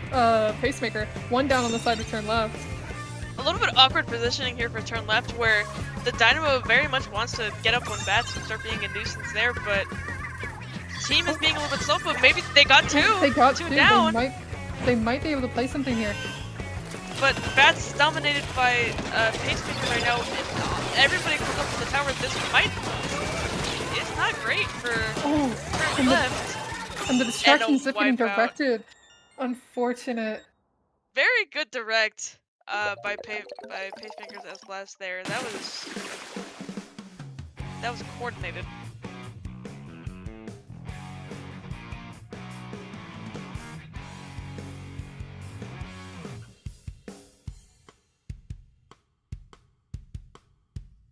Pacemaker, 1 down on the side of turn left. A little bit awkward positioning here for turn left, where the Dynamo very much wants to get up on bats and start being a nuisance there, but team is being a little bit slow, but maybe they got 2. They got 2 2 down. They might be able to play something here. But bats dominated by Pacemaker right now. everybody goes up to the tower. This fight is not great for Oh, turn and the left. and the distractions are getting wipeout. directed. Unfortunate. Very good direct by Pacemakers as last there. That was coordinated.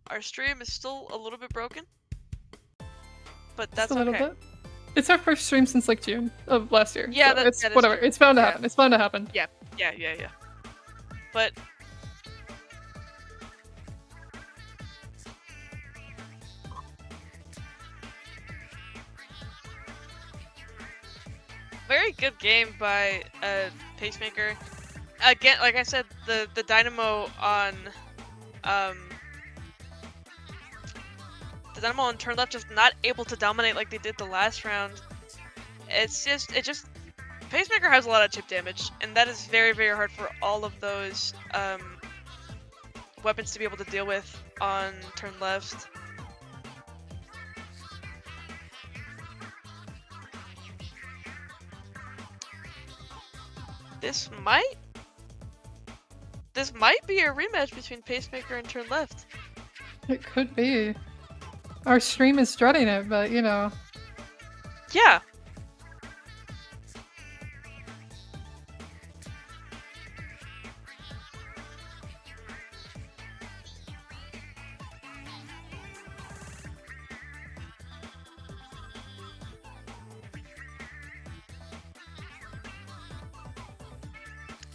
Our stream is still a little bit broken, but that's Just a little okay. bit. It's our first stream since like June of last year. Yeah, so it's that is whatever. true. It's bound to Yeah. happen. It's bound to happen. Yeah. But very good game by Pacemaker. Again, like I said, the Dynamo on turn left just not able to dominate like they did the last round. It just Pacemaker has a lot of chip damage, and that is very, very hard for all of those weapons to be able to deal with on turn left. This might be a rematch between Pacemaker and turn left. It could be. Our stream is dreading it, but you know. Yeah.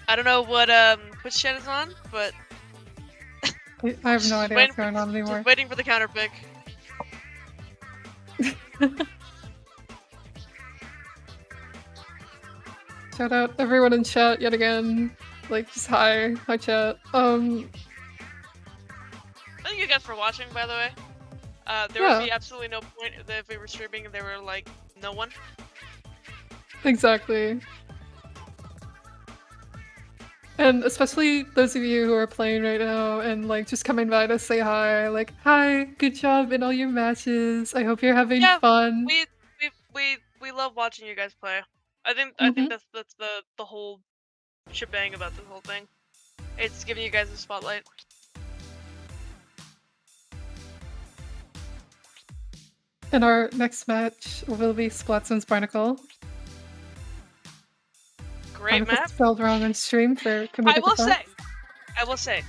I don't know what which chat is on, but I have no idea what's going on anymore. just waiting for the counter pick. Shout out everyone in chat yet again. Like, just hi chat. Thank you guys for watching, by the way. There would be absolutely no point if we were streaming and there were like no one. Exactly. And especially those of you who are playing right now and like just coming by to say hi, like, hi, good job in all your matches. I hope you're having fun. We love watching you guys play. I think that's the whole shebang about this whole thing. It's giving you guys a spotlight. And our next match will be Splatson's Barnacle. Great map. Spelled wrong on stream for I will say,